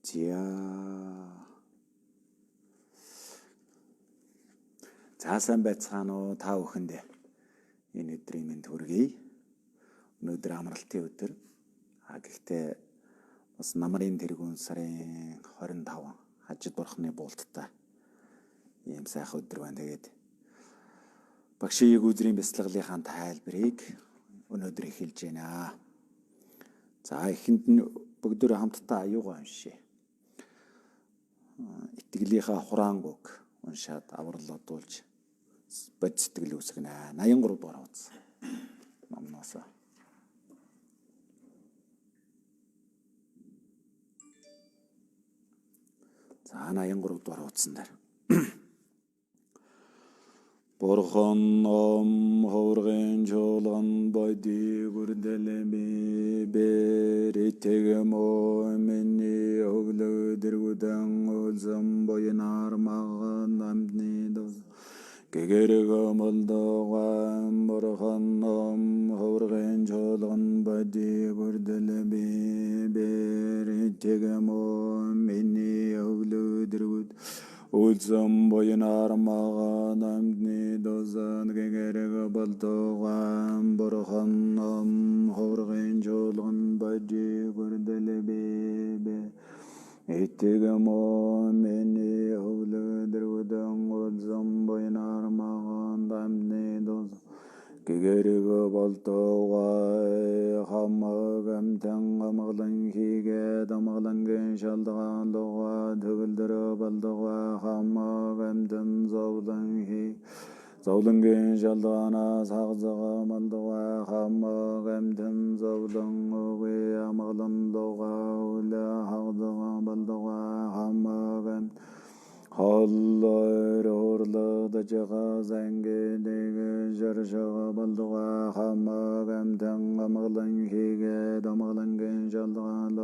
Зя. За сайн байцгаана уу та бүхэндээ. Энэ өдрийн мэнд хүргэе. Өнөөдөр амралтын өдөр. Гэхдээ бас намрын тэргүүн сарын 25 хажид бурхны буулттай ийм сайхан өдөр байна. Тэгээд багшийн ягүүзрийн бяцлаглынхаа тайлбарыг өнөөдөр эхэлж байна. За эхэнд нь бүгдөө хамтдаа аюугаа уншъя. Итгэлийнхаа хураангуг уншаад авралдуулж бод сэтгэл үүсгэнэ. 83 дугаар хуудас. Номноос. За 83 дугаар хуудсан дээр. Бурхан ном ховрын чуулган боди гүрдэлэми бэрэтэгэмө миний өглөөдөргүдэн улзам боянар маган амдны дос гэгэрэгэмэлдэгэн бурхан ном ховрын чуулган боди гүрдэлэми бэрэтэгэмө миний өглөөдөргүд улзам боянар маган амдны дозан гэгэрэг болдоган бурхан ном ховрын чуулган боди гүрдэлэми Итэгэмө миний өглөөдөргүдэн улзам боянар маган амдны дозан гэгэрэг болдоган хамаг амтан амгалан хийгээд амгалангийн шалдгаан луга төгөлдөр болдоган хамаг амтан зовлонгийн шалдгаанаас хагзага малдоган хамаг амтан зовлон үгүй амгалан луга үлэ хагзага болдоган хамаг амт Холлойр орлогдожгаа зангидэг жаршага болдоган хамаг амтан амгалан хийгээд амгалангийн шалдгаан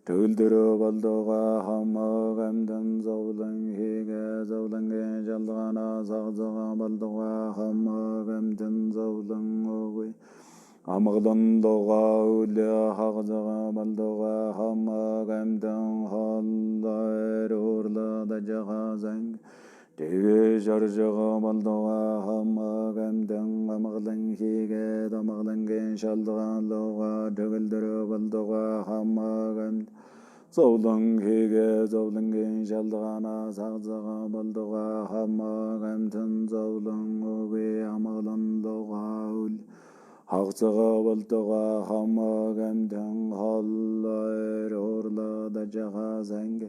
төгөлдөр болдоган хамаг амтан зовлон хийгээд зовлонгийн шалдгаанаас хагзага болдоган хамаг амтан зовлон үгүй амгалан луга үлэ хагзага болдоган хамаг амтан холлойр орлогдожгаа занг тэгээ жаршага болдоган хамаг амтан амгалан хийгээд амгалангийн шалдгаан луга төгөлдөр болдоган хамаг амт зовлон хийгээд зовлонгийн шалдгаанаас хагзага болдоган хамаг амтан зовлон үгүй амгалан луга үлэ хагзага болдоган хамаг амтан холлойр орлогдожгаа занг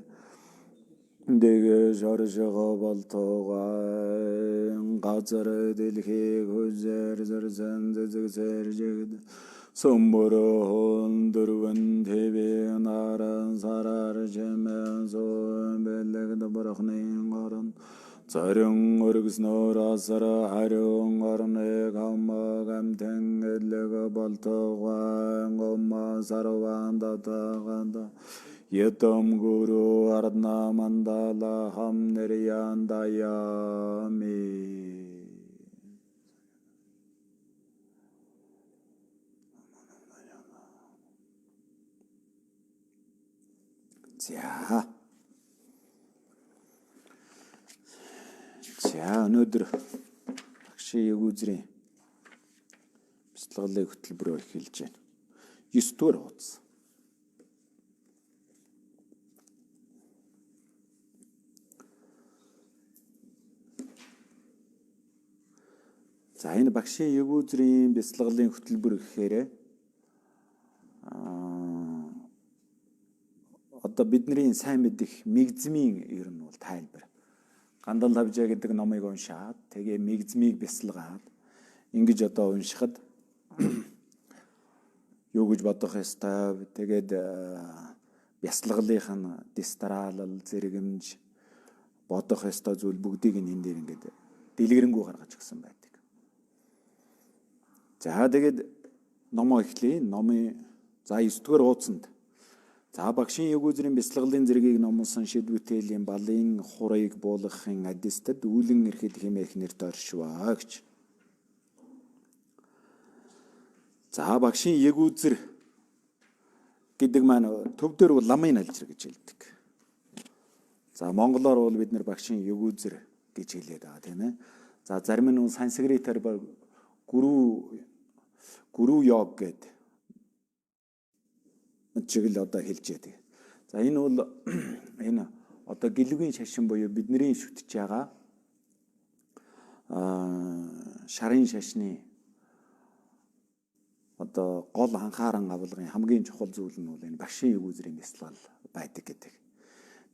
тэгээ жаршага болдоган газар дэлхийг хүзээр зөрсөн зүзгсээр жигд Сөмбөрөн дөрвөн тэвэ наран сарар чэмэн зүүн бэлэгд бурхнын орон Царин өргөснөр асара хариун орныг хамаг амтан элэг болтоган гомма сарван датаганда Ятам гуру ардна мандала хамнерян даями За өнөөдөр багшийн ягүүзрийн бяцлаглалын хөтөлбөрөөр эхэлж байна. 9 дугаар хуудас. За энэ багшийн ягүүзрийн бяцлаглалын хөтөлбөр гэхээр одоо бидний сайн мэдих мэгзмийн ер нь бол тайлбар. Гандал хавжаа гэдэг номыг уншаад тэгээ мэгзмийг бяцлагаад ингэж одоо уншихад юу гэж бодох ёстой. Тэгээд бяцлаглынх нь дистаралал зэрэгэмж бодох ёстой зүйл бүгдийг энэ дээр ингээд дэлгэрэнгүй гаргаж өгсөн байдаг. За тэгээд номоо эхлэе. Номын 9 дугаар хуудсанд за багшийн ягүүзрийн бяцлаглалын зэргийг номлосон шид бүтээлийн балын хурыг буулгахын адистад үүлэн ирэхэд хэмээх нэрт оршваа гэж. За багшийн ягүүзэр гэдэг маань төв дээр бол ламын налжир гэж хэлдэг. За монголоор бол бид нэр багшийн югүүзэр гэж хэлээд байгаа тийм ээ. За зарим нь санскритээр гуру йог гэдэг чиглэл одоо хэлж яадаг. За энэ бол энэ одоо гэлүгийн шашин буюу бидний шүтж байгаа шарын шашны одоо гол анхааран авалгын хамгийн чухал зүйл нь бол энэ багшийн югүүзрийн бясалгал байдаг гэдэг.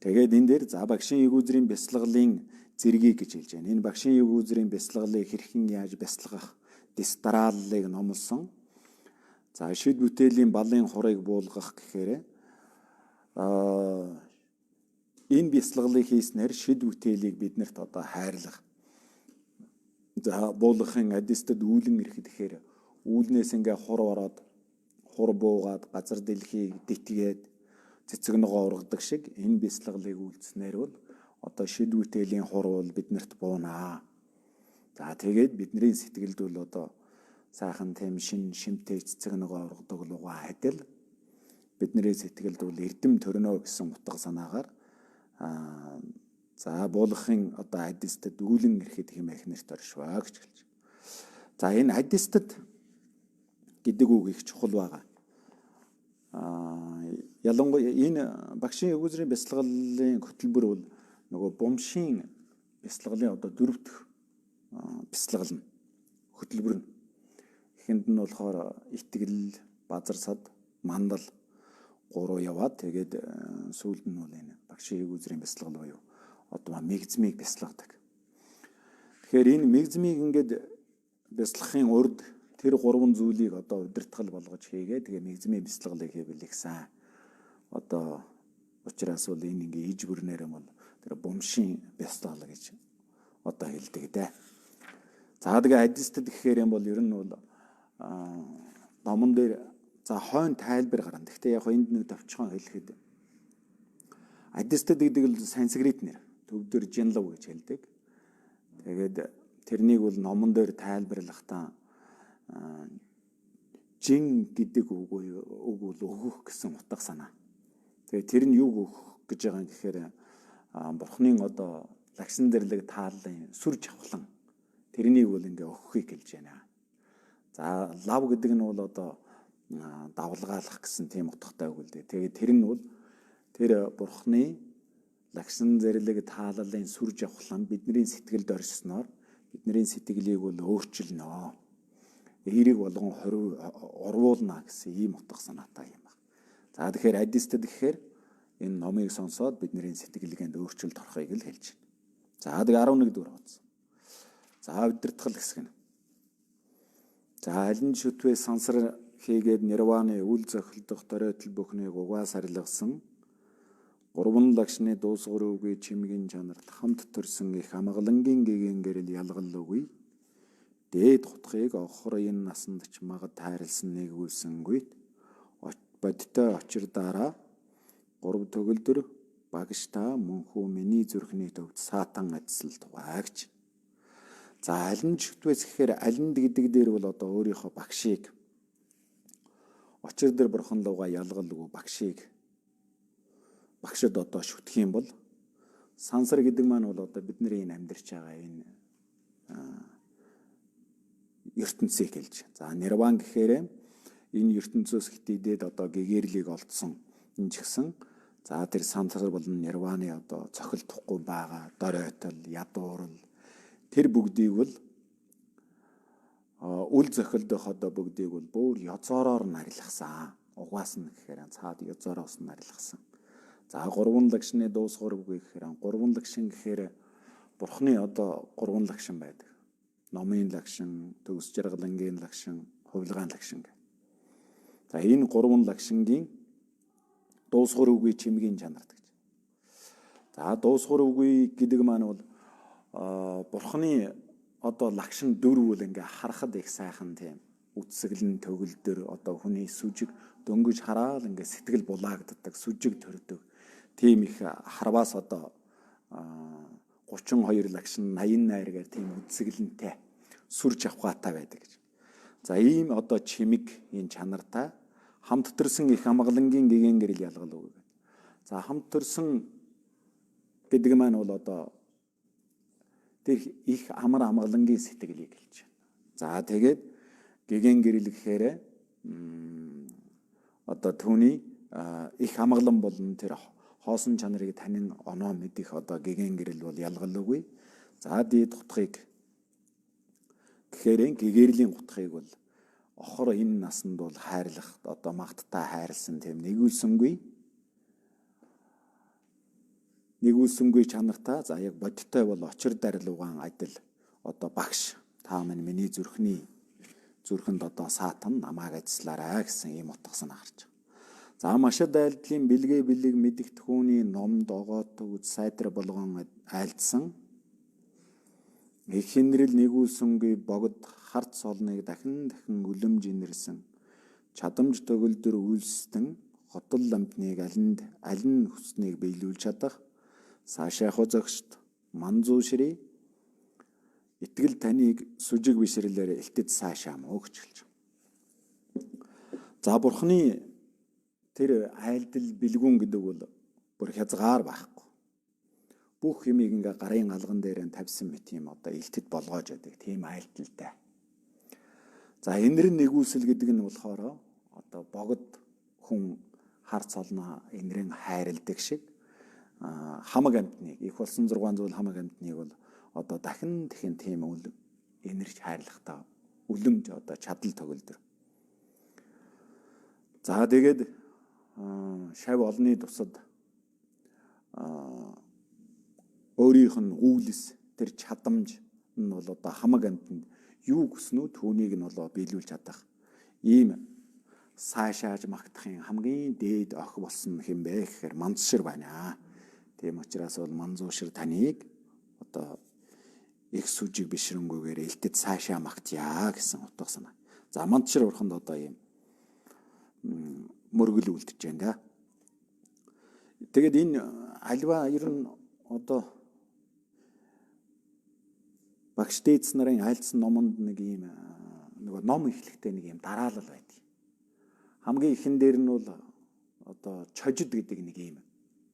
Тэгээд энэ дээр за багшийн югүүзрийн бясалгалын зэргийг гэж хэлж байна. Энэ багшийн югүүзрийн бясалгалыг хэрхэн яаж бясалгах дистараллыг номлосон. За шид бүтээлийн балын хурыг буулгах гэхээр энэ бясалгалыг хийснээр шид бүтээлийг биднэрт одоо хайрлах. За буулгахын адистад үүлэн ирэхэд гэхээр үүлнээс ингээ хур ороод хур буугаад газар дэлхийг дитгээд цэцэг ногоо ургадаг шиг энэ бясалгалыг үйлдснээр бол одоо шид бүтээлийн хур бол биднэрт буунаа. За тэгээд бидний сэтгэлд бол одоо сайхан тийм шимтэй цэцэг ногоо ургадаг лугаа адил бидний сэтгэлд бол эрдэм төрнө гэсэн утга санаагаар за буулгахын одоо адистад үүлэн ирэхэд хэмээх нэрт оршваа гэж хэлж. За энэ адистад гэдэг үг их чухал байгаа. Ялангуяа энэ багшийн югүүзрийн бясалгалын хөтөлбөр бол нөгөө бомшийн бясалгалын одоо дөрөв дэх бясалгал нь хөтөлбөр нь. Эхэнд нь болохоор итгэл, базар сад, мандал 3 яваад тэгээд сүүлд нь бол энэ багшийн югүүзрийн бясалгал буюу одоо мэгзмийг бясалгадаг. Тэгэхээр энэ мэгзмийг ингээд бясалгахын урд тэр 3 зүйлийг одоо удирдгал болгож хийгээ тэгээ мэгзмийн бясалгалыг хийвэл их сайн. Одоо учраас бол энэ ингээ иж бүрнээр юм бол тэр бомшийн бясалгал гэж одоо хэлдэг дээ. За тэгээ адистад гэхээр юм бол ер нь бол номон дээр за хойно тайлбар гарна. Гэхдээ яг энд нэг товчхон хэлэхэд адистад гэдэг нь санскрит нэр. Төв дээр жинлав гэж хэлдэг. Тэгээд тэрнийг бол номон дээр тайлбарлахдаа жин гэдэг үг бол өгөх гэсэн утга санаа. Тэгээд тэр нь юу өгөх гэж байгаа юм гэхээр бурхны одоо лагсан дэрлэг тааллын сүр жавхлан тэрнийг бол ингээ өгөхийг хэлж байна. За лав гэдэг нь бол одоо давлгаалах гэсэн тийм утгатай үг л дээ. Тэгээд тэр нь бол тэр бурхны лагсан зэрлэг тааллын сүр жавхлан бидний сэтгэлд оршсноор бидний сэтгэлийг бол өөрчилнө. Эерэг болгон орвуулна гэсэн ийм утга санаатай юм байна. За тэгэхээр адистад гэхээр энэ номыг сонсоод бидний сэтгэлгээнд өөрчлөлт орохыг л хэлж байна. За тэгээ 11 дүгээр хуудас. За удирдгал хэсэг нь. За алин шүтвэ сансар хийгээд нирваны үл зохилдох доройтол бүхнийг угаас арилгасан 3 лагшны дуусгар үгүй чимгийн чанарт хамт төрсөн их амгалангийн гэгэн гэрэл ялгал үгүй дээд хутгийг охор энэ насанд ч магад тайрлсан нэгүүлсэнгүйт бодтой очирдаараа 3 төгөлдөр багшта мөнхүү миний зүрхний төвд саатан адсал тугай гэж. За алин шүтвэс гэхээр алинд гэдэг дээр бол одоо өөрийнхөө багшийг очир дээр бурхан луга ялгалгүй багшд одоо шүтэх юм бол сансар гэдэг маань бол одоо бидний энэ амьдарч байгаа энэ ертөнцийг хэлж. За нирван гэхээр энэ ертөнцөөс хитийдээд одоо гэгэрлийг олдсон энэ ч гэсэн за тэр сансар болон нирваны одоо цохилдохгүй байгаа доройтол ядуурл тэр бүгдийг бол үл зохилдох одоо бүгдийг бол бүр ёзоороор нарилгасан. Угаас нь гэхээр цаад ёзоороос нь нарилгасан. За 3 лагшны дуусгар үгүй гэхээр 3 лагшин гэхээр бурхны одоо 3 лагшин байдаг. Номын лагшин, төгс жаргалангийн лагшин, хувилгаан лагшин. За энэ 3 лагшингийн дуусгар үгүй чимгийн чанарт гэж. За дуусгар үгүй гэдэг маань бол бурхны одоо лагшин дөрв бол ингээ харахад их сайхан тийм үтсгэлэн төгөлдөр одоо хүний сүжиг дөнгөж хараад ингээ сэтгэл булаагддаг сүжиг төрдөг тийм их харваас одоо 32 лагшин 88 гээр тийм үтсгэлэнтэй сүр жавхаатай байдаг гэж. За ийм одоо чимэг энэ чанартай хамт төрсөн их амгалангийн гэгэн гэрэл ялгал үг. За хамт төрсөн гэдэг маань бол одоо тэр их амар амгалангийн сэтгэлийг хэлж байна. За тэгээд гэгэн гэрэл гэхээр одоо түүний их амгалан болон тэр хоосон чанарыг танин оноо мэдих одоо гэгэн гэрэл бол ялгал үгүй. За дээд утгыг гэхээр гэгэрлийн утгыг бол охор энэ насанд бол хайрлах одоо магттай хайрлсан тийм нэгүүлсэнгүй чанартай за яг бодиттой бол очир дарилуугаан адил одоо багш та миний зүрхэнд одоо саатан намайг ажиллаарай гэсэн ийм утгасыг харж байгаа. За машид айлдлын бэлгээ бэлэг мэдэгт хүүний номд огоот үз сайтар болгон айлдсан их хинрэл нэгүүлсэнгүй богд харт солныг дахин үлэмж инэрсэн чадамж төгөлдөр үйлстэн хотол лампныг аль нь хүснийг биелүүлж чадах саашаа хозогчд манзуушри итгэл таныг сүжиг бишрэлээр элтэд саашаа мөө гэж хэлж байна. За бурхны тэр айлдал бэлгүүн гэдэг бол бүр хязгаар байхгүй. Бүх юмыг ингээ гарын алган дээр нь тавьсан мэт юм одоо элтэд болгоож яадаг тийм айлдалтай. За энэр нэгүсэл гэдэг нь болохоор одоо богд хүн хар цолноо энэрэн хайрладаг шиг хамаг амьтныг их болсон 600 хамаг амьтныг бол одоо дахин тийм энэрч хайрлахтаа үлэмж одоо чадал төгөлдөр. За тэгээд шав олны тусад өөрийнх нь үүлс тэр чадамж нь бол одоо хамаг амьтанд юу гэснүү түүнийг нь болоо биелүүлж чадах ийм сайшааж магтахын хамгийн дээд ох болсон хэмбэ гэхээр манзушир байна. Тийм учраас бол манзушир таныг одоо их сүжиг бишрэнгүйгээр элтэд сайшаа магтъя гэсэн утга санаа. За манзушир бурханд одоо ийм мөргөл үлдэж байна да. Тэгээд энэ альва ер нь одоо багш дээдс нарын айлдсан номонд нэг ийм нөгөө ном эхлэхдээ нэг ийм дараалал байдаг. Хамгийн ихэн дээр нь бол одоо чожид гэдэг нэг ийм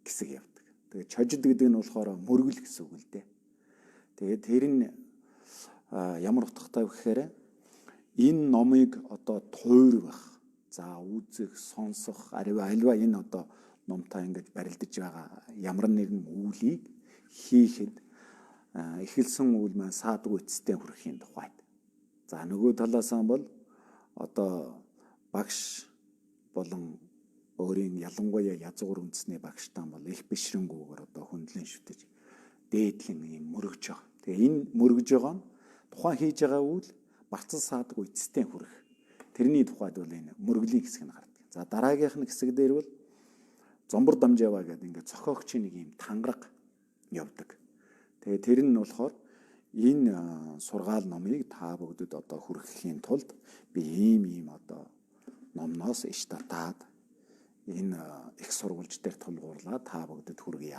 хэсэг явдаг. Тэгээд чожид гэдэг нь болохоор мөргөл гэсэн үг л дээ. Тэгээд тэр нь ямар утгатай вэ гэхээр энэ номыг одоо туйрвах, за үзэх, сонсох, альва энэ одоо номтой ингэж барилдаж байгаа ямар нэгэн үйлийг хийхэд эхэлсэн үйл маань саадгүй эцэстээ хүрэхийн тухайд. За нөгөө талаас нь бол одоо багш болон өөрийн ялангуяа язгуур үндэсний багштан бол их бишрэнгүйгээр одоо хөндлөн шүтэж дээдлэн юм мөргөж байгаа. Тэгээ энэ мөргөж байгаа нь тухайн хийж байгаа үйл барцал саадгүй эцэстээ хүрэх. Тэрний тухайд бол энэ мөргөлийн хэсэг нь гардаг. За дараагийнх нь хэсэг дээр бол зомбор дамжаава гэдэг ингээд цохиогчийн нэг юм тангараг явдаг. Тэгээ тэр нь болохоор энэ сургаал номыг та бүгдэд одоо хүргэхийн тулд би ийм одоо номноос иш татаад энэ их сургуульч дээр тулгуурлаа та бүгдэд хүргье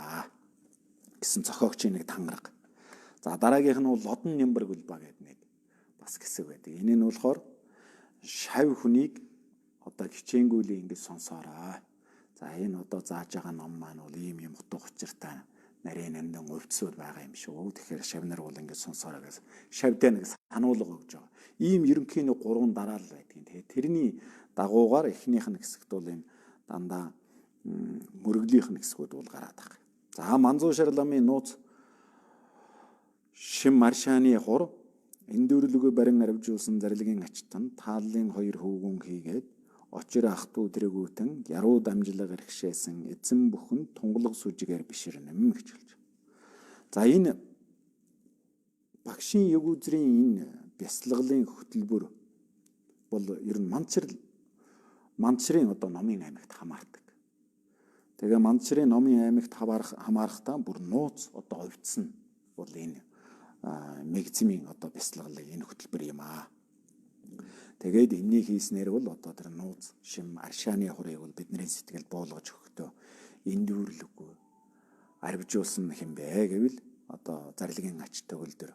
гэсэн цохиогчийн нэг тангараг. За дараагийнх нь бол лодон нямбар гүлба гэдэг нэг бас хэсэг байдаг. Энэ нь болохоор шав хүнийг одоо хичээнгүйлээ ингэж сонсоорой. За энэ одоо зааж байгаа ном маань бол ийм утга учиртай нарийн нандин өвдсөд байгаа юм шүү. Тэгэхээр шавнар бол ингэж сонсоорой гэсэн шавтай нэг сануулга өгж байгаа. Ийм ерөнхийн 3 дараалал байдгийн. Тэгээ тэрний дагуугаар эхнийх нь хэсэгт бол энэ дандаа мөргөлийнх нь хэсгүүд бол гараад байгаа. За манзушир ламын нууц шим маршааны хур эндүрлөгөө барин арвжуулсан зарилгын ачтан тааллын 2 хөвгүн хийгээд очир ах トゥ тэрэгүүтэн яруу дамжлага ирхшээсэн эзэн бүхэн тунгалаг сүжигээр биширнэм гэж хэлж. За энэ багшийн яг үзрийн энэ бясалгалын хөтөлбөр бол ер нь мандчрын одоо номын аймагт хамаардаг. Тэгээ мандчрын номын аймагт хамаарахтаа бүр нууц одоо овцсон бол энэ мэгзмийн одоо бясалгалыг энэ хөтөлбөр юм аа. Тэгээд энэний хийснээр бол одоо тэр нууц шим аршааны хурыг бол бидний сэтгэл буулгаж өгөхдөө эндүүрлэггүй арвжуулсан хэмбэ гэвэл одоо зарилгын ач төгөлдөр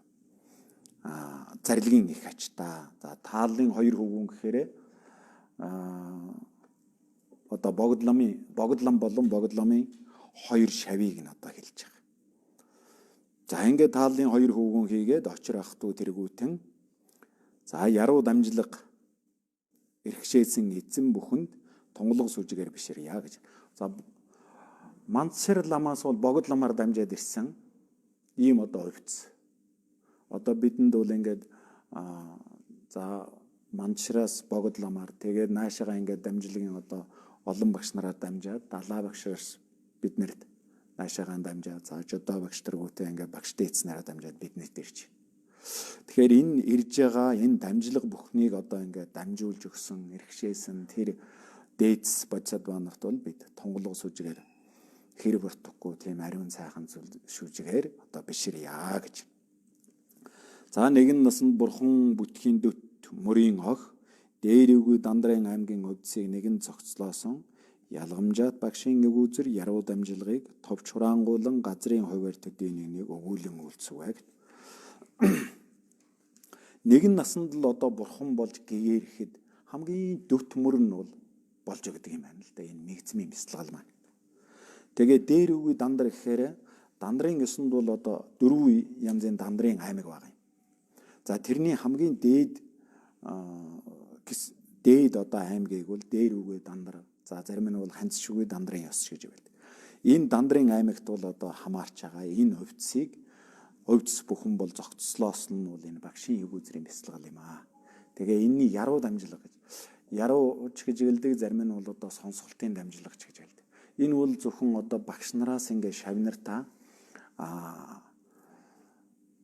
зарилгын их ачтаа за тааллын 2 хөвгүн гэхээр одоо богдлам болон богдламын хоёр шавийг нь одоо хэлж байгаа. За ингээд тааллын хоёр хүүгэн хийгээд очир ах トゥ тэргүүтэн за яруу дамжлага эрхшээсэн эзэн бүхэнд тунгалаг сүжигээр биширья гэж. За Мансар ламаас бол богд ламаар дамжаад ирсэн ийм одоо хувьц. Одоо бидэнд бол ингээд за Мансараас богд ламаар тэгээд наашаага ингээд дамжлагын одоо олон багш нараар дамжаад далаа багшаас биднэрт наашаагаа дамжаад за жодоо багш таргуутай ингээд багш дээдснараа дамжаад биднэрт ирж. Тэгэхээр энэ ирж байгаа энэ дамжлага бүхнийг одоо ингээд дамжуулж өгсөн эрхшээсэн тэр дээдс бодисод банахт бол бид тунгалаг сүжигээр хэр бүртггүй тийм ариун сайхан шүжигээр одоо биширья гэж. За нэгэн насанд бурхан бүтхийн дөт мөрийн ох дээрүүгүй Дандрын аймгийн өвдсийг нэгэн цогцлоосон ялгамжаат багшийн өгүүлзэр яруу дамжлагыг товч хураангуулан газрын хуваар төдийн нэг өгүүлэн үйлцвэ. Нэгэн насанд л одоо бурхан болж гээрхэд хамгийн дөт мөр нь бол болж өгдөг юм байна л да. Энэ мэгзмийн бяцлал маань. Тэгээ дээр үгүй дандар гэхээр дандрын ёсонд бол одоо дөрвөн янзын дандрын аймаг байгаа юм. За тэрний хамгийн дээд одоо аймгийг бол дээр үгүй дандар. За зарим нь бол ханц шүгүй дандрын ёс гэж байна. Энэ дандрын аймагт бол одоо хамаарч байгаа энэ хувьц бүхэн бол зогцслоос нь бол энэ багшийн өгүүлзрийн бяцлал юм аа. Тэгээ энэний яруу дамжлага гэж. Ярууч гэж хэлдэг, зарим нь бол одоо сонсголтын дамжлагч гэж хэлдэг. Энэ бол зөвхөн одоо багш нараас ингээ шавнартаа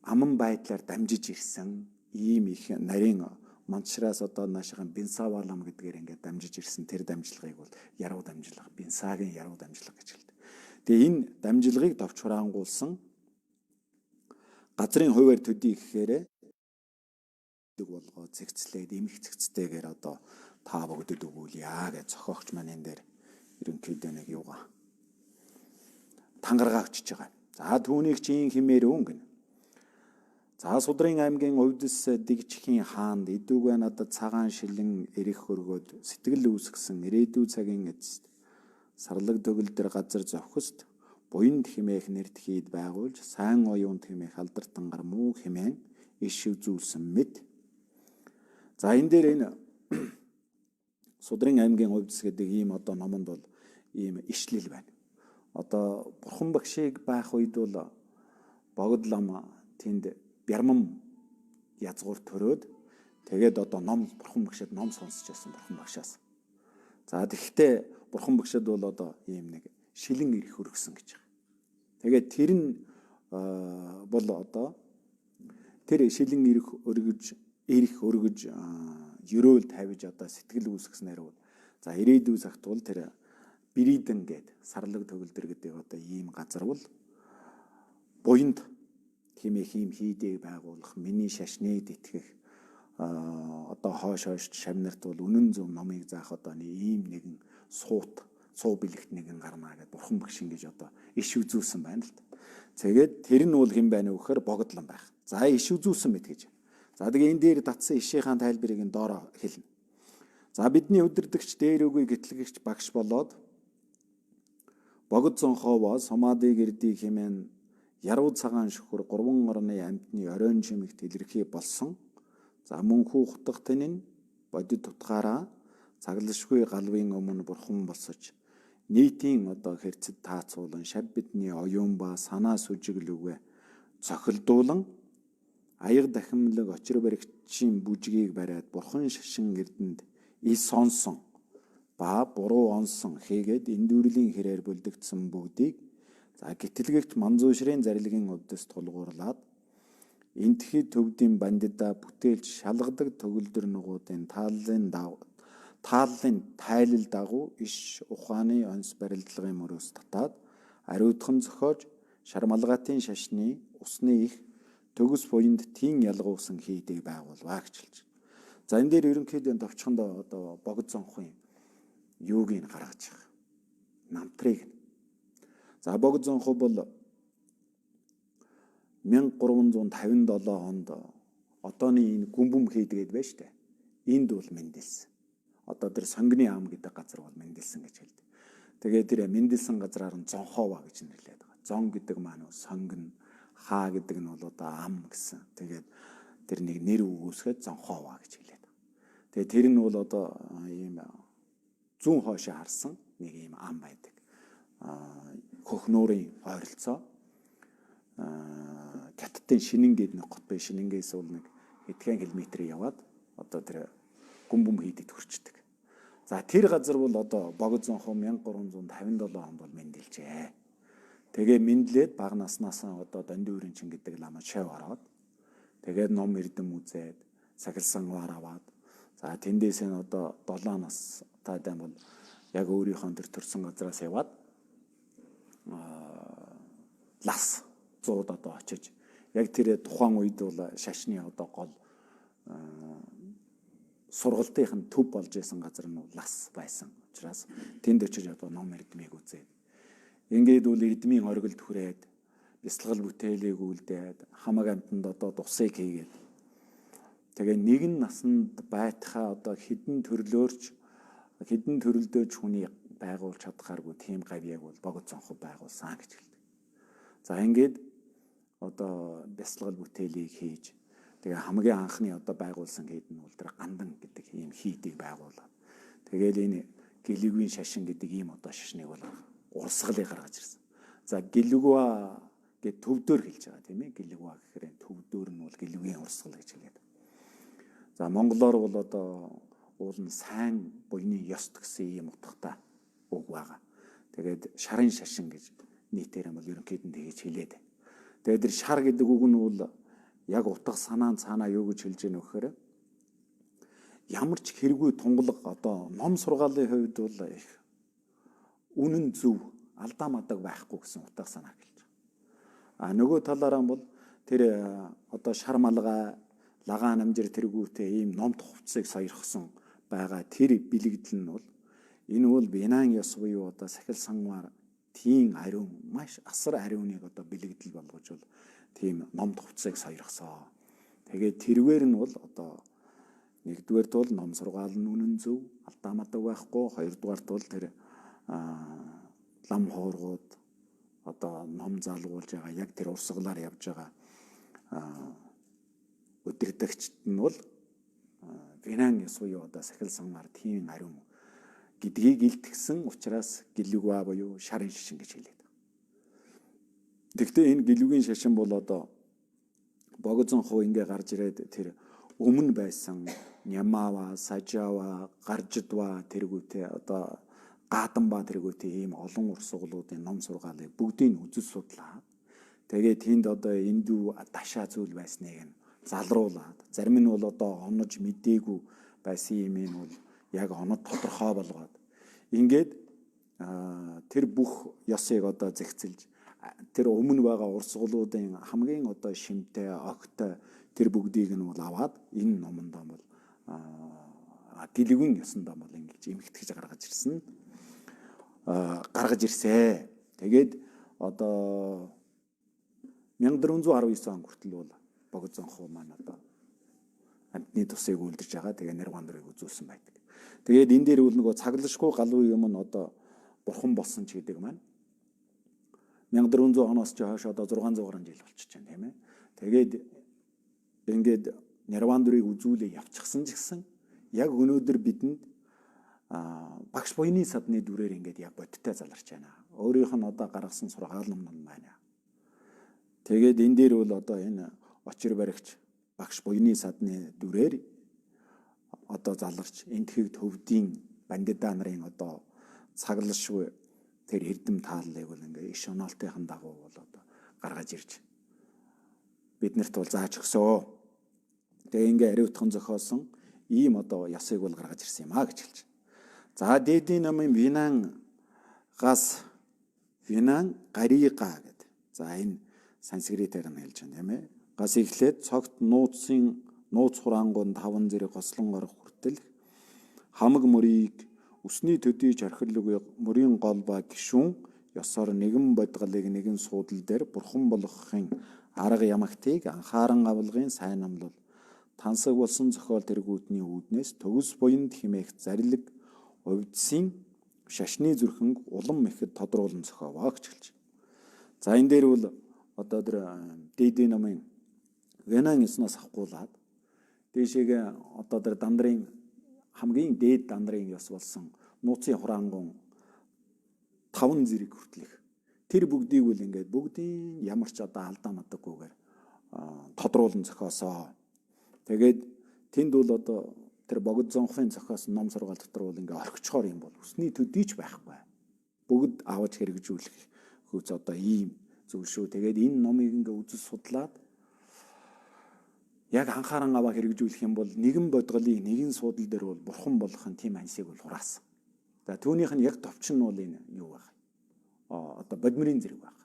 аман байдлаар дамжиж ирсэн ийм их нарийн Мансараас одоо наашахан Бинсавалам гэдгээр ингээд дамжиж ирсэн тэр дамжлагыг бол яруу дамжлага, Бинсагийн яруу дамжлага гэж хэлдэг. Тэгээ энэ дамжлагыг товч хураангуулсан газрын хуваар төдий гэхээр болгоо зэгцлээд эмх зэгцтэйгээр одоо та бүгдэд өгүүлье гэж зохиогч маань энэ дээр ерөнхийдөө нэг юугаа тангаргаа өчөж байгаа. За түүнийг чин химээр өнгөн. За Судрын аймгийн Увдис Дэгчхийн хаанд идүүгээ надад цагаан шилэн эрэх хөргөөд сэтгэл үүсгэсэн ирээдүй цагийн эцэст сарлаг төгөлдөр газар зовхост буянд химээх нэрд хийд байгуулж сайн оюунд химээх алдартангар муу химэн иш үзүүлсэн мэд. За энэ дээр энэ Судрын аймгийн Увдис гэдэг ийм одоо номонд бол ийм ишлэл байна. Одоо бурхан багшийг байх үед бол богд лам тэнд бярман язгуур төрөөд тэгээд одоо бурхан багшаад ном сонсч байсан бурхан багшаас. За тэгэхдээ бурхан багшаад бол одоо ийм нэг шилэн ирэх өргөсөн гэж байгаа. Тэгээд тэр нь бол одоо тэр шилэн ирэх өргөж ерөөл тавьж одоо сэтгэл үүсгэснээр бол за ирээдүй цагт бол тэр Биридэн гээд сарлаг төгөлдөр гэдэг одоо ийм газар бол буянд химээх ийм хийдэг байгуулах миний шашныг итгэх одоо хойш шавнарт бол үнэн зөв номыг заах одоо ийм нэгэн суу бэлэгт нэгэн гарнаа гэдэг бурхан багш ингэж одоо иш үзүүлсэн байна л та. Тэгээд тэр нь бол хэн байна вэ гэхээр богдлон байх. За иш үзүүлсэн мэт гэж. За тэгээ энэ дээр татсан ишийнхаа тайлбарыг нь доороо хэлнэ. За бидний өдөрдөгч дээр үгүй гэтлэгч багш болоод богд зонховоо Сомади гэрдий хэмээн яруу цагаан шөхөр 3 орны амьтны оройн чимэгт илэрхий болсон. За мөн хүүхдах тань бодит тутгаараа цаглашгүй галвын өмнө бурхан босож нийтийн одоо хэрцэд таацуулан шав бидний оюун ба санаа сүжиглүгэ цохилдуулан аяг дахимлаг очир баригчийн бүжгийг бариад бурхан шашин эрдэнд ис сонсон ба буруу онсон хийгээд эндүрлийн хэрээр бүлдэгдсэн бүгдийг за гитлэгч манзуушрын зарилгын өвдөс тулгуурлаад энтхий төвдийн бандида бүтээлж шалгадаг төгөлдөр нугуудын тааллын тайлал дагуу иш ухааны онц барилдлагын мөрөөс татаад ариутхан зохиож шармалгаатын шашны усны их төгс буянд тийн ялгуусан хийдэг байгуулваа гэж хэлж. За энэ дээр ерөнхийдөө товчхондоо одоо богд зонхын юуг нь гаргаж байгаа. Намтрыг. За богд зонхоо бол 1357 онд одооний энэ гүмбэм хийдгээд байж тээ. Энд бол мэндэлсэн. одоо тэр сонгины ам гэдэг газар бол мэндэлсэн гэж хэлдэг. Тэгээд тэр мэндэлсэн газраар нь зонхоова гэж нэрлэдэг байгаа. Зон гэдэг маань сонгин, хаа гэдэг нь бол одоо ам гэсэн. Тэгээд тэр нэг нэр өгөөсгээд зонхоова гэж хэлээд байгаа. Тэгээд тэр нь бол одоо ийм зүүн хоошоо харсан нэг ийм ам байдаг. Хөхнөөрийн ойролцоо Хятадын Шинэн гэдэг нэг гот бай. Шинэнгээс бол нэг хэдхэн километр яваад одоо тэр Гүмбүм хийдэд хүрчдэг. За тэр газар бол одоо Богд Зонхоо 1357 онд бол мэндэлжээ. Тэгээ мэндлээд бага наснаас одоо Дондын Өрөнчин гэдэг ламад шав ороод тэгээд ном эрдэм үзээд сахилсан вар аваад за тэндээс нь одоо 7 нас таатай бол яг өөрийнхөө тэр төрсэн газраас яваад лас 100 одоо очиж яг тэр тухайн үед бол шашны одоо гол сургалтын төв болж исэн газар нь лас байсан учраас тэнд очиж одоо ном эрдмийг үзээд ингээд үл эрдмийн оргилд хүрээд бясалгал бүтээлийг үлдээд хамаг амтанд одоо тусыг хийгээд тэгээ нэгэн насанд байтхаа одоо хідэн төрөлдөөж хүний байгуулж чадхааргүй тийм гавьяг бол Богд Зонхоо байгуулсан гэж хэлдэг. За ингээд одоо бясалгал бүтээлийг хийж тэгээ хамгийн анхны одоо байгуулсан хэд нь бол тэр гандан гэдэг ийм хийдийг байгуулад тэгээл энэ гэлэгвийн шашин гэдэг ийм одоо шашныг бол урсгалыг гаргаж ирсэн. За гэлэгва гэд төвдөр хэлж байгаа тийм ээ. Гэлэгва гэхээр төвдөр нь бол гэлэгвийн урсгал гэж хэлээд. За монголоор бол одоо уул нь сайн буйны ёст гэсэн ийм утгатай үг байгаа. Тэгээд шарын шашин гэж нийтээр бол ерөнхийд нь тэгж хэлээд. Тэгээд тэр шар гэдэг үг нь бол яг утга санаа цаанаа юу гэж хэлж яах вэ гэхээр ямар ч хэрэггүй тунгалаг одоо ном сургаалын хувьд бол их үнэн зөв алдаа мадаг байхгүй гэсэн утга санаа хэлж байгаа. Нөгөө талаараа бол тэр одоо шар малгай лагаан амжир тэргүүтэй ийм номт хувцсыг сойрхсон байгаа тэр бэлэгдэл нь бол энэ бол Бинан ёс буюу одоо сахил санвар тийм ариун маш асар ариуныг одоо бэлэгдэл болгож бол тийм номт хувцсыг сойрхсон. Тэгээд тэрвэр нь бол одоо нэгдүгээрт бол ном сургаал нь үнэн зөв алдаа мадаг байхгүй, хоёрдугаарт бол тэр лам хооргууд одоо ном залгуулж байгаа яг тэр урсгалаар явж байгаа өдөртөгчд нь бол Бинан ёс буюу одоо сахил санвар тийм ариун гэдгийг илтгэсэн учраас гэлэгва буюу шарын шашин гэж хэлээд байна. Тэгэхдээ энэ гэлүүгийн шашин бол одоо Богд Зонхоо ингээ гарч ирээд тэр өмнө байсан Нямава, Сажава, Гаржидва тэргүүтэй одоо Гаданба тэргүүтэй ийм олон урсгалуудын ном сургаалыг бүгдийг үзэл судлаад тэгээд тэнд одоо эндүү дашаа зүйл байсныг нь залруулад зарим нь бол одоо онож мдээгүй байсан юм нь бол яг онод тодорхой болгоод ингээд тэр бүх ёсыг одоо зэгцэлж тэр өмнө байгаа урсгалуудын хамгийн одоо шимтэй огтой тэр бүгдийг нь бол аваад энэ номонд бол гэлэгвийн ёсонд бол ингэж эмхтгэж гаргаж ирсээ. Тэгээд одоо 1419 он хүртэл бол Богд Зонхоо маань одоо амтны тусыг үлдэж байгаа. Тэгээ Нэрвандрыг үзүүлсэн байдаг. Тэгээд энэ дээр бол нөгөө цаглашгүй галуу юм нь одоо бурхан болсон ч гэдэг маань 1400 оноос ч хойш одоо 600 гаруй жил болчихж байна тийм ээ. Тэгээд ингээд Нэрвандрыг үзүүлээ явчихсан ч гэсэн яг өнөөдөр бидэнд багш буйны садны дүрээр ингээд яг бодиттой заларч байна. Өөрийнх нь одоо гаргасан сургаал ном байна. Тэгээд энэ дээр бол одоо энэ очир баригч багш буйны садны дүрээр одоо заларч энтхийг төвдийн бандида нарын одоо цаглашгүй тэр эрдэм тааллыг бол ингээ иш оноолтын дагуу бол одоо гаргаж ирж биднэрт бол зааж өгсөө. Тэгээ ингээ ариутхан зохиосон ийм одоо ясыг бол гаргаж ирсэн юм а гэж хэлж. За дээдийн намын Бинан гарига гэдэг. За энэ санскритээр нь хэлж байна тийм ээ. Гас эхлээд цогт нууц хураангуун 5 зэрэг гослон орох хүртэл хамаг мөрийг өсний төдийж орхилгүй мөрийн гол ба гишүүн ёсоор нэгэн бодгалыг нэгэн суудал дээр бурхан болгохын арга ямагтыг анхааран авалгын сайн амлал тансаг болсон зохиол тэргүүтний үүднээс төгс буянд химээх зарлиг увдсын шашны зүрхэн улам ихэд тодруулан зохиовоо гэж хэлж. За энэ дээр бол одоо тэр дэдэ намын Венан эснээс авахгуулаад дээшээгээ одоо тэр дандрын хамгийн дээд дандрын ёс болсон нууцын хураангун 5 зэрэг хүртэлх тэр бүгдийг үл ингээд бүгдийн ямар ч одоо алдаа мадаггүйгээр тодруулан зохиосоо. Тэгээд тэнд бол одоо тэр богд зонхын зохиосон ном сургаал дотор бол ингээд орхичхоор юм бол өсний төдийч байхгүй. Бүгд аваж хэрэгжүүлэх хөөц одоо ийм зүйл шүү. Тэгээд энэ номыг ингээд үзэж судлаад яг анхааран аваа хэрэгжүүлэх юм бол нэгэн бодголыг нэгэн суудал дээр бол бурхан болгохын тийм ансиг бол хураасан. За түүнийх нь яг товч нь бол энэ юу байх? Одоо бодмирын зэрэг байх.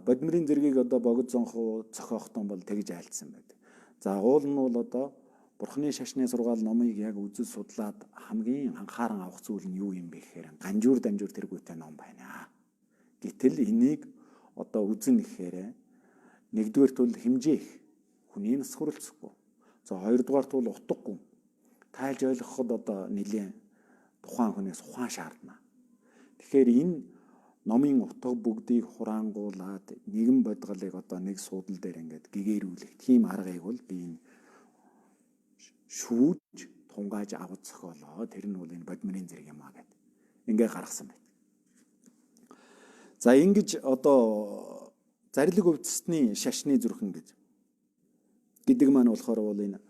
Бодмирын зэргийг одоо богд зонхоо зохиохтон бол тэгж айлдсан байдаг. За уул нь бол одоо Бурхны шашны сургаал номыг яг үзэл судлаад хамгийн анхааран авах зүйл нь юу юм бэ гэхээр ганжуур дамжуур тэргүүтэй ном байна. Гэтэл энийг одоо үзэн гэхээр нэгдүгээр тул хэмжээх хүний нас хүрэлцэхгүй. За хоёрдугаар тул утгагүй. Тайлж ойлгоход одоо нэлээд тухайн хүнээс ухаан шаардна. Тэгэхээр энэ номын утга бүгдийг хураангуулад нэгэн бодголыг одоо нэг суудал дээр ингээд гэгэрүүлэх тийм аргыг бол би энэ шүүж тунгааж авах зохиолоо. Тэр нь бол энэ бодмирын зэрэг юм аа гэд ингээ гаргасан байт. За ингэж одоо зарлиг өвдөсний шашны зүрхэн гэдэг маань болохоор бол энэ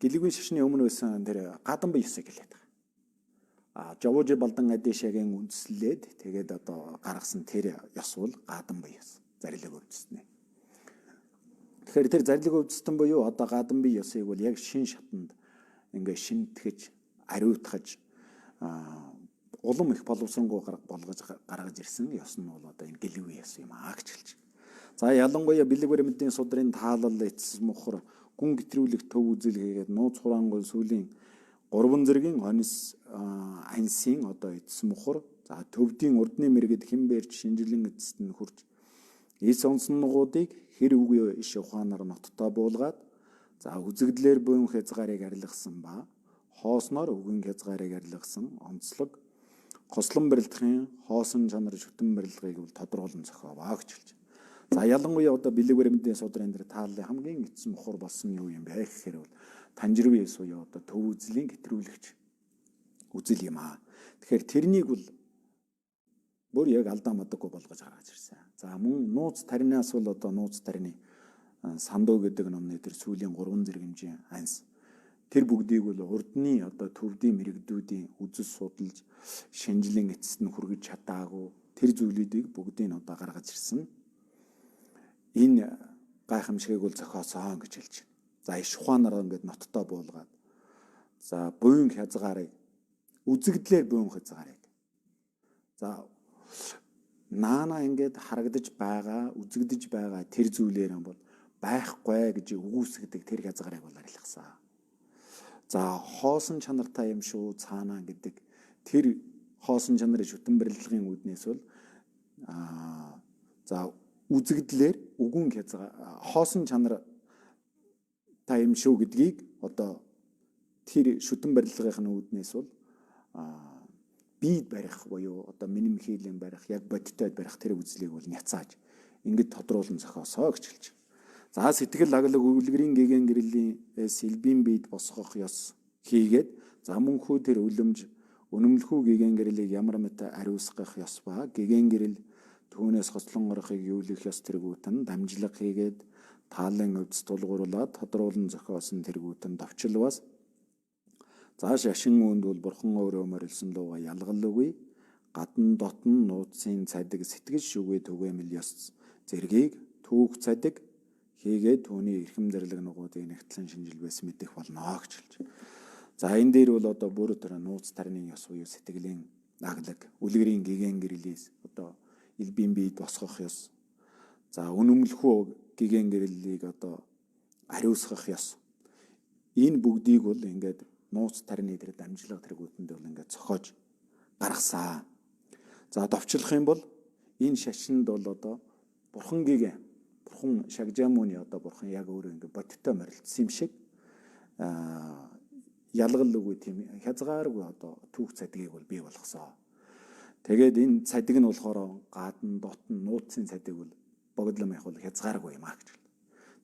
гэлэгүн шашны өмнө байсан тэр гадан бие ёсыг хэлээд байгаа. Жовж балдан адишагийн үндэслээд тэгээд одоо гаргасан тэр ёс бол гадан бие ёс. Зарлиг өвдөсний. Тэгэхээр тэр зарлиг өвдөстөн буюу одоо гадан бие ёсыг бол яг шин шатанд ингээ шинтгэж, ариутгаж улам их боловсронгуй болгож гаргаж ирсэн ёс нь бол одоо энэ гэлэгүн ёс юм аа гэж хэлж. За ялангуяа бэлэг баримтын судрын таалал эцэс мухар гүн гэтрүүлэх төв үзэл хийгээд нууц хураангуй сүлийн 3 зэргийн хонис ансын одоо эцэс мухар за төвдийн урдны мэргэд химбэрч шинжилэн эцэст нь хурж эс онцногуудыг хэр үгүй иш ухаанаар ноттоо буулгаад за үзэгдлэр буйн хязгаарыг арилгасан ба хоосноор үгэн хязгаарыг арилгасан онцлог хослон барилдахын хоосон чанар шүтэн барилгыг бол тодруулан зохиовоо гэж хэлж. За ялангуяа одоо бэлэг баримтын судрын дээр тааллын хамгийн эцэс мухар болсон юу юм бэ гэхээр бол танжирвээ суяа одоо төв үзлийн гэтрүүлэгч үзэл юм аа. Тэгэхээр тэрнийг бол бүр яг алдаа мадаггүй болгож гаргаж ирсэн. За мөн нууц таринаас бол одоо нууц тарины сандуу гэдэг номны тэр сүүлийн 3 зэрэгмжийн анс тэр бүгдийг бол урдны одоо төвдийн мэрэгдүүдийн үзэл судалж шинжилэн эцэст нь хүргэж чадаагүй тэр зүйлүүдийг бүгдийг одоо гаргаж ирсэн. Энэ гайхамшигыг бол зохиосон гэж хэлж байна. За иш ухаанаар ингээд ноттоо буулгаад за буйн хязгаарыг үзэгдлэр буйн хязгаарыг за наана ингээд харагдаж байгаа үзэгдэж байгаа тэр зүйлээр юм бол байхгүй гэж үгүйсгдэг тэр хязгаарыг бол арилгасан. За хоосон чанартай юм шүү цаанаа гэдэг тэр хоосон чанарын шүтэн барилгын үүднээс бол за үзэгдлэр үгүн хязгаар хоосон чанар та юм шүү гэдгийг одоо тэр шүтэн барилгын үүднээс бол бийд барих буюу одоо миним хийлэн барих яг бодиттой барих тэр үзлийг бол няцааж ингэж тодруулан зохиосоо гэж хэлж. За сэтгэл аглаг үлгэрийн гэгэн гэрлийн сэлбийн бийд босгох ёс хийгээд за мөнхүү тэр үлэмж үнэмлэхүү гэгэн гэрлийг ямар мэт ариусгах ёс ба гэгэн гэрэл түүнээс хослон орохыг юулах ёс тэргүүтэн дамжлага хийгээд таалын өвдөс тулгуурлаад тодруулан зохиосон тэргүүтэн товчл бас зааш ашин үүнд бол бурхан өөрөө морилсон луга ялгал үгүй гадна дотн нууцын цадиг сэтгэл шүгэ түгээмэл ёс зэргийг түүх цадиг хийгээд түүний эрхэм зэрлэг нугуудыг нэгтлэн шинжилбээс мэдэх болно гэж хэлж. За энэ дээр бол одоо бүр тэр нууц тарины ёс буюу сэтгэлийн аглаг үлгэрийн гэгэн гэрлээс одоо элбийн бийд босгох ёс. За үнэмлэхүү гэгэн гэрлийг одоо ариусгах ёс. Энэ бүгдийг бол ингээд нууц тарины дээр дамжлага тэргүүтэнд бол ингээд цохоож гаргасан. За товчлох юм бол энэ шашинд бол одоо бурхан гэгэн бурхан Шагжамууны одоо бурхан яг өөрөө ингээд бодиттой морилцсан юм шиг ялгал үгүй тийм хязгааргүй одоо түүх цадгийг бол бий болгосон. Тэгээд энэ цадиг нь болохоор гадна дотн нууцын цадиг бол богдломынх бол хязгааргүй юм аа гэж.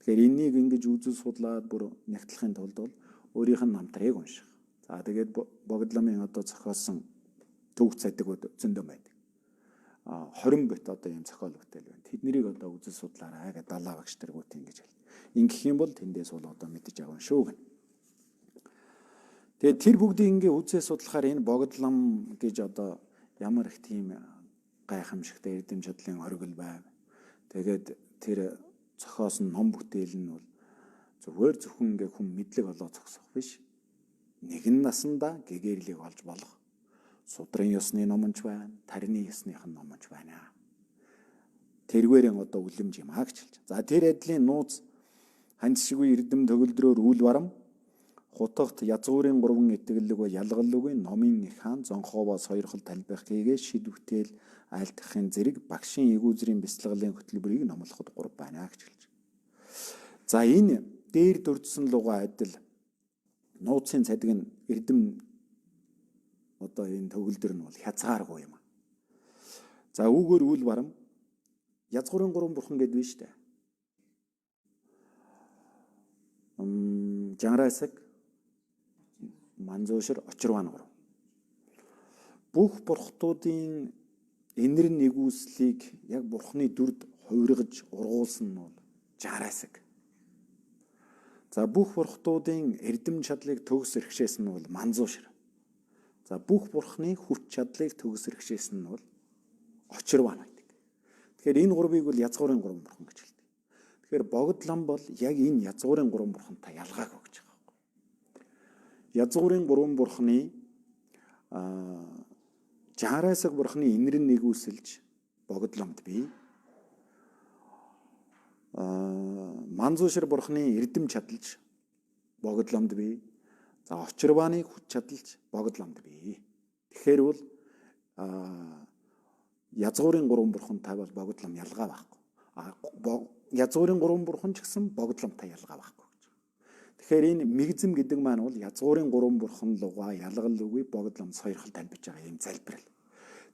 Тэгэхээр энийг ингэж үзэл судлаад бүр нягтлахын тулд бол өөрийнх нь намтрыг унших. За тэгээд богдломын одоо зохиосон түүх цадигуд зөндөө байдаг. 20 бит одоо юм зохиол бүтээл байна. Тэднийг одоо үзэл судлаарай гэдэг далаа багш тэргүүт ингэж хэл. Ингэх юм бол тэндээс бол одоо мэдэж авах шүү гэнэ. Тэгээд тэр бүгдийг ингээ үзээ судлахаар энэ богдлом гэж одоо ямар их тийм гайхамшигтай эрдэм чадлын оргил байв. Тэгээд тэр зохиосон ном бүтээл нь бол зүгээр зөвхөн ингээ хүн мэдлэг олоо зогсох биш. Нэгэн насанда гэгэрлийг олж болох судрын ёсны номонч байна, тарины ёсных нь номонч байна. Тэргээрэн одоо үлэмж юм аа гэж хэлж. За тэр эдлийн нууц ханьшгүй эрдэм төгөлдрөөр үл барам хутагт язгуурын 3 итгэлэг ба ялгалгүй номын их хаан зонхоовоо сойрхол талбайх гээгээ шид бүтээл айлтгахын зэрэг багшийн эгүүзрийн бяцлаглалын хөтөлбөрийг номлоход 3 байна гэж хэлж. За энэ дээр дурдсан луга адил нууцын цадиг нь эрдэм одоо энэ төгөлдөр нь бол хязгааргүй юм. За үүгээр үл барам язгуурын 3 бурхан гэдэг нь шүү дээ. Жанрасаг Манзуушир очирван 3. Бүх бурхтуудын энэр нэгүслийг яг бурхны дүрд хувиргаж ургуулсан нь бол Жанрасаг. За бүх бурхтуудын эрдэм чадлыг төгс эрхшээсэн нь бол Манзуушир. За бүх бурхны хүч чадлыг төгс эрхшээсэн нь бол очирван байдаг. Тэгэхээр энэ гурвыг бол язгуурын 3 бурхан гэж хэлдэг. Тэгэхээр богдлом бол яг энэ язгуурын 3 бурхантай ялгаагүй гэж байгаа. Язгуурын 3 бурхны Жанрасаг бурхны энэрн нэгүсэлж богдломд бий. Манзуушир бурхны эрдэм чадалж богдломд бий. За очирваныг хүч чадалж богдломд бий. Тэгэхээр бол язгуурын 3 бурхантай бол богдлом ялгаа байхгүй. Язгуурын 3 бурхан ч гэсэн богдломтой ялгаа байхгүй. Тэгэхээр энэ мэгзэм гэдэг маань бол язгуурын 3 бурхан луга ялгал үгүй богдлом сойрхол таньж байгаа юм залбирал.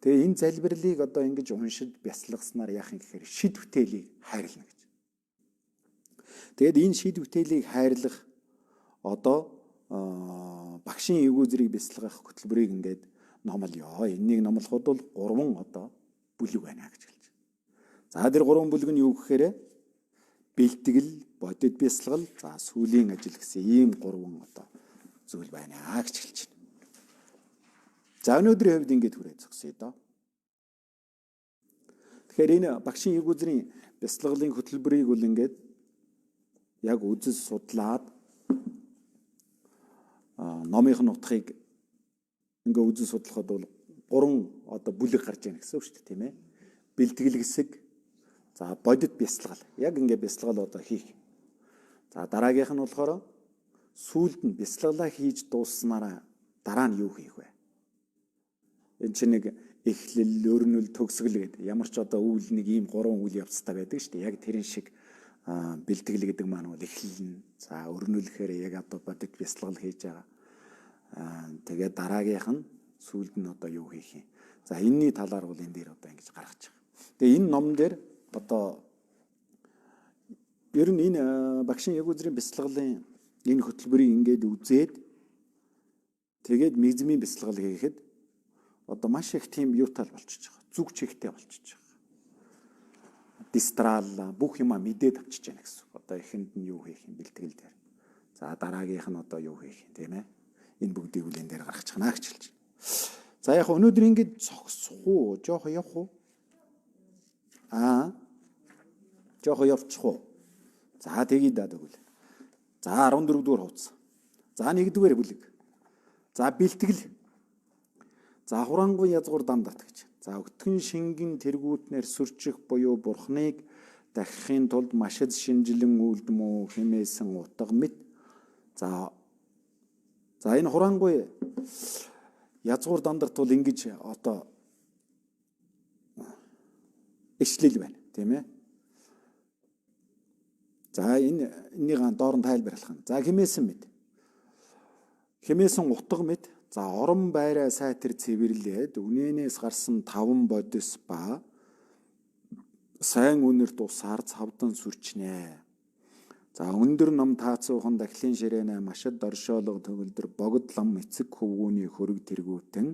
Тэгээ энэ залбирлыг одоо ингэж уншиж бясалгаснаар яах юм гэхээр шид бүтээлийг хайрлна гэж. Тэгээд энэ шид бүтээлийг хайрлах одоо багшийн эгүүзрийг бясалгах хөтөлбөрийг ингээд номлоё. Энийг номлоход бол 3 одоо бүлэг байна гэж хэлж. За тэр 3 бүлэг нь юу гэхээр бэлтгэл, бодит бясалгал, за сүлийн ажил гэсэн ийм 3 одоо зүйл байна гэж хэлж байна. За өнөөдрийн хувьд ингэж хүрээ зогсъё доо. Тэгэхээр энэ багшийн эгүүзрийн бясалгалын хөтөлбөрийг бол ингээд яг үзэл судлаад номынх нь утгыг ингээ үзэн судлахад бол 3 одоо бүлэг гарч ийн гэсэн үг шүү дээ, тийм ээ. Бэлтгэл хэсэг, за бодит бясалгал. Яг ингээ бясалгал одоо хийх. За дараагийнх нь болохоор сүүлд нь бясалгалаа хийж дуусснараа дараа нь юу хийх вэ? Энэ чинь нэг эхлэл, өрнөл, төгсгөл гэдэг. Ямар ч одоо үйл нэг ийм 3 үйл явцтай байдаг шүү дээ. Яг тэрэн шиг бэлтгэл гэдэг маань бол эхлэл нь. За өрнөл гэхээр яг одоо бодит бясалгал хийж байгаа. Тэгээд дараагийнх нь сүүлд нь одоо юу хийх юм. За энэний талаар бол энэ дээр одоо ингэж гаргаж байгаа. Тэгээ энэ ном дээр одоо ер нь энэ багшийн ягуузрын бясалгалын энэ хөтөлбөрийг ингээд үзээд тэгээд мэгзмийн бясалгал хийхэд одоо маш их тийм юутал болчихж байгаа. Зүг чигтэй болчихж байгаа. Дистрал бүх юма мэдээд авчиж байна гэсэн. Одоо эхэнд нь юу хийх юм бэлтгэл дээр. За дараагийнх нь одоо юу хийх юм тийм ээ. Энэ бүгдийг үл энэ дээр гаргачих наа гэж хэлж байна. За яг өнөөдөр ингэж зогсох уу? Жоохо явах уу? Жоохо явчих уу? За тэгье даа тэгвэл. За 14 дугаар хуудас. За 1-р бүлэг. За бэлтгэл. За хурангуй язгуур дамдат гэж. За өтгөн шингэн тэргүүтнэр сүрчих буюу бурхныг дахихын тулд машид шинжилэн үйлдэмүү хэмээсэн утга мэт. За энэ хурангуй язгуур дамдарт бол ингэж одоо ишлэл байна, тийм ээ. За энэнийг доор нь тайлбарлах нь. За хэмээсэн мэд. Хэмээсэн утга мэд. За орон байраа сайтар цэвэрлээд үнэнээс гарсан 5 бодис ба сайн үнэр тусаар цавдан сүрчнэ. За өндөр ном таацуухан дахлын ширээнэ машид оршоолго төгөлдөр богд лам эцэг хөвгүүний хөрөг тэргүүтэн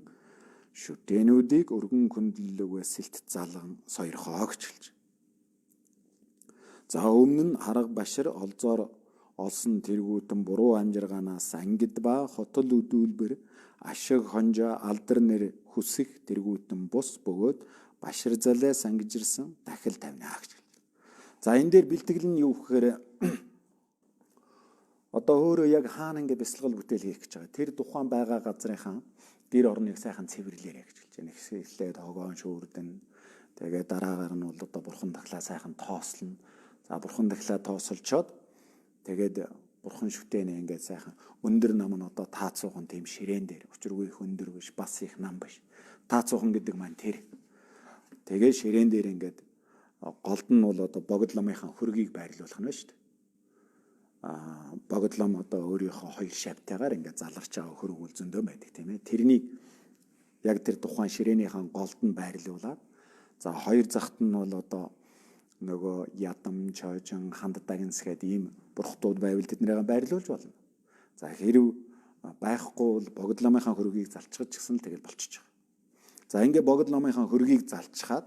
шүтэнүүдийг өргөн хөндлөлөгөө сэлт залган сойрхоо гिचэлж. За өмнө нь арга башир олзоор олсон тэргүүтэн буруу амжиргаанаас ангид ба хотол өдүүлбэр ашиг хонжоо алдар нэр хүсэх тэргүүтэн бус бөгөөд башир залаас ангижирсан дахил тавина гэж. За энэ дээр бэлтгэл нь юу гэхээр одоо өөрөө яг хаана ингэ бясалгал бүтээл хийх гэж байгаа. Тэр тухайн байгаа газрынхаа гэр орныг сайхан цэвэрлээрэй гэж хэлж байна. Эхлээд хогоон шүүрдэн тэгээд дараагаар нь бол одоо бурхан дахлаа сайхан тоослно. За бурхан дахлаа тоосолчоод тэгээд бурхан шүтэнэ ингээд сайхан өндөр нам нь одоо таацуухан тийм ширээн дээр учиргүй их өндөр биш бас их нам биш. Таацуухан гэдэг маань тэр. Тэгээд ширээн дээр ингээд голд нь бол одоо богд ламынхаа хөргийг байрлуулах нь шүү дээ. Богд лам одоо өөрийнхөө хоёр шавтайгаар ингээд заларч байгаа хөрөг үл зөндөө байдаг тийм ээ. Тэрнийг яг тэр тухайн ширээнийхэн голд нь байрлуулаад за хоёр захт нь бол одоо нөгөө ядам чойжин ханддагнс гэдэг ийм бурхтууд байвал тэднийгээ байрлуулж болно. За хэрв байхгүй бол богд ламынхаа хөргийг залчгаж гисэн л тэгэл болчихж байгаа. За ингээд богд ламынхаа хөргийг залчхаад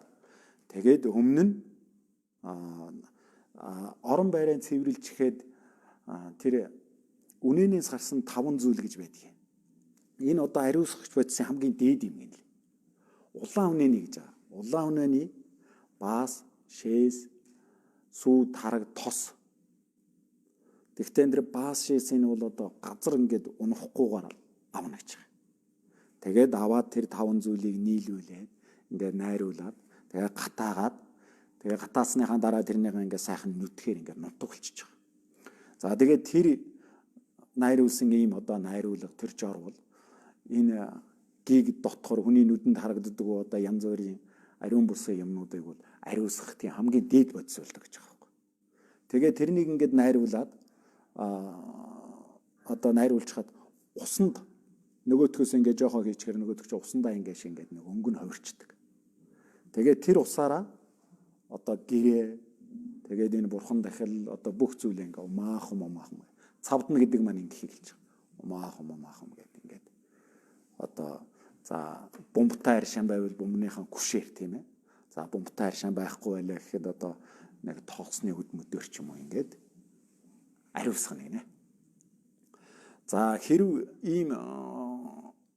тэгээд өмнө нь орон байраа цэвэрлжихэд тэр үнэнээс гарсан 5 зүйл гэж байдаг юм. Энэ одоо ариусгагч бодисын хамгийн дээд юм гэнэ. Улаан үнэний гэж байгаа. Улаан үнэний баас, шээс, сүү, тараг, тос. Тэгтээ энэ баас шээсийн бол одоо газар ингээд унахгүйгээр авна гэж байгаа. Тэгээд аваад тэр 5 зүйлийг нийлүүлээд ингээд найруулад тэгээд гатаагаад тэгээд гатаасныхаа дараа тэрнийхээ ингээд сайхан нүдхээр ингээд нутагчиж байгаа. За тэгээд тэр найруулсан ийм одоо найруулга тэр жорвол энэ гиг дотхор хүний нүдэнд харагддаг одоо янз бүрийн ариун бусын юмнуудыг бол ариусгах тийм хамгийн дээд бодис болдог гэж байгаа юм. Тэгээд тэрнийг ингээд найруулад одоо найруулчихад усанд нөгөөтгөөс ингээд жоохоо хийчихэр нөгөөтгч усандаа ингээд шингээд нэг өнгө нь хувирчдаг. Тэгээд тэр усаараа одоо гэрээ тэгээд энэ бурхан дахил одоо бүх зүйл ингээ умаахан цавдна гэдэг маань ингээ хэлж байгаа. Умаахан гэдэг ингээд одоо за бомбтай аршин байвал бомбныхаа күшээр тийм ээ. За бомбтай аршин байхгүй байлаа гэхэд одоо нэг тоосны хөдмөдөр ч юм уу ингээд ариусгах нэ. За хэрв ийм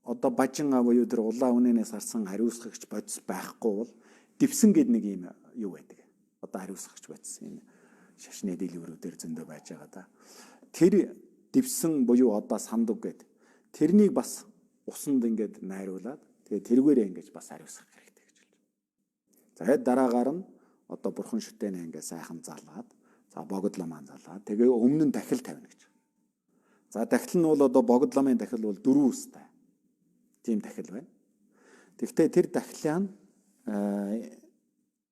одоо бажин буюу тэр улаан үнэнээс гарсан ариусгагч бодис байхгүй бол дэвсэн гэдэг нэг ийм юу байдаг. Одоо ариусгагч бодис энэ шашны дэлгүүрүүдээр зөндөө байж байгаа да. Тэр дэвсэн буюу одоо сандуг гэдэг тэрнийг бас усанд ингээд найруулад тэгээ тэргээрээ ингэж бас ариусгах хэрэгтэй гэж хэлж. За хэд дараагаар нь одоо бурхан шүтэнэ ингээд сайхан залгаад за богд ламаа залгаад тэгээ өмнө нь дахил тавина гэж. За дахил нь бол одоо богд ламын дахил бол 4 устай. Тийм дахил байна. Тэгвэл тэр дахлын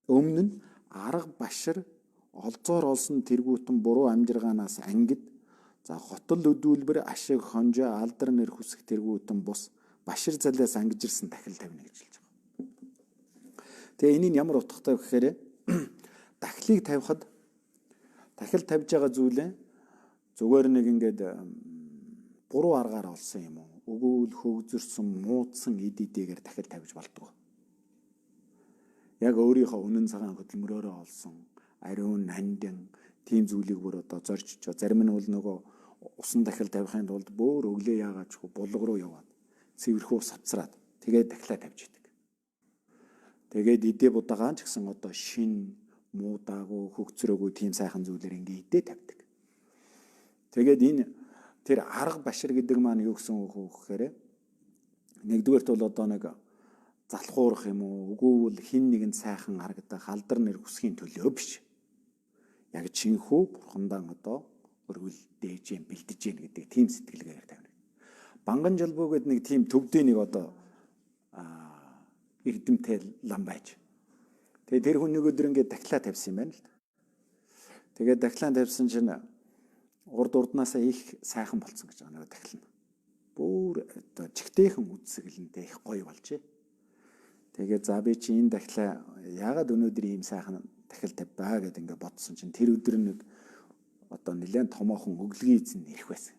өмнө нь арга башир олзоор олсон тэргүүтэн буруу амжиргаанаас ангид за хотол өдүүлбэр ашиг хонжоо алдар нэр хүсэх тэргүүтэн бус башир залаас ангижирсан дахил тавина гэж хэлж байгаа. Тэгээ энийг ямар утгатай вэ гэхээр дахлыг тавихад дахил тавьж байгаа зүйлээ зүгээр нэг ингээд буруу аргаар олсон юм уу? Өгөөл хөгзөрсөн муудсан эдидэгээр дахил тавьж болдог. Яг өөрийнхөө үнэн цагаан хөдөлмөрөөрөө олсон ариун нандин тийм зүйлийг бүр одоо зорж чаа. Зарим нь бол нөгөө усан дахил тавихын тулд бөөр өглөө яагаачгүй булга руу яваад цэвэрхүү савцраад тэгээд дахлаа тавьж идэг. Тэгээд идэ будагаан ч гэсэн одоо шин муудаагүй хөгцрөөгүй тийм сайхан зүйлэр ингээ идэ тавьдаг. Тэгээд энэ тэр арга башир гэдэг маань юу гэсэн үг вэ гэхээр нэгдүгээрт бол одоо нэг залхуурах юм уу үгүй бол хин нэгэн сайхан харагдах алдар нэр хүсхийн төлөө биш. Яг чинхүү бурхандаа одоо өргөл дээж юм бэлдэж гин гэдэг тийм сэтгэлгээр тавина. Банган жалбуу гэдэг нэг тийм төвдөө нэг одоо эрдэмтэй лам байж. Тэгээ тэр хүн нэг өдөр ингээд дахлаа тавьсан юм байна л да. Тэгээд дахлаан тавьсан чинь урднаасаа их сайхан болцсон гэж байгаа нөгөө дахил нь. Бүр одоо чигтэйхэн үдсгэлэнтэй их гоё болжээ. Тэгээд за би чи энэ дахлаа яагаад өнөөдөр ийм сайхан дахил тавьбаа гэд ингээд бодсон чинь тэр өдөр нэг одоо нэлээд томоохон өглөгийн эзэн ирэх байсан.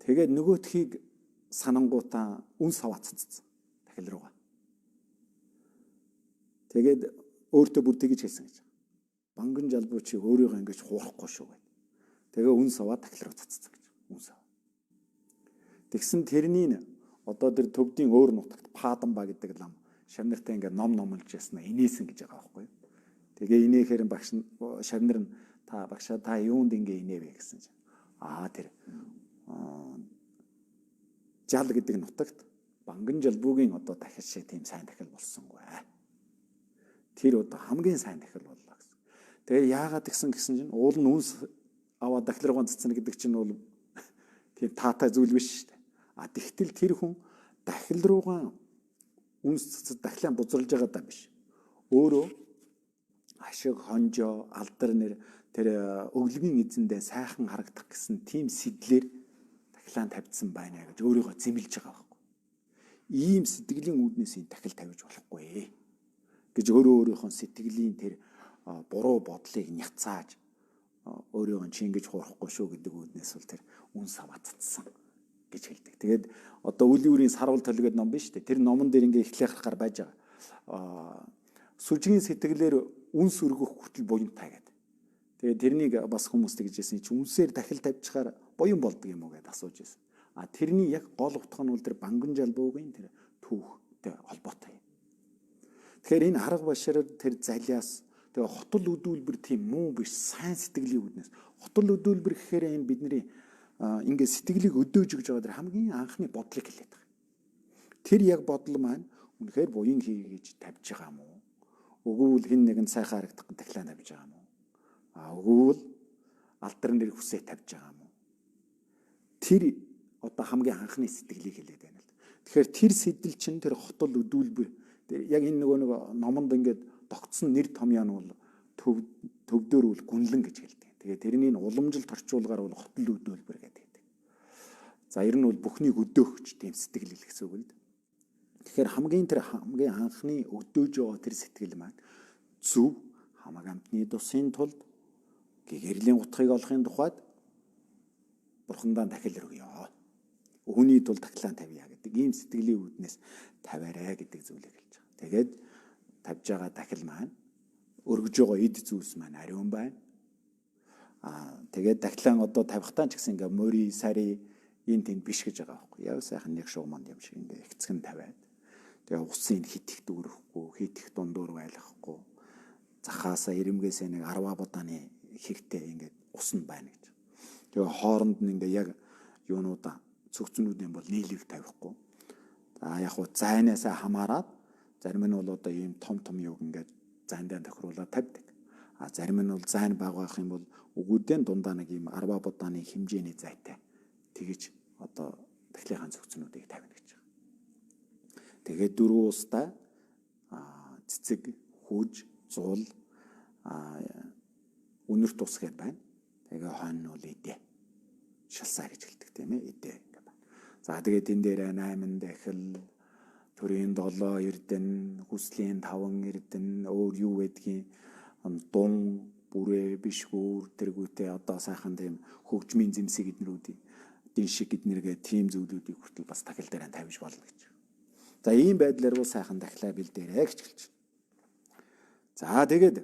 Тэгээд нөгөөтхийг санангуудаа үн саваацсан дахил руугаа. Тэгээд өөртөө бүр тэгж хэлсэн гэж. Банган жалбуу чи өөрийгөө ингэж хуурахгүй шүү гэд. Тэгээ үн саваа дахил руу цацсан гэж. Үн сав. Тэгсэн тэрний одоо тэр төвдийн өөр нутагт Паданба гэдэг лам шавнартай ингээд ном номлж яснаа инээсэн гэж байгаа байхгүй. Тэгээ инээхээр багш шавнар нь та багшаа та юунд ингээ инээвэ гэсэн чинь тэр жал гэдэг нутагт Банган жалбуугийн одоо дахил шиг тийм сайн дахил болсонгүй. Тэр одоо хамгийн сайн дахил боллоо гэсэн. Тэгээ яагаад гэсэн чинь уул нь үнс аваад дахил руугаа цацна гэдэг чинь бол тийм таатай зүйл биш шүү дээ. Тэгтэл тэр хүн дахил руугаа үнс цацад дахлаа бузруулж байгаа даа биш. Өөрөө ашиг хонжоо алдар нэр тэр өглөгийн эзэндээ сайхан харагдах гэсэн тийм сэтлэр дахлаан тавьдсан байна гэж өөрийгөө зэмлэж байгаа байхгүй. Ийм сэтгэлийн үүднээс энэ дахил тавьж болохгүй гэж өөрийнхөө сэтгэлийн тэр буруу бодлыг няцааж өөрийгөө чи ингэж хуурахгүй шүү гэдэг үүднээс бол тэр үн саваацсан гэж хэлдэг. Тэгээд одоо үлийн үрийн сарвал толгойд ном биш үү? Тэр номон дээр ингээ эхлэх гарахаар байж байгаа. Сүжгийн сэтгэлээр үнс өргөх хүртэл буянтай гэдэг. Тэгээд тэрнийг бас хүмүүс тэгжсэн чи үнсээр дахил тавьчихаар буян болдог юм уу гэдээ асууж байсан. Тэрний яг гол утга нь бол тэр Банган жалбуугийн тэр түүхтэй холбоотой юм. Тэгэхээр энэ арга башаар тэр залиас тэгээ хотол өдүүлбэр тийм муу биш сайн сэтгэлийн үүднээс хотол өдүүлбэр гэхээр энэ бидний ингээд сэтгэлийг өдөөж өгж байгаа тэр хамгийн анхны бодлыг хэлээд байгаа. Тэр яг бодол маань үнэхээр буян хий гэж тавьж байгаа юм уу? Өгвөл хин нэгэнд сайхан харагдах гэж дахлаа тавьж байгаа юм уу? Өгвөл алдар нэр хүсээ тавьж байгаа юм уу? Тэр одоо хамгийн анхны сэтгэлийг хэлээд байна л. Тэгэхээр тэр сэтэл чинь тэр хотол өдүүлбэр яг энэ нөгөө номонд ингээд тогтсон нэр томьёо нь бол төвдөр үл гүнлэн гэж хэлдэг. Тэгээ тэрний уламжилт орчуулгаар бол хотол өдүүлбэр гэдэг. За ер нь бол бүхнийг өдөөгч тийм сэтгэл хэлсэн үг л дээ. Тэгэхээр хамгийн анхны өдөөж байгаа тэр сэтгэл маань зөв хамаг амтны тусын тулд гэгэрлийн утгыг олохын тухайд бурхандаа дахил өргөё. Өвний тул дахлаан тавья гэдэг ийм сэтгэлийн үүднээс тавиарай гэдэг зүйлийг хэлж байгаа. Тэгээд тавьж байгаа дахил маань өргөж байгаа эд зүйлс маань ариун байна. Тэгээд дахлаан одоо тавихтаа ч гэсэн ингээ мори сари энэ тэнд биш гэж байгаа байхгүй. Яг сайхан нэг шугамд юм шиг ингээ ихцгэн тавиад. Тэгээ усын хит их дүүрэхгүй, хит их дундуур байлгахгүй. Захаасаа ирэмгээсээ нэг 10 будааны хэрэгтэй ингээ ус нь байна гэж. Тэгээ хооронд нь ингээ яг юунуудаа цогцнүүдийн бол нийлэг тавихгүй. За яг хуу зайнаасаа хамаарат зарим нь бол одоо ийм том юг ингээд зайндаа тохируулаад тавьдаг. Зарим нь бол зайн багаах юм бол өгүүдэн дундаа нэг ийм 10 будааны хэмжээний зайтай тэгэж одоо дахлынхаа цогцнуудыг тавина гэж байгаа. Тэгээд дөрвөн устаа цэцэг, хүж, зул, үнэрт ус гэдээ байна. Тэгээ хойно нь бол идэ. Шалсаа гэж хэлдэг тийм ээ, идэ гэдэг байна. За тэгээд энэ дээр 8 дахил, төрийн 7 эрдэн, хүслийн 5 эрдэн, өөр юу гэдгийг дун, бүрээ, бишгүүр, тэргүүтээ одоо сайхан тийм хөгжмийн зэмсэг эднэрүүдийн дин шиг эднэргээ тийм зүйлүүдийг хүртэл бас дахил дээр тавьж болно гэж. За ийм байдлаар бол сайхан дахлаа бэлдээрэй гэж хэлж байна. За тэгээд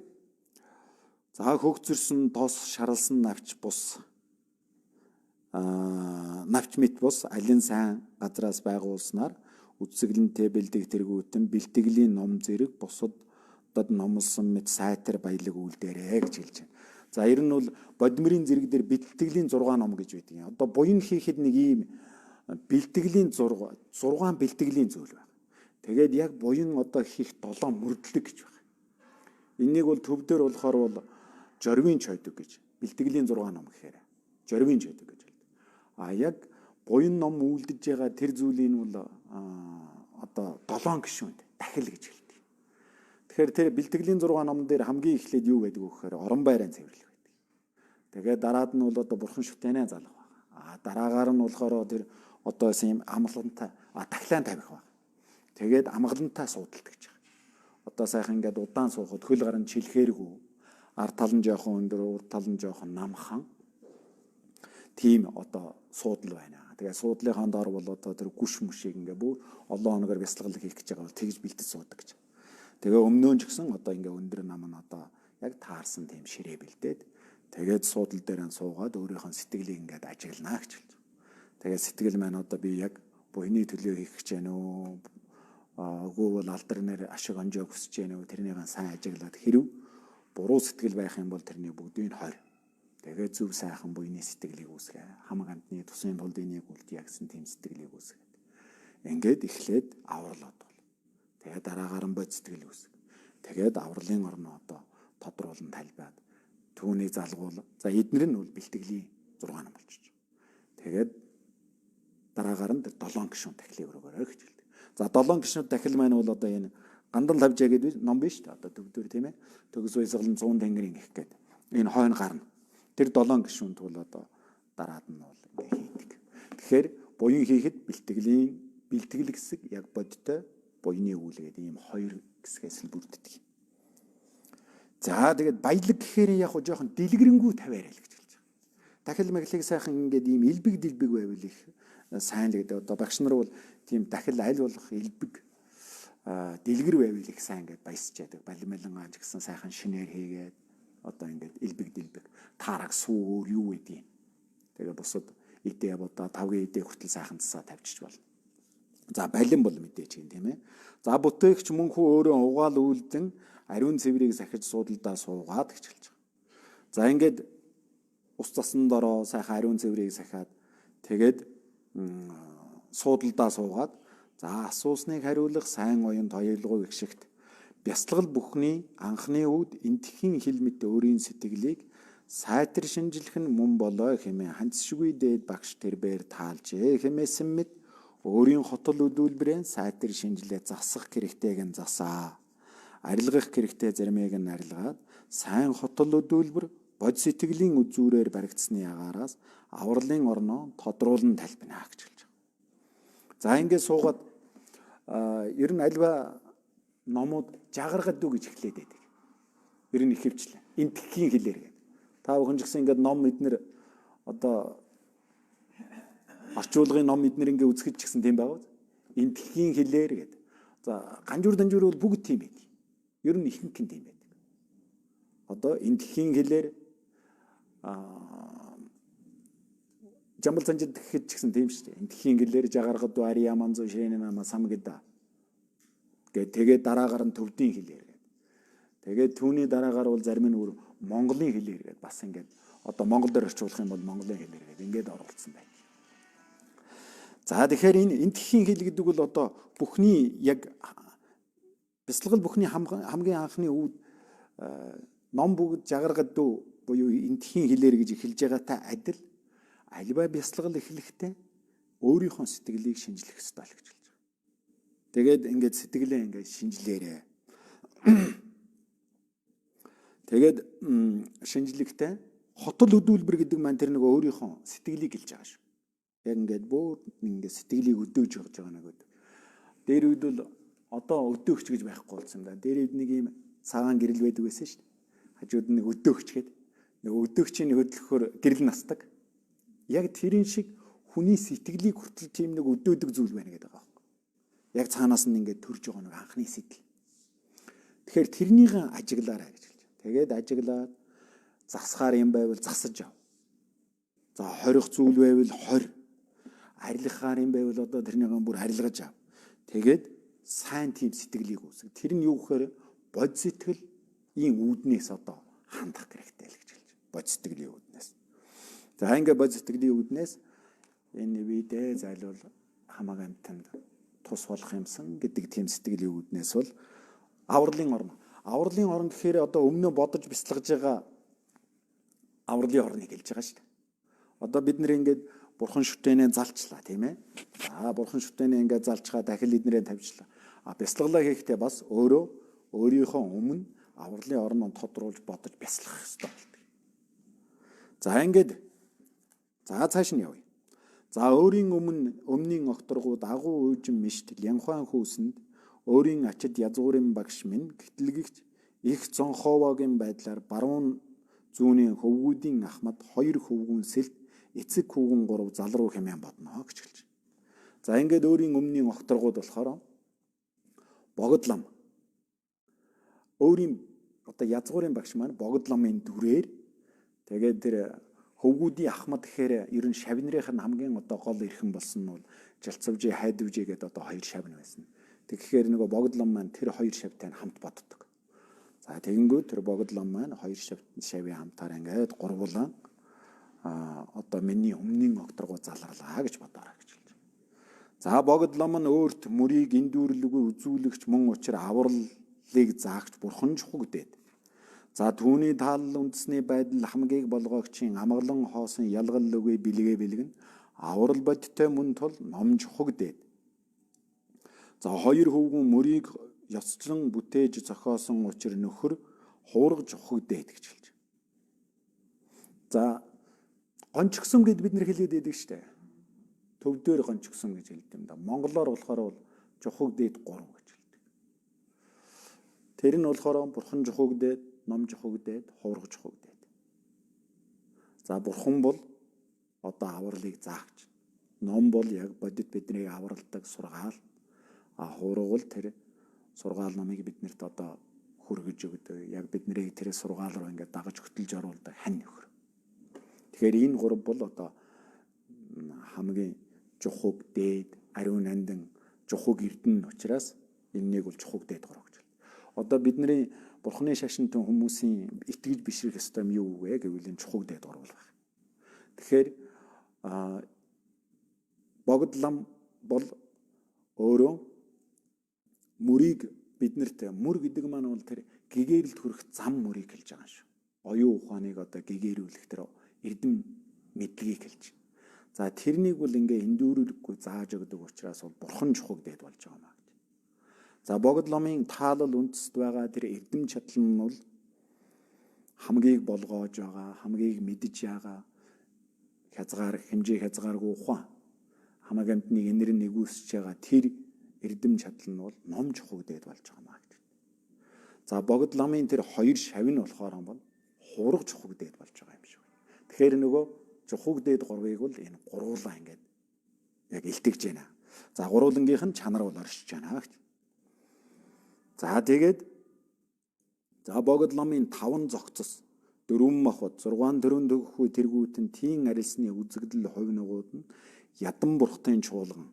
хөгцөрсөн тос шаралсан навч бус навч мэт бус алин сайн газраас байгуулснаар үсгэлэнтэй бэлдэг тэргүүтэн бэлтгэлийн ном зэрэг бусдад номлосон мэт сайтар баялаг үйлдээрэй гэж хэлж байна. За ер нь бол бодмирын зэрэг дээр бэлтгэлийн 6 ном гэж байдаг юм. Одоо буян хийхэд нэг ийм бэлтгэлийн 6 бэлтгэлийн зүйл байна. Тэгээд яг буян одоо хийх 7 мөрдлөг гэж байна. Энийг бол төв дээр болохоор бол жорвийн чойдог гэж бэлтгэлийн 6 ном гэхээр жорвийн чойдог гэж хэлдэг. Яг буян ном үлдэж байгаа тэр зүйлийг бол одоо 7 гишүүнд дахил гэж хэлдэг. Тэгэхээр тэр бэлтгэлийн 6 номон дээр хамгийн эхлээд юу байдаг вэ гэхээр орон байрын цэвэрлэх байдаг. Тэгээд дараад нь бол одоо бурхан шүтэнэ залах байна. Дараагаар нь болохоор тэр одоо ийм амгалантай тахилаан тавих байна. Тэгээд амгалантай суудалт гэж байна. Одоо сайхан ингээд удаан суухад хөл гарan чилхээргүй, ар тал нь жоохон өндөр, урд тал нь жоохон намхан. Тийм одоо суудал байна. Тэгээ суудлынхаа доор бол одоо тэр гүш мүшийг ингээ бүр олон хоногор бясалгал хийх гэж байгаа бол тэгж бэлдэж суудаг гэж. Тэгээ өмнөө нь ч гэсэн одоо ингээ өндөр нам нь одоо яг таарсан тийм ширээ бэлдээд тэгээд суудлын дээр нь суугаад өөрийнхөө сэтгэлийг ингээд ажиглана гэж хэлж байгаа. Тэгээд сэтгэл маань одоо би яг буйны төлөө хийх гэж байна уу? Үгүй бол алдар нэр ашиг онжоо хүсэж байна уу? Тэрнийг сайн ажиглаад хэрв буруу сэтгэл байх юм бол тэрний бүгдийг нь хойр. Тэгээд зөв сайхан буйны сэтгэлийг үүсгэх. Хамаг амтны тусын тулд энийг үлдээ гэсэн тийм сэтгэлийг үүсгэх. Ингээд эхлээд авралууд бол. Тэгээд дараагаар нь бод сэтгэл үүсгэх. Тэгээд авралын орноо одоо тодруулан талбайд түүнийг залгуул. За эднэр нь бол бэлтгэлийн 6 ном болчих. Тэгээд дараагаар нь 7 гишүүн тахилыг өрөөгөө гэж хэлдэг. За 7 гишүүн тахил маань бол одоо энэ гандан лавжаа гэдэг ном биш үү? Одоо төгдөр тийм ээ. Төгс уйсгалан 100 тэнгэрийн гих гээд. Энэ хойно гарна. Тэр 7 гишүүнт бол одоо дараад нь бол ингээ хийдэг. Тэгэхээр буян хийхэд бэлтгэл хэсэг яг бодтой буйны үйл гэдэг ийм хоёр хэсгээс л бүрддэг. За тэгээд баялаг гэхээр яг жоохон дэлгэрэнгүй тавиарай л гэж хэлж байгаа. Дахил маглыг сайхан ингээд ийм элбэг байвал их сайн л гэдэг. Одоо багш нар бол тийм дахил аль болох элбэг дэлгэр байвал их сайн гэдээ баясч яадаг. Балималангаан ч гэсэн сайхан шинээр хийгээд одоо ингээд элбэг таараг сүүр юу гэдэг юм. Тэгээ бусад идэ бодоо 5 идэ хүртэл сайхан цасаа тавьчих болно. За балин бол мэдээч юм тийм ээ. За бүтээгч мөнхөө өөрөө угаал үйлдэн ариун цэврийг сахиж суудалдаа суугаад гэж хэлж байгаа. За ингээд ус цасан дороо сайхан ариун цэврийг сахиад тэгээд суудалдаа суугаад за асуусныг хариулах сайн оюун тоёлгоо гэгшигт бясалгал бүхний анхны үед энтхийн хил мэт өөрийн сэтгэлийг сайтар шинжлэх нь мөн болоо хэмээн ханцшгүй дээд багш тэрбээр таалжээ хэмээсэн мэт өөрийн хотол өдүүлбэрээ сайтар шинжилээ засах хэрэгтэйг нь засаа. Арилгах хэрэгтэй зармыг нь арилгаад сайн хотол өдүүлбэр бод сэтгэлийн үзүүрээр баригдсны агаараас авралын орноо тодруулан талбина гэж хэлж байгаа. За ингээд суугаад ер нь альва номууд жагаргад дүү гэж эхлээд байдаг. Ер нь ихэвчлэн энтхийн хэлээр гэдэг. Та бүхэн ч гэсэн ингээд ном эднэр одоо орчуулгын ном эднэр ингээд үзэхэд ч гэсэн тийм байгаад энтхийн хэлээр гэдэг. За ганжуур данжуур бол бүгд тийм байдаг. Ер нь ихэнх нь тийм байдаг. Одоо энтхийн хэлээр жамбал занжид гэхэд ч гэсэн тийм шүү дээ. Энтхийн хэлээр жагаргад дүү ари яманзо ширэнэ нама самгида тэгээд дараагаар нь төвдийн хэлээр гээд. Тэгээд түүний дараагаар бол зарим нь Монголын хэлээр гээд бас ингээд одоо монгол дээр орчуулах юм бол Монголын хэлээр гээд ингээд оруулсан байна. За тэгэхээр энэ энтхийн хэл гэдэг бол одоо бүхний яг бясалгал бүхний хамгийн анхны үүд ном бүгд жагаргад дүү буюу энтхийн хэлээр гэж эхэлж байгаатай адил альва бясалгал эхлэхдээ өөрийнхөө сэтгэлийг шинжлэх ёстой л гэж хэлж байгаа. Тэгээд ингээд сэтгэлээ ингээд шинжилээрээ. Тэгээд шинжлэхдээ хотол өдүүлбэр гэдэг маань тэр нэг өөрийнхөө сэтгэлийг гэлж байгаа шүү. Яг ингээд бүр ингээд сэтгэлийг өдөөж явж байгаа нэг өд. Дээр үед бол одоо өдөөгч гэж байхгүй болсон да. Дээр үед нэг юм цагаан гэрэл байдаг байсан шүү. Хажууд нэг өдөөгч гэдэг. Нэг өдөөгчийн хөдөлгөхөөр гэрэл насдаг. Яг тэрэн шиг хүний сэтгэлийг хүртэл тийм нэг өдөөдөг зүйл байна гэдэг байгаа байхгүй. Яг цаанаас нь ингээд төрж байгаа нэг анхны сэтгэл. Тэгэхээр тэрнийг ажиглаарай гэж хэлж. Тэгээд ажиглаад засахаар юм байвал засаж ав. За хорих зүйл байвал хорь. Арилгахаар юм байвал одоо тэрнийг бүр арилгаж ав. Тэгээд сайн тийм сэтгэлийг үүсгэх. Тэр нь юу гэхээр бод сэтгэлийн үүднээс одоо хандах хэрэгтэй л гэж хэлж. Бод сэтгэлийн үүднээс. За ингээ бод сэтгэлийн үүднээс энэ видээ зайлуул хамаг амтанд тус болох юмсан гэдэг тийм сэтгэлийн үүднээс бол авралын орн. Авралын орн гэхээр одоо өмнө бодож бяцлагж байгаа авралын орныг хэлж байгаа шүү дээ. Одоо бид нэр ингээд бурхан шүтэнэ залчлаа тийм ээ. За бурхан шүтэнэ ингээд залчгаа дахил эднэрээ тавьчлаа. Бяцлаглаа хийхдээ бас өөрөө өөрийнхөө өмнө авралын орноо тодруулж бодож бясалгах хэрэгтэй болдог. За ингээд цааш нь явъя. За өөрийн өмнгийн огторгууд агуу уужин мишт Лянхуан хүүсэнд өөрийн ачид язгуурын багш минь гэтлэгч их Цонховогийн байдлаар баруун зүүнийн хөвгүүдийн ахмад 2 хөвгүүн сэлд эцэг хөвгүүн 3 зал руу хэмээн бодно гэж хэлж. За ингээд өөрийн өмнгийн огторгууд болохоор богдлам өөрийн одоо язгуурын багш маань богдламын дүрээр тэгээд тэр хөвгүүдийн ахмад гэхээр ер нь шавнырийнх нь хамгийн одоо гол эрхэм болсон нь бол Жалцавжи Хайдвжи гэдэг одоо 2 шавн байсан. Тэгэхээр нөгөө богдлам маань тэр 2 шавтай хамт боддог. За тэгэнгүүт тэр богдлам маань 2 шавын хамтаар ингээд гурвуулан одоо миний өмнгийн огторгоо заларлаа гэж бодоорой гэж хэлж. За богдлам нь өөрт мөрийг эндүүрлэггүй үзүүлэгч мөн учир авралыг заагч бурхан чухагдээд. За түүний таалал үндэсний байдал хамгийн болгоогчийн амгалан хоосон ялгал лүгээ бэлгээ бэлгэн аврал бодтой мөн тул номж хугдээд. За 2 хөвгүүн мөрийг ёсчлон бүтээж зохиосон учир нөхөр хуургаж хугдээд гэж хэлж. За гончгсон гэд бид нэр хэлээд байдаг штэ. Төвдөр гончгсон гэж хэлдэг юм да. Монголоор болохоор бол жухугдээд 3 гэж хэлдэг. Тэр нь болохоор бурхан жухугдээд, ном жухугдээд, хуургаж жухугдээд. За бурхан бол одоо авралыг заагч. Ном бол яг бодит биднийг авралдаг сургаал. Хуургал тэр сургаал номыг биднэрт одоо хүргэж өгдөг. Яг биднийг тэр сургаал руу ингээд дагаж хөтлж оруулдаг хань нөхөр. Тэгэхээр энэ 3 бол одоо хамгийн жухуг дээд ариун нандин жухуг эрдэн учраас энэнийг бол жухуг дээд 3 гэж. Одоо бидний бурхны шашинтан хүмүүсийн итгэж бишрэх ёстой юм юу вэ гэвэл энэ жухуг дээд 3 байна. Тэгэхээр богдлам бол өөрөө мөрийг биднэрт мөр гэдэг маань бол тэр гэгээрэлд хүрэх зам мөрийг хэлж байгаа шүү. Оюун ухааныг одоо гэгээрүүлэх тэр эрдэм мэдлэгийг хэлж. За тэрнийг бол ингээ эндүүрэлгүй зааж өгдөг учраас бол бурхан чухаг дээд болж байгаа маа гэж. За богдломын таалал үндэст байгаа тэр эрдэм чадал нь бол хамгийн болгоож байгаа, хамгийн мэдж байгаа хязгаар хэмжээ хязгааргүй ухаан хамаг амтныг энэр нэгүсэж байгаа тэр эрдэм чадал нь бол ном чухаг дээд болж байгаа маа гэж. За богдломын тэр 2 шавь нь болохоор бол хураг чухаг дээд болж байгаа юм шиг. Тэгэхээр нөгөө жухуг дээд 3-ыг бол энэ гуруулаа ингээд яг илтгэж байна. За гуруулангийнх нь чанар бол оршиж байна гэж. За тэгээд за богдломын 5 зогцос 4 махбод 6 төрөн төгөхгүй тэргүүтэн тийн арилсны үзэгдэл хувь нугууд нь ядан бурхтын чуулган.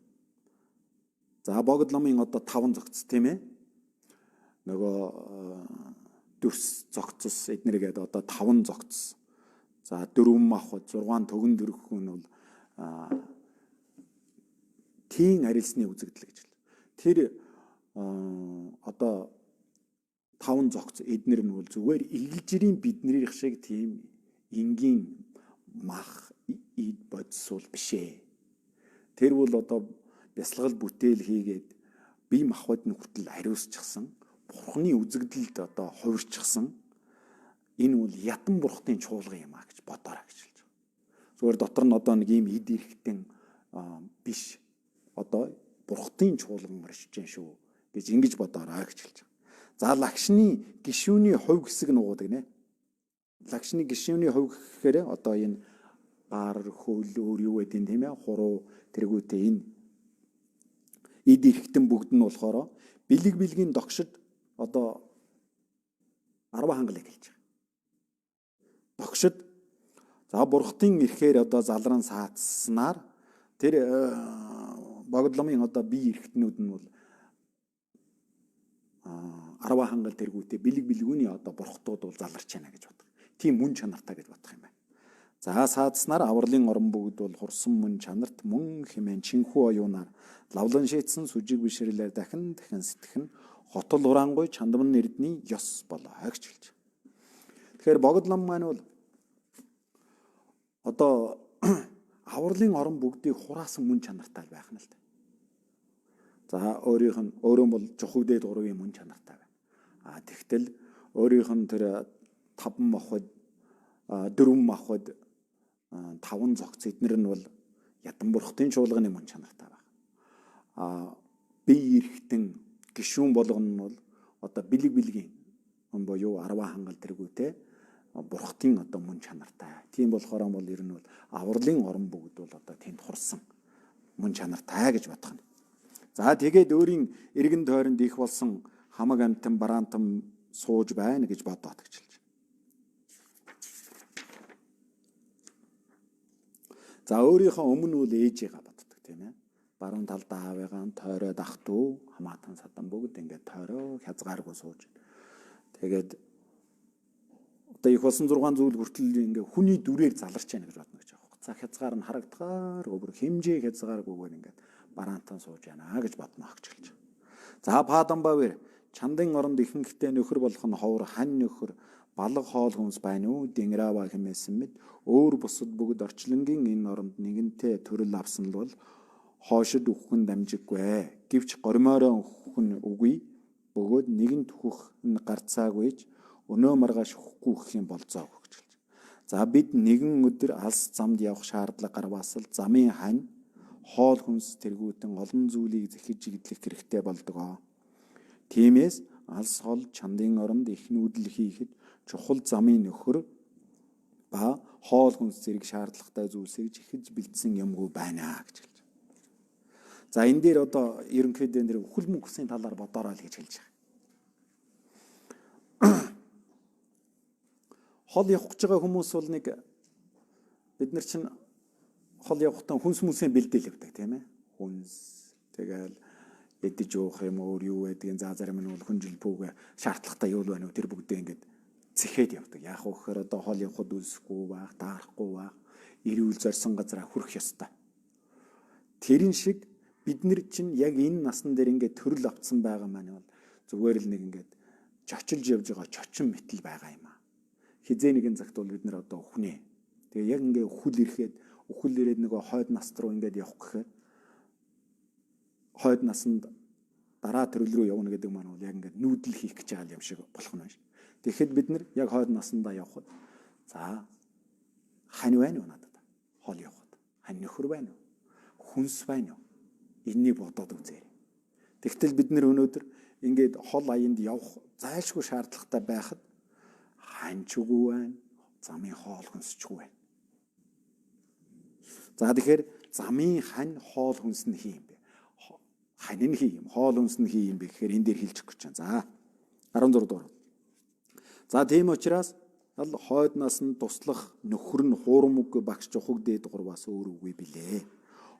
За богдломын одоо 5 зогцос тийм ээ. Нөгөө дүрс зогцос эднэргээд одоо 5 зогцос. За 4 махбод 6 төгөн төрөхгүй нь бол тийн арилсны үзэгдэл гэж хэлдэг. Тэр одоо 5 зогц эднэр нь бол зүгээр игэлжирийн биднэрийнх шиг тийм энгийн мах ид бодисуул бишээ. Тэр бол одоо бясалгал бүтээл хийгээд бие махбод нь хүртэл хариуцчихсан. Бурхны үзэгдэлд одоо хувирчихсан. Энэ бол ятан бурхтын чуулган юм а гэж бодоорой гэж хэлж байгаа. Зүгээр дотор нь одоо нэг юм эд эрэхтэн биш. Одоо бурхтын чуулган оршиж гэн шүү гэж ингэж бодоорой гэж хэлж байгаа. За лагшны гишүүний хувь хэсэг нуугадаг нэ. Лагшны гишүүний хувь гэхээр одоо энэ гар хөл өөр юу гэдэг юм тийм ээ. Хуруу тэргүүтээ энэ эд эрэхтэн бүгд нь болохоор бэлэг бэлгийн догшид одоо 10 хангалыг хэлж байгаа. Догшид за бурхтын ирэхээр одоо залран саацснаар тэр богдломын одоо бие эрэхтнүүд нь бол 10 хангал тэргүүтээ бэлэг бэлгүүний одоо бурхтууд бол заларч байна гэж боддог. Тийм мөн чанартай гэж бодох юм байна. За саадснаар авралын орон бүгд бол хурсан мөн чанарт мөн хэмээн чинхүү оюунаар лавлан шийдсэн сүжиг бишрэлээр дахин сэтгэн хотол хураангуй чандамн эрдний ёс болоо гэж хэлж. Тэгэхээр богдлом маань бол одоо авралын орон бүгдийг хураасан мөн чанартай байх нь л дээ. За өөрийнх нь өөрөө бол жухуг дээд 3-ын мөн чанартай байна. Тэгтэл өөрийнх нь тэр 5 моход 4 моход 5 зогц эднэр нь бол ядан бурхтын чуулганы мөн чанартай байна. Бие эрэхтэн гишүүн болгоно нь бол одоо бэлэг буюу 10 хангал тэргүүтэй бурхтын одоо мөн чанартай. Тийм болохоор бол ер нь бол авралын орон бүгд бол одоо тэнд хурсан мөн чанартай гэж бодох нь. За тэгээд өөрийн эргэн тойронд их болсон хамаг амтан бараантан сууж байна гэж бодоод гэж хэлж. За өөрийнхөө өмнө үл ээжигээ боддог тийм ээ. Баруун талд аавыгаа тойроод ах トゥ хамаатан садан бүгд ингээд тойроо хязгааргүй сууж. Тэгээд одоо их болсон 6 зүйл хүртэл ингээ хүний дүрээр заларч яана гэж бодно гэж байгаа. За хязгаар нь харагдахааргүй бүр хэмжээ хязгааргүйгээр ингээд бараантан сууж яана гэж бодно гэж хэлж. За Паданбавэр чандын оронд ихэнхдээ нөхөр болох нь ховор хань нөхөр балга хоол хүнс байна уу Динграва хэмээсэн мэд өөр бусад бүгд орчлонгийн энэ оронд нэгэнтээ төрөл авсан л бол хоошид өгөх нь дамжиггүй. Гэвч горимороо өгөх нь үгүй. Бөгөөд нэгэнт өгөх нь гарцаагүйч өнөө маргааш өгөхгүй гэх юм болцоо гэж хэлж. За бид нэгэн өдөр алс замд явах шаардлага гарвасал замын хань хоол хүнс тэргүүтэн олон зүйлийг зэхэж идэглэх хэрэгтэй болдог. Тиймээс алс хол чандын оронд их нүүдэл хийхэд чухал замын нөхөр ба хоол хүнс зэрэг шаардлагатай зүйлсийг зэхэж бэлдсэн юмгүй байна гэж хэлж. За энэ дээр одоо ерөнхийдөө нэр үхэл мөнхсийн талаар бодоорой л гэж хэлж байгаа. Хол явах гэж байгаа хүмүүс бол нэг бид нар чинь хол явахдаа хүнс мүнсээ бэлдээл явдаг тийм ээ. Хүнс тэгэл эдэж уух юм өөр юу байдгийг за зарим нь бол хүнжил бүгэ шаардлагатай юу байна уу тэр бүгдээ ингээд зэхэд явдаг. Яах вэ гэхээр одоо хол явахд үлсэхгүй байх, даарахгүй байх, ирүүл зорьсон газараа хүрэх ёстой. Тэрэн шиг бид нар чинь яг энэ насан дээр ингээд төрөл авцсан байгаа маань бол зүгээр л нэг ингээд чочилж явж байгаа чочин мэтэл байгаа юм аа. Хизээ нэгэн цагт бол бид нар одоо өхнээ. Тэгээ яг ингээд үхэл ирээд нөгөө хойд наст руу ингээд явах гэхээр хойд насанд дараа төрөл рүү явна гэдэг маань бол яг ингээд нүүдэл хийх гэж байгаа юм шиг болох нь байна. Тэгэхэд бид нар яг хойд насандаа явхад за хань байна уу надад? Хол явхад хань нөхөр байна уу? Хүнс байна уу? Энийг бодоод үзье. Тэгтэл бид нар өнөөдөр ингээд хол аянд явах зайлшгүй шаардлагатай байхад ханчгүй байна. Замын хоол хүнсчгүй байна. За тэгэхээр замын хань хоол хүнс нь хий юм бэ? Хань нь хий юм, хоол хүнс нь хий юм бэ гэхээр энэ дээр хэлж өгч байна. За 16 дугаар. За тийм учраас хойд насанд туслах нөхөр нь хуурмаггүй багш жухаг дээд гурваас өөр үгүй билээ.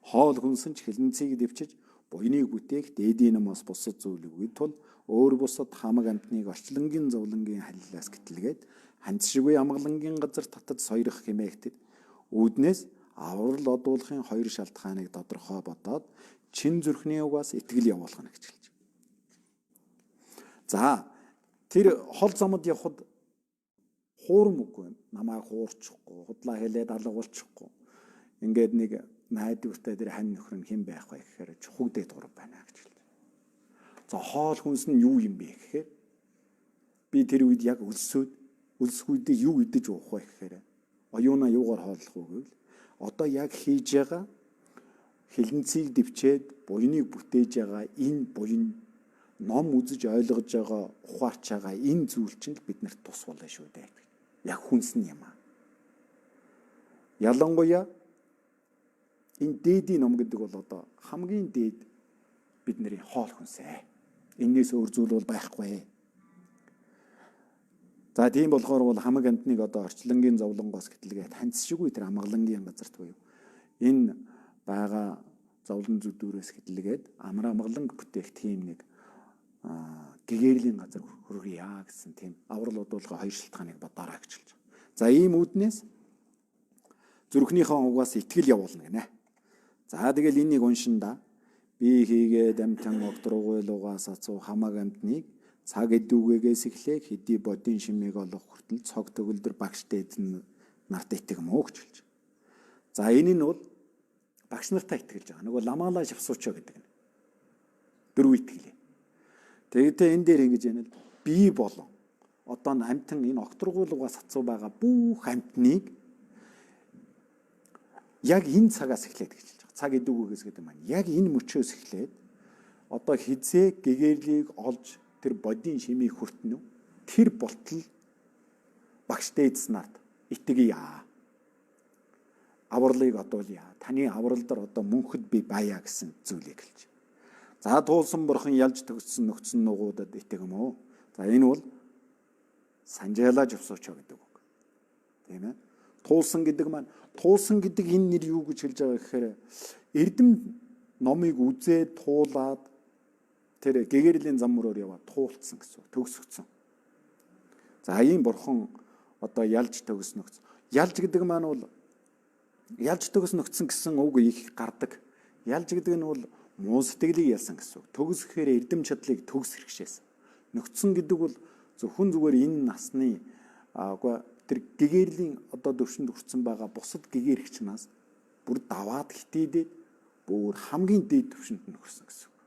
Хоол хүнс нь хилэнцгийг дэвчиж буйныг бүтээх дээдийн намаас бусад зүйлийг үе тул өөр бусад хамаг амтныг орчлонгийн зовлонгийн халилаас гэтлгээд ханцшгүй амгалангийн газар татаж сойрох хэмээгтэд үүднээс аврал одуулахын хоёр шалтгааныг тодорхой бодоод чин зүрхний угаас итгэл явуулгана гэж хэлж. За тэр хол замд явхад хуурмаггүй намайг хуурчихгүй худлаа хэлээд алгуулчихгүй ингээд нэг найдвартай тэр хань нөхөр нь хэн байх вэ гэхээр чухаг дээд гурав байна гэж хэлж. За хоол хүнс нь юу юм бэ гэхээр би тэр үед яг өлсгүйдээ юу идэж уух вэ гэхээр оюуна юугаар хооллох вэ гэвэл одоо яг хийж байгаа хилэнцгийг дэвчээд буйныг бүтээж байгаа энэ буйн ном үзэж ойлгож байгаа ухаарч байгаа энэ зүйл чинь биднэрт тус болно шүү дээ. Яг хүнс нь юм аа. Ялангуяа энэ дээдийн ном гэдэг бол одоо хамгийн дээд бидний хоол хүнсээ. Энээс өөр зүйл бол байхгүй. За тийм болохоор бол хамаг амтныг одоо орчлонгийн зовлонгоос гэтлгээд ханцшгүй тэр амгалангийн газарт буюу энэ байгаа зовлон зүдүүрээс гэтлгээд амгаланг бүтээх тийм нэг гэгэрлийн газар хүргье гэсэн тийм аврал одуулга хоёр шалтгааныг бодоорой гэж хэлж. За ийм үүднээс зүрхнийхээ угаас итгэл явуулна гинэ. За тэгэл энийг уншинда би хийгээд амтан огтруугуйлуугаас ацуу хамаг амтныг цаг эдүүгээс эхлээ хэдий бодийн шимийг олох хүртэл цог төгөлдөр багш дээдэн нарт итгэмөө гэж хэлж. За энэ нь бол багш нартай итгэж байгаа. Нөгөө ламаалаа шавсуучаа гэдэг нь. Дөрөв итгэлээ. Тэгэхдээ энэ дээр ингэж яана л бий болон одоо амьтан энэ окторгуулгаас хацуу байгаа бүх амьтныг яг энэ цагаас эхлээд гэж хэлж байгаа. Цаг идэвхүйгээс гэдэг маань яг энэ мөчөөс эхлээд одоо хизээ гэгээрлийг олж тэр бодийн шимийг хүртэнэ. Тэр болтол багш дээдс нарт итгэе. Авралыг одуулъя. Таны аврал дээр одоо мөнхөд би баяа гэсэн зүйлийг хэлж. За туулсан бурхан ялж төгссөн нөхцөн нугуудад итгэм үү? За энэ бол санжаалаа живсуучаа гэдэг үг. Тийм ээ. Туулсан гэдэг маань туулсан гэдэг энэ нэр юу гэж хэлж байгаа гэхээр эрдэм номыг үзээд туулаад тэр гэгэрлийн зам мөрөөр яваад туулцсан гэсэн үг. Төгсгцэн. За ийм бурхан одоо ялж төгснөгц. Ялж гэдэг маань бол ялж төгснөгцсөн гэсэн үг их гардаг. Ялж гэдэг нь бол муу сэтгэлийг ялсан гэсэн үг. Төгс гэхээр эрдэм чадлыг төгс хэрэгшээсэн. Нөгцсөн гэдэг бол зөвхөн зүгээр энэ насны тэр гэгэрлийн одоо төвшөнд хүрсэн байгаа бусад гэгэрэгчнаас бүр даваад хитээдээд бүр хамгийн дээд төвшөнд нөхөрсөн гэсэн үг.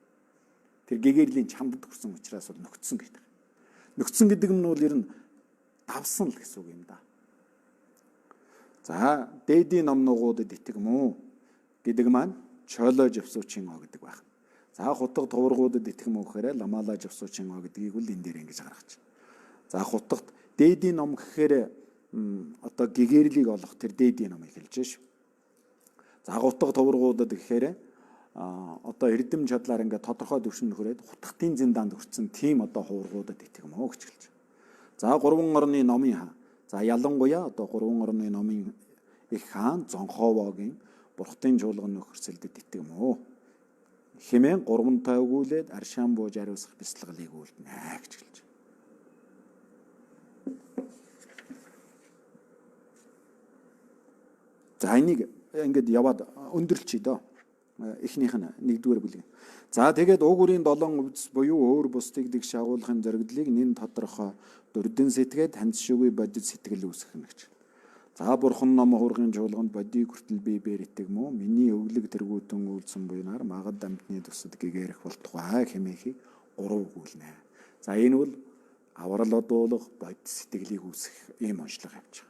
Тэр гэгэрлийн чамдд хүрсэн учраас бол нөгцсөн гэдэг. Нөгцсөн гэдэг нь бол ер нь давсан л гэсэн үг юм да. За дээдийн номногуудад итгэм үү гэдэг маань чолоо живсуучийн о гэдэг байна. За хутга туваргуудад итгэм үү гэхээр ламала живсуучийн о гэдгийг бол энэ дээр ингэж гаргаж байна. За хутагт дээдийн ном гэхээр одоо гэгэрлийг олох тэр дээдийн номыг хэлж шүү. За хутга туваргуудад гэхээр одоо эрдэм чадлаар ингээд тодорхой төвшөнд хүрээд хутгтын зиндаанд хүрсэн тийм одоо хуургуудад итгэм үү гэж хэлж. За 3 орны номын хаан. За ялангуяа одоо 3 орны номын их хаан Зонховогийн бурхтын чуулган нөхөрсөлдөд итгэм үү хэмээн 3 өгүүлээд аршаан бууж ариусгах бяцлаглыг үлднэ гэж хэлж. За энийг ингээд яваад өндөрлчихье доо. Эхнийх нь 1-р бүлэг. За тэгээд уг үрийн 7 өвдөс буюу өөр бусдыг дэгш агуулгын зоригдлыг нэн тодорхой дурдэн сэтгээд таньцшгүй бодит сэтгэл үүсгэх гэж. За бурхан ном хуургын чуулганд бодийг хүртэл бие бээр итгэм үү? Миний өглөг тэргүүтэн үйлсэн буйнаар магад амтны тусад гэгэрэх болтугай хэмээхийг 3 өгүүлнэ. За энэ бол аврал одуулах бодит сэтгэлийг үүсгэх ийм онцлог явж байгаа.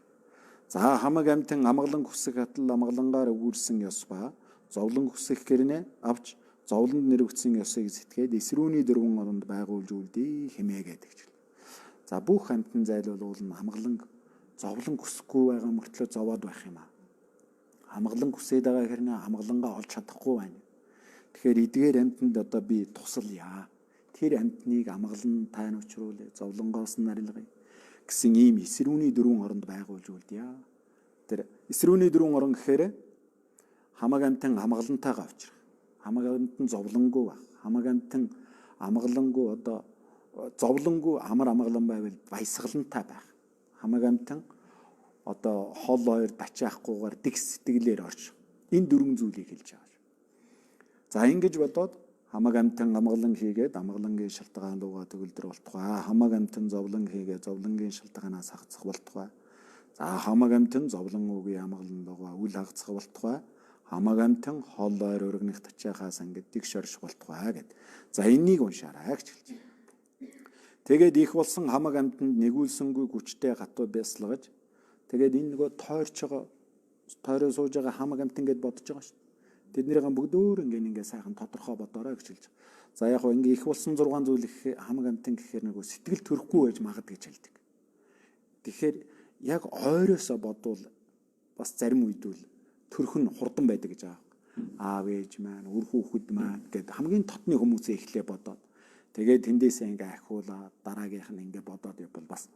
За хамаг амтэн амгалан хүсэх атал амгалангаар өгүүлсэн ёс ба зовлон хүсэх гэрнэ авч зовлонд нэрвэгдсэн ёсыг сэтгээд эсрүүний 4 оронд байгуулж үлдээ хэмээгээд гэж. За бүх амтэн зайлуулвал нь амгалан зовлон хүсэхгүй байгаа мөртлөө зовоод байх юм аа. Амгалан хүсээд байгаа хэрнээ амгалангаа олж чадахгүй байна. Тэгэхээр эдгээр амтанд одоо би тусалъя. Тэр амтныг амгалан тайна учруулээ зовлонгоос нь арилгая гэсэн ийм эсрүүний 4 оронд байгуулж үлдээ. Тэр эсрүүний 4 орон гэхээр хамаг амтэн амгалантайгаа авчрах. Хамаг амтэн зовлонгүй байх. Хамаг амтэн амгалангүй одоо зовлонгүй амар амгалан байвал баясгалантай байх. Хамаг амтэн одоо хол ойр бачаахгүйгээр дэгс сэтгэлээр орж. Энэ 4 зүйлийг хэлж байгаа. За ингэж бодоод хамаг амтэн амгалан хийгээд амгалангийн шалтгаан руугаа төгөлдөр болтугай. Хамаг амтэн зовлон хийгээд зовлонгийн шалтгаанаас хагацах болтугай. За хамаг амтэн зовлон үгүй амгалан руугаа үл хагацах болтугай. Хамаг амтэн хол ойр өргөнөх тачаахаас ингээд дэгш орж болтугай гэд. За энийг уншаарай гэж хэлж. Тэгээд их болсон хамаг амтанд нэгүүлсэнгүй хүчтэй гатуу бясалгаж тэгээд энэ нөгөө тойроо сууж байгаа хамаг амтан гэд бодож байгаа шүү. Тэднийхэн бүгдөө ингээд сайхан тодорхой бодоорой гэж хэлж. За яг хөө ингээ их болсон 6 зүйл их хамаг амтан гэхээр нөгөө сэтгэл төрөхгүй байж магад гэж хэлдэг. Тэгэхээр яг ойроосоо бодвол бас зарим үед үл төрх нь хурдан байдаг гэж байгаа. Аав ээж маань, үр хүүхэд маань гэд хамгийн тотны хүмүүсээ эхлээ бодоод тэгээд тэндээсээ ингээ ахиулаад дараагийнх нь ингээ бодоод явбал бас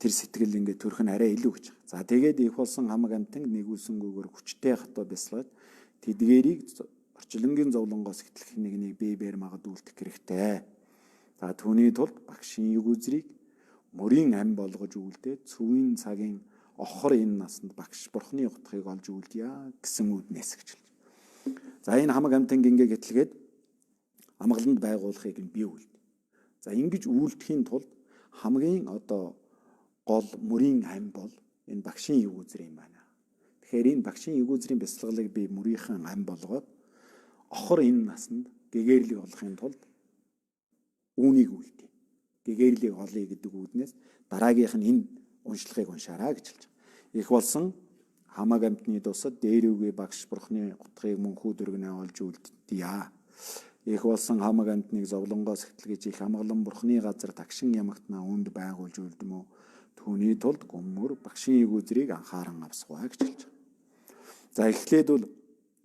тэр сэтгэл ингээ төрх нь арай илүү гэж. За тэгээд их болсон хамаг амтан нэгүүлсэнгүйгээр хүчтэй хатуу бясалгаж тэдгээрийг орчлонгийн зовлонгоос хэтлэх нэгнийг бие бээр магадүүлдэх хэрэгтэй. За түүний тулд багшийн юг үзрийг мөрийн ам болгож үлдээ цөвийн цагийн охор энэ насанд багш бурхны утгыг олж үлдъя гэсэн үднэс гэж хэлж. За энэ хамаг амтан ингээ гэтлгээд амгаланд байгуулахыг нь бий үлд. За ингэж үлдэхийн тулд хамгийн одоо гол мөрийн ам бол энэ багшийн юг үзэр юм байна. Тэгэхээр энэ багшийн юг үзрийн бяцлаглыг би мөрийнхэн ам болгоод охор энэ насанд гэгээрлийг олохын тулд үүнийг үлдээ. гэгэрлийг олъё гэдэг үүднээс дараагийнх нь энэ уншлагыг уншаарай гэж хэлж байгаа. Их болсон хамаг амьтны тусад дээрүүгээ багш бурхны утгыг мөнхүү дөргөнөө олж үлддийа. Их болсон хамаг амьтныг зовлонгоос хэтлгэж их амгалан бурхны газар тагшин ямагтнаа үнд байгуулж үлдмөө. Түүний тулд гүмөр багшийн игүүзрийг анхааран авсгуй гэж хэлж байгаа. За эхлээд бол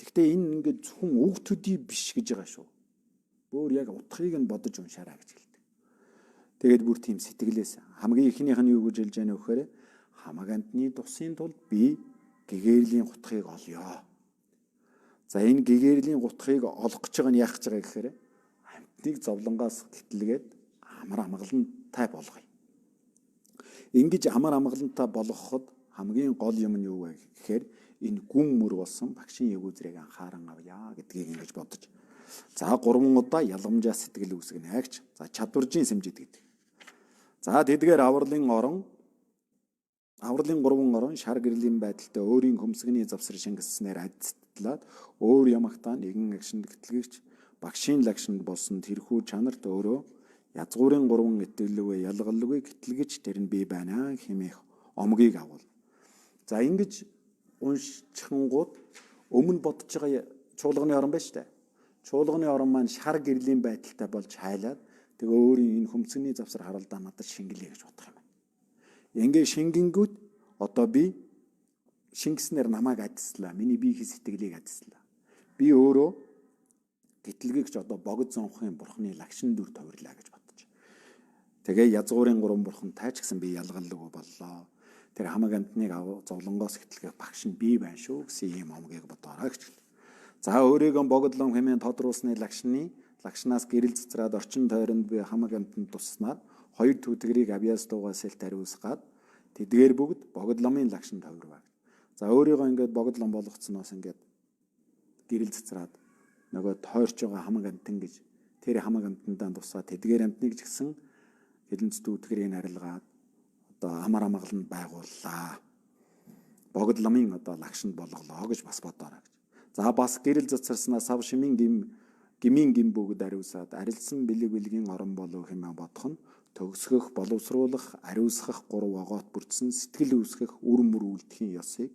тэгтээ энэ ингээд зөвхөн үг төдий биш гэж байгаа шүү. Бүр яг утгыг нь бодож уншаарай гэж хэлдэг. Тэгээд бүр тийм сэтгэлээс хамгийн ихнийх нь юу гэж хэлж яана вэ гэхээр хамаг амьтны тусын тулд би гэгэрлийн гутхыг олъё. За энэ гэгэрлийн гутхыг олох гэж байгаа нь яах гэж байгаа гэхээр амьтныг зовлонгоос гэтлгээд амар амгалантай болгоё. Ингэж амар амгалантай болгоход хамгийн гол юм нь юу вэ гэхээр энэ гүн мөр болсон багшийн ягүүзрийг анхааран авъя гэдгийг ингэж бодож. За 3 удаа ялгамжаа сэтгэл үүсгэнэ гэж. За чадваржийн сэмжид гэдэг. За тэдгээр авралын 3 орон шар гэрлийн байдалтай өөрийн хөмсгний завсар шингэснээр адцтлаад өөр ямагтаа нэгэн агшинд гэтлэгч багшийн лагшинд болсон тэрхүү чанарт өөрөө язгуурын 3 итгэлгүй ялгалгүй гэтлэгч тэр нь би байна хэмээх омгийг агуул. За ингэж уншчихангууд өмнө бодож байгаа чуулганы орон байна шүү дээ. Чуулганы орон маань шар гэрлийн байдалтай болж хайлаад тэгээ өөрийн энэ хөмсгний завсар харалдаа надад шингэлье гэж бодох юм байна. Ингээ шингэнгүүд одоо би шингэснээр намайг адислаа. Миний биеийн сэтгэлийг адислаа. Би өөрөө гэтлэгч одоо богд зонхын бурхны лагшин дүр товирлаа гэж бодож. Тэгээ язгуурын 3 бурхан тайч гэсэн би ялгалгүй боллоо. Тэр хамаг амьтныг зовлонгоос гэтлэх багш нь би байна шүү гэсэн ийм омгийг бодоорой гэж. За өөрийгөө богдлон хэмээн тодруулсны лагшнаас гэрэл цэцраад орчин тойронд би хамаг амьтанд туснаад 2 түтгэрийг авьяас дуугаас илт хариусгаад тэдгээр бүгд богдломын лагшин тойрваа. За өөрийгөө ингээд богдлон болгоцсноос ингээд гэрэл цэцраад нөгөө тойрч байгаа хамаг амьтан гэж тэр хамаг амьтандаа тусаа тэдгээр амьтныг ч гэсэн хилэнц түтгэрийг харилгаад одоо амар амгалан байгууллаа. Богдломын одоо лагшинд болголоо гэж бас бодоорой гэж. За бас гэрэл цэцэрснаа сав шимийн гмийн гим бүгд ариусаад арилсан бэлэг бэлгийн орон болов хэмээн бодох нь төгсгөх, боловсруулах, ариусгах 3 вагоот бүрдсэн сэтгэл үүсгэх, үр мөр үлдэхийн ёсыг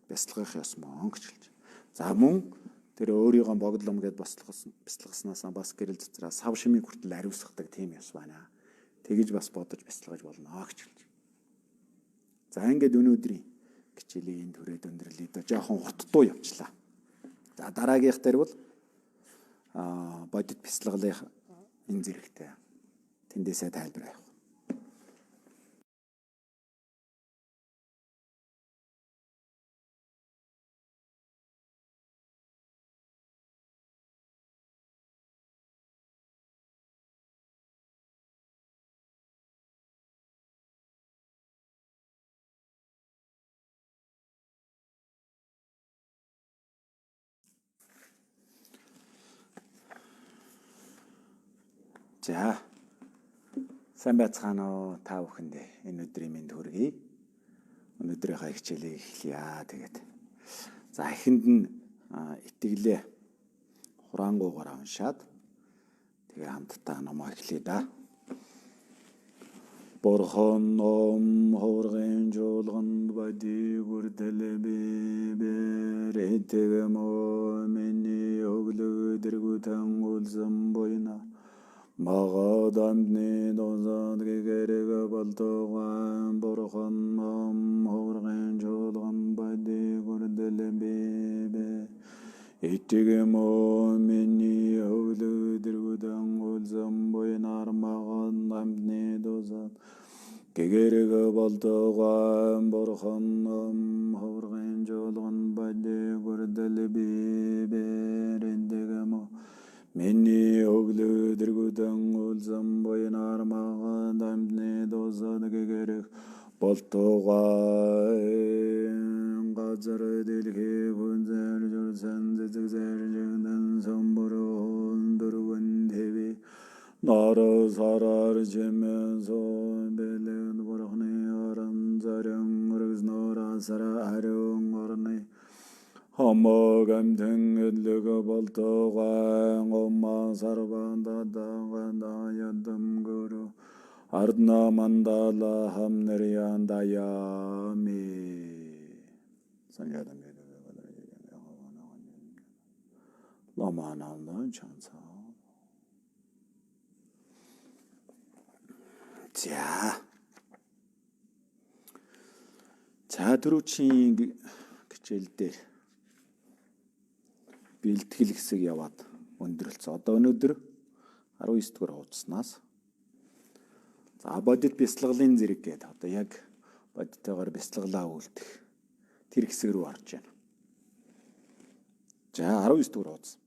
бясалгах ёс мөн гэж хэлж. За мөн тэр өөрийгөө богдлом гэд бясалгаснаас бас гэрэл цэцраа сав шимийн хүртэл ариусгадаг тийм ёс байна. Тэгэж бас бодож бясалгаж болно гэж хэлж. За ингээд өнөөдрийн хичээлийг энд хүрээд өндөрлөе дөө. Жохон хурдтуу явчлаа. За дараагийнх дээр бол бодит бясалгалын энэ зэрэгтэй тэндээсээ тайлбар авах. За сайн байцгаана уу та бүхэндээ энэ өдрийн мэнд хүргэе. Өнөөдрийнхөө хичээлийг эхлэе. Тэгээд за эхэнд нь итгэлээ хураангуугаар уншаад тэгээ хамтдаа номоо эхлэе да. Бурхан ном хургын жуулганд бади гүрдэлбэ бэрэтэгэмөө миний өглөөдэргүтэн үлзэн бойна магад амдны дозад гэгэрэг болтуган бурхан ном хургын жуулганд бади гүрдэлбэ итэгэмөө миний өглөөдэргүтэн үлзэн бойна магад амдны дозад гэгэрэг болтуган бурхан ном хургын жуулганд бади гүрдэлбэ итэгэмөө миний өглөөдэргүтэн үлзэн бойна магад амдны дозад гэгэрэг болтуган газар дэлхий хүнзэр жүрсэн зэзэгзэржигдэн сомборон дөрвөн тэви нары сарар жимэн сон бэлэн бурхны орон зарен өргөс норасара ариун орны хамаг амтэн эдлэг болтуган гомма сарван дадаган ядам гөрө Ардна мандала хамнарьяндаями. Саньядан лама나는 찬사. За дөрөвчийн хичээл дээр бэлтгэл хэсэг яваад өндөрлөсөн. Одоо өнөөдөр 19 дугаар хуудаснаас за бодит бяцлаглалын зэрэг гэдэг одоо яг бодитойгоор бяцлаглаа үлдэх тэр хэсэг рүү орж байна. За 19 дугаар хуудас.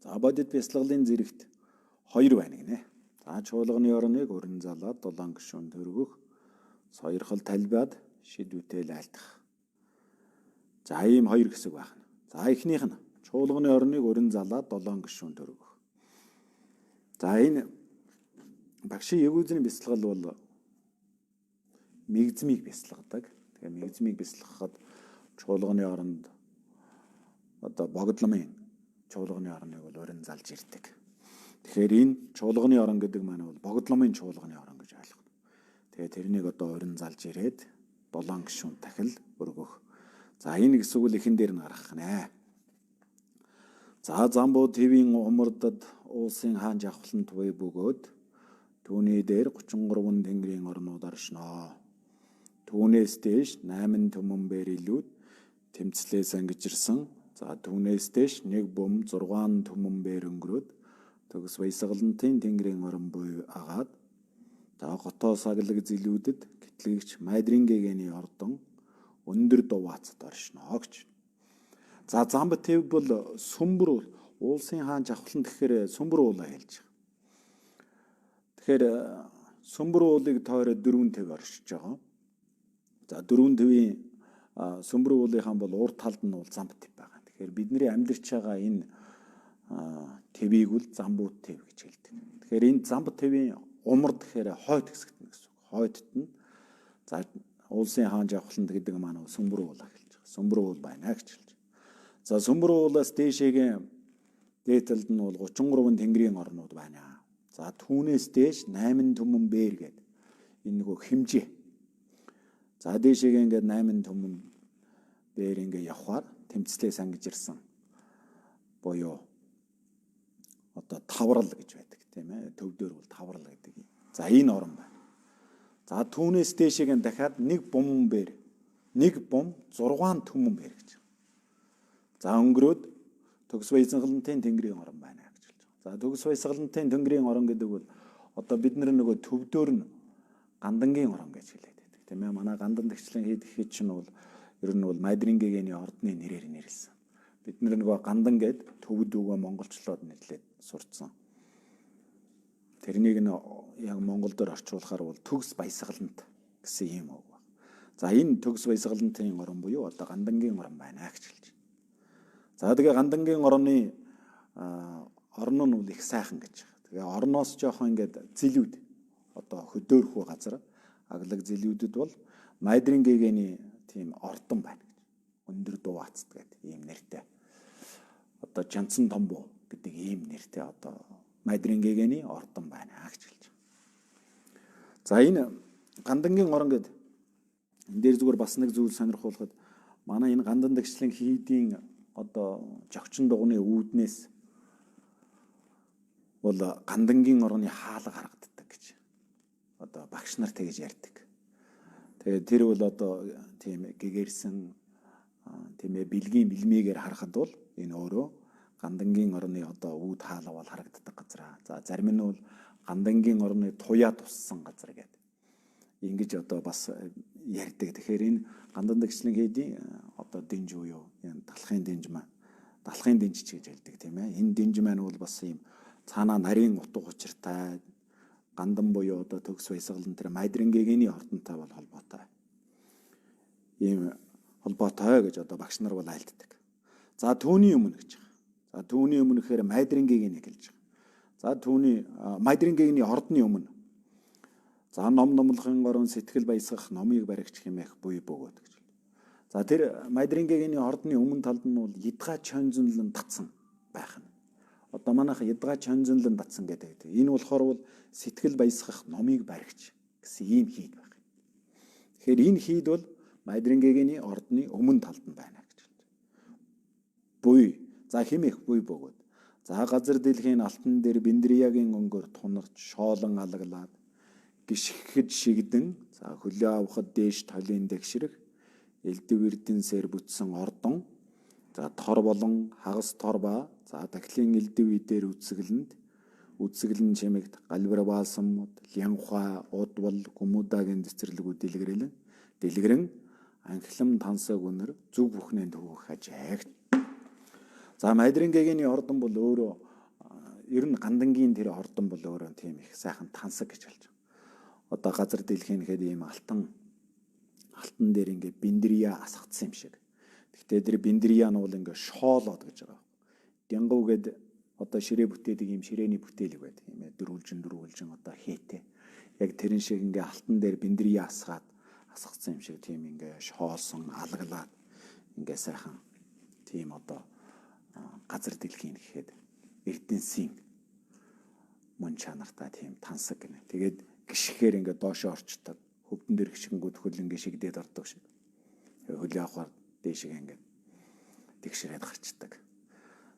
За бодит бяцлаглалын зэрэгт 2 байна гинэ. За чуулганы орныг өрн залаад 7 гишүүн төргөх, сойрхол талбайд шидүүтэй лайлдах. За ийм 2 хэсэг байна. За эхнийх нь чуулганы орныг өрн залаад 7 гишүүн төргөх. За энэ багшийн ягүүзний бяцлагал бол мэгзмийг бяцлагдаг. Тэгээ мэгзмийг бяцлахад чуулганы оронд одоо богдломын чуулганы орныг бол өрн залж ирдэг. Тэгэхээр энэ чуулганы орон гэдэг маань бол богдломын чуулганы орон гэж ойлгоно. Тэгээ тэрнийг одоо өрн залж ирээд 7 гишүүн дахил өргөх. За энэ гэсэн үг эхэн дээр нь гарах нэ. За замбуу твийн умардад уулсын хаан жавхлан туй бөгөөд түүний дээр 33 тэнгэрийн орнууд оршноо. Түүнээс дээш 8 түмэн бэрилүүд тэмцлээс ангижирсан. За түүнээс дээш 1 бум 6 түмэн бэр өнгөрөөд төгс баясгалантын тэнгэрийн орон буй агаад за готоо саглаг зилүүдэд гэтлэгч майдрингэгэний ордон өндөр дуваацад оршноо гэж. За замб төв бол сүмбэр уулсын хаан жавхлан гэхээр сүмбэр уулаа хэлж байгаа. Тэгэхээр сүмбэр уулыг тойроод 4 төв оршиж байгаа. За 4 төвийн сүмбэр уулынхаа бол урд талд нь бол замб төв байгаа. Тэгэхээр бидний амьдарч байгаа энэ твийг бол замбуу төв гэж хэлдэг. Тэгэхээр энэ замб төвийн умард гэхээр хойд хэсэгт нь гэсэн үг. Хойдт нь за уулсын хаан жавхланд гэдэг маань сүмбэр уулаа хэлж байгаа. Сүмбэр уул байна гэж хэлж. За сүмбэр уулаас дээшээгийн дээдэлд нь бол 33 тэнгэрийн орнууд байна. За түүнээс дээш 8 түмэн бээр гэдэг энэ нөгөө хэмжээ. За дээшээгээ ингээд 8 түмэн бээр ингээд явхаар тэмцлээс ангижирсан буюу одоо таврал гэж байдаг тийм ээ. Төвдөр бол таврал гэдэг. За энэ орн байна. За түүнээс дээшээгээ дахиад 1 бум бээр 1 бум 6 түмэн бээр гэж. За өнгөрөөд төгс баясгалантын тэнгэрийн орн байна гэж хэлж байгаа. За төгс баясгалантын тэнгэрийн орн гэдэг бол одоо бид нөгөө төвдөр нь гандангийн орн гэж хэлээд байдаг. Тийм ээ. Манай гандан тэгчлэн хийх чинь бол ер нь бол майдрингэгэний ордны нэрээр нэрлсэн. Бид нөгөө гандан гэд төвд өгөө монголчлоод нэрлээд сурцсан. Тэрнийг нь яг монгол дээр орчуулахаар бол төгс баясгалант гэсэн юм үг байна. За энэ төгс баясгалантын орн буюу одоо гандангийн орн байна гэж хэлж. За тэгээ гандангийн орны орн нь бол их сайхан гэж. Тэгээ орноос жоохон ингээд зилүүд одоо хөдөөрхөө газар аглаг зилүүдэд бол майдрингэгэний тийм ордон байна гэж. Өндөр дуваацд гэдэг ийм нэртэй. Одоо Жанцсан томбоо гэдэг ийм нэртэй одоо майдрингэгэний ордон байна гэж хэлж. За энэ гандангийн орн гэдэг энэ дээр зүгээр бас нэг зүйл сонирхуулахад манай энэ гандан дэгчлэн хийдийн одоо жогчин дугны үүднээс бол гандангийн орны хаалга харагддаг гэж одоо багш нар тэгж ярьдаг. Тэгээ тэр бол одоо тийм гэгэрсэн тийм ээ бэлгийн бэлмигээр харахад бол энэ өөрөө гандангийн орны одоо үүд хаалга бол харагддаг газар. За зарим нь бол гандангийн орны туяа туссан газар гэдэг. Ингэж одоо бас ярьдаг. Тэгэхээр энэ гандан дэгчлэн хийдийн одоо дэнж буюу энэ далахын дэнж маань далахын дэнж ч гэж хэлдэг тийм ээ. Энэ дэнж маань бол бас ийм цаанаа нарийн утга учиртай гандан буюу одоо төгс баясгалан тэр майдрингэгэний ордонтой бол холбоотой. Ийм холбоотой гэж одоо багш нар бол айлддаг. За түүний өмнө гэж байгаа. За түүний өмнө гэхээр майдрингэгэний хэлж байгаа. За түүний майдрингэгэний ордны өмнө за ном номлохын орон сэтгэл баясгах номыг баригч хэмээх буй бөгөөд гэж. За тэр майдрингэгэний ордны өмнө талд нь бол Идга чонзонлон татсан байх нь. Одоо манайх ядгаа чанзанлан татсан гэдэг. Энэ болохоор бол сэтгэл баясгах номыг баригч гэсэн ийм хийд баг. Тэгэхээр энэ хийд бол Майдрингэгийн ордны өмнө талд нь байна гэж байна. Буй, за химэх буй бөгөөд. За газар дэлхийн алтан дээр Биндриягийн өнгөөр тунагч шоолон алаглаад гიშгэхэд шигдэн за хөлөө авахд дээш толын дэгшрэх элдв эрдэнсээр бүтсэн ордон за тор болон хагас тор ба за дахлын элдв идээр үсгэлэн чимэгт галбир баасан лянхаа удвал гүмүдагийн цэцэрлэгүүд дэлгэрэн анхлам тансаг өнөр зүг бүхнээ төвөх хажааг. За Майдрингэгийн ордон бол өөрөө ер нь гандангийн тэр ордон бол өөрөө тийм их сайхан тансаг гэж хэлж байгаа. Одоо газар дэлхийн хэд ийм алтан дээр ингээ Биндрия асгацсан юм шиг. Гэхдээ тэр Биндрия нь бол ингээ шоолоод гэж байгаа. Дянгав гэд одоо ширээ бүтээдэг ийм ширээний бүтээлэг байдаг юм ээ. Дөрвөлжин одоо хээтэй. Яг тэрэн шиг ингээ алтан дээр Биндрия асгацсан юм шиг тийм ингээ шоолсон алаглаад ингээ сайхан тийм одоо газар дэлхийн гэхэд эрдэнсийн мөн чанартай тийм тансаг гэнэ. Тэгээд гიშгээр ингээ доошоо орчдөг. Хөвдөн дээр гიშгэнгүүд хөл ингээ шигдээд ордог шиг. Хөлөө авахар дээшээ ингээ тэгшрээд гарчдаг.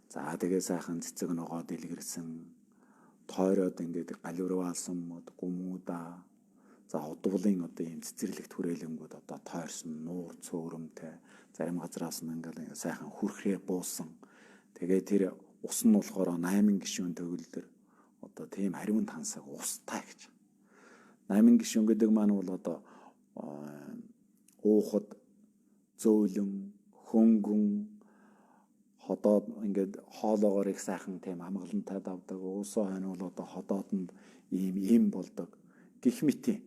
За тэгээ сайхан цэцэг ногоо дэлгэрсэн тойроод ингээ галвирваалсан мод гүмүда за удвалын одоо ийм цэцэрлэгт хүрээлэнгүүд одоо тойрсон нуур цөөрөмтэй зарим газраас нь ингээ сайхан хүрхрээ буусан. Тэгээ тэр ус нь болохоор 8 гишүүн төгөлдөр одоо тийм хариун тансаг устай гэж. 8 гишүүн гэдэг маань бол одоо уухад зөөлөн хөнгөн ходоод ингээд хоолоогоор их сайхан тийм амгалантай давдаг. Уусаа хойно бол одоо ходоодонд ийм болдог. Гэх мэт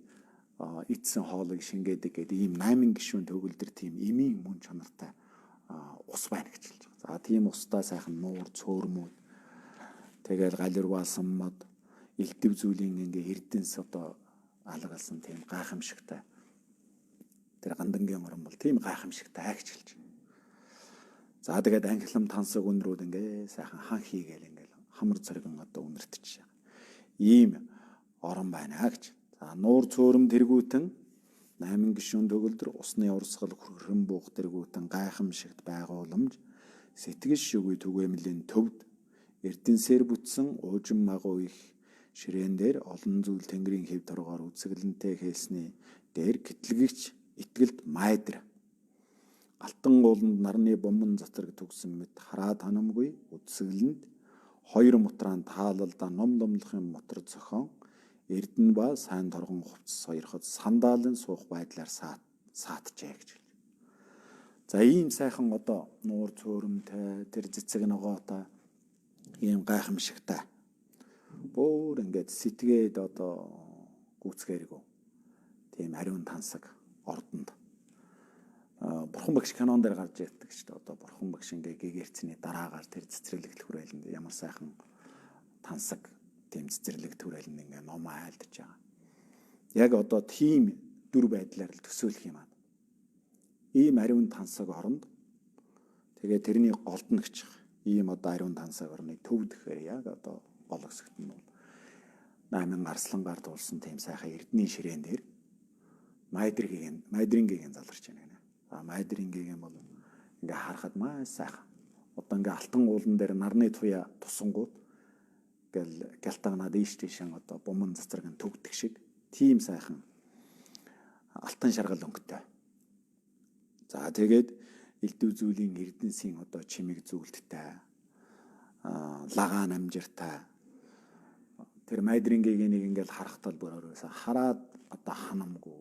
эдсэн хоолыг шингээдэг гэдэг ийм 8 гишүүн төгөлдөр тийм эмийн мөн чанартай ус байна гэж хэлж байгаа. За тийм устай сайхан нуур цөөрмүүд тэгэл галирваасан мод элдв зүйлийн ингээ эрдэнэс одоо алгалсан тийм гайхамшигтай. Тэр гандангийн орон бол тийм гайхамшигтай гэж хэлж байна. За тэгээд анхлам тансаг өнрүүд ингээ сайхан хан хийгээл ингээл хамар цоргон одоо үнэртэж байгаа. Ийм орон байна гэж. За нуур цөөрөм тэргүүтэн 8 гишүүн төгөлдөр усны урсгал хөрхөн буух тэргүүтэн гайхамшигт байгууламж сэтгэл шүгүй түгээмлийн төвд эрдэнсээр бүтсэн уужин магуу их ширээн дээр олон зүйл тэнгэрийн хэв торгоор үсгэлэнтэй хэлсний дээр гэтлэгч итгэлт майдр алтан ууланд нарны бомбон цацраг төгсөн мэт хараа танамгүй үсгэлэнд хоёр мутраан таалалда номломлохын мотор зохион эрдэн ба сайн торгон хувцас соёрход сандаалын суух байдлаар саатжээ гэж. За ийм сайхан одоо нуур цөөрөмтэй тэр цэцэг ногоотой ийм гайхамшигтай бүр ингээд сэтгээд одоо гүцгээргүй тийм хариун тансаг ордонд бурхан багш канон дээр гарч ирдэг ч гэдэг одоо бурхан багш ингээ гэгэрцний дараагаар тэр цэцэрлэгт хүрээлэнд ямар сайхан тансаг тийм цэцэрлэг төрөлн ингээ ном айлдаж байгаа. Яг одоо тийм дүр байдлаар л төсөөлөх юм аа. Ийм ариун тансаг оронд тэгээ тэрний голдногч ийм одоо ариун тансаг орны төв гэхээр яг одоо гол хэсэгт нь бол 8 гарслангаар дуулсан тийм сайхан эрдний ширээн дээр Майдрингэгийн заларч байна гэнэ. А Майдрингэгийн бол ингээ харахад маш сайхан. Одоо ингээ алтан уулан дээр нарны туяа тусангууд гэл гялтагнаад ийштэйшэн одоо бомон цацраг нь төгдөг шиг тийм сайхан алтан шаргал өнгөтэй. За тэгээд элдв зүйлийн эрдэнсийн одоо чимэг зүйлттэй лагаан амжиртай тэр Майдрингэгийн нэг ингээл харахтал бүрээрээс хараад одоо ханамгүй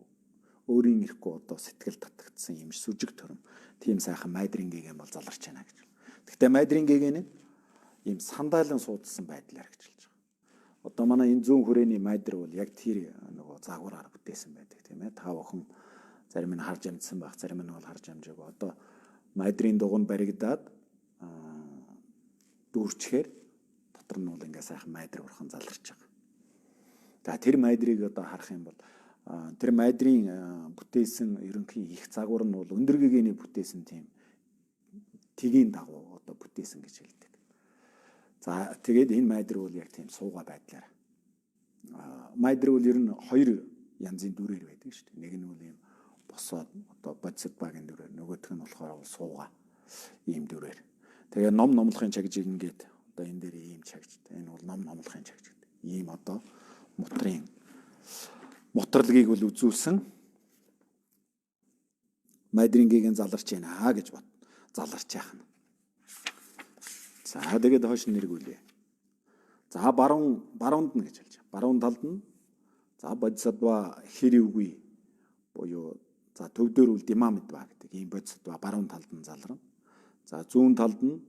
өөрийн ирэхгүй одоо сэтгэл татагдсан юм сүжиг төрөм тийм сайхан Майдрингэгийн бол заларч байна гэж. Гэхдээ Майдрингэгийн ийм сандаалан суудсан байдлаар гэж хэлж байгаа. Одоо манай энэ зүүн хүрээний майдр бол яг тэр нөгөө загвараар бүтээсэн байдаг тийм ээ. Та бүхэн зарим нь харж амжсан байх, зарим нь бол харж амжаагүй. Одоо майдрын дугуйн баригдаад дүүрчхээр дотор нь бол ингээ сайхан майдр урхан заларч байгаа. За тэр майдрыг одоо харах юм бол тэр майдрын бүтээсэн ерөнхий их загвар нь бол өндөргөгийн бүтээсэн тийм тгийн дагуу одоо бүтээсэн гэж хэлдэг. За тэгээд энэ майдар бол яг тийм сууга байдлаар. Майдар бол ер нь хоёр янзын дүрээр байдаг шүү дээ. Нэг нь бол ийм босоод одоо бодисод багийн дүрээр, нөгөөх нь болохоор сууга ийм дүрээр. Тэгээ ном номлохын чагжиг ингээд одоо энэ дээр ийм чагж. Энэ бол ном номлохын чагж. Ийм одоо мутралгийг бол үзүүлсэн майдрингийн заларч байна гэж бод. Заларч яах нь. За тэгээд хойш нь нэргүүлээ. За баруунд нь гэж хэлж байна. Баруун талд нь за бодисодва хэрвгүй буюу за төвдөр үл димамидва гэдэг ийм бодисодва баруун талд нь заларна. За зүүн талд нь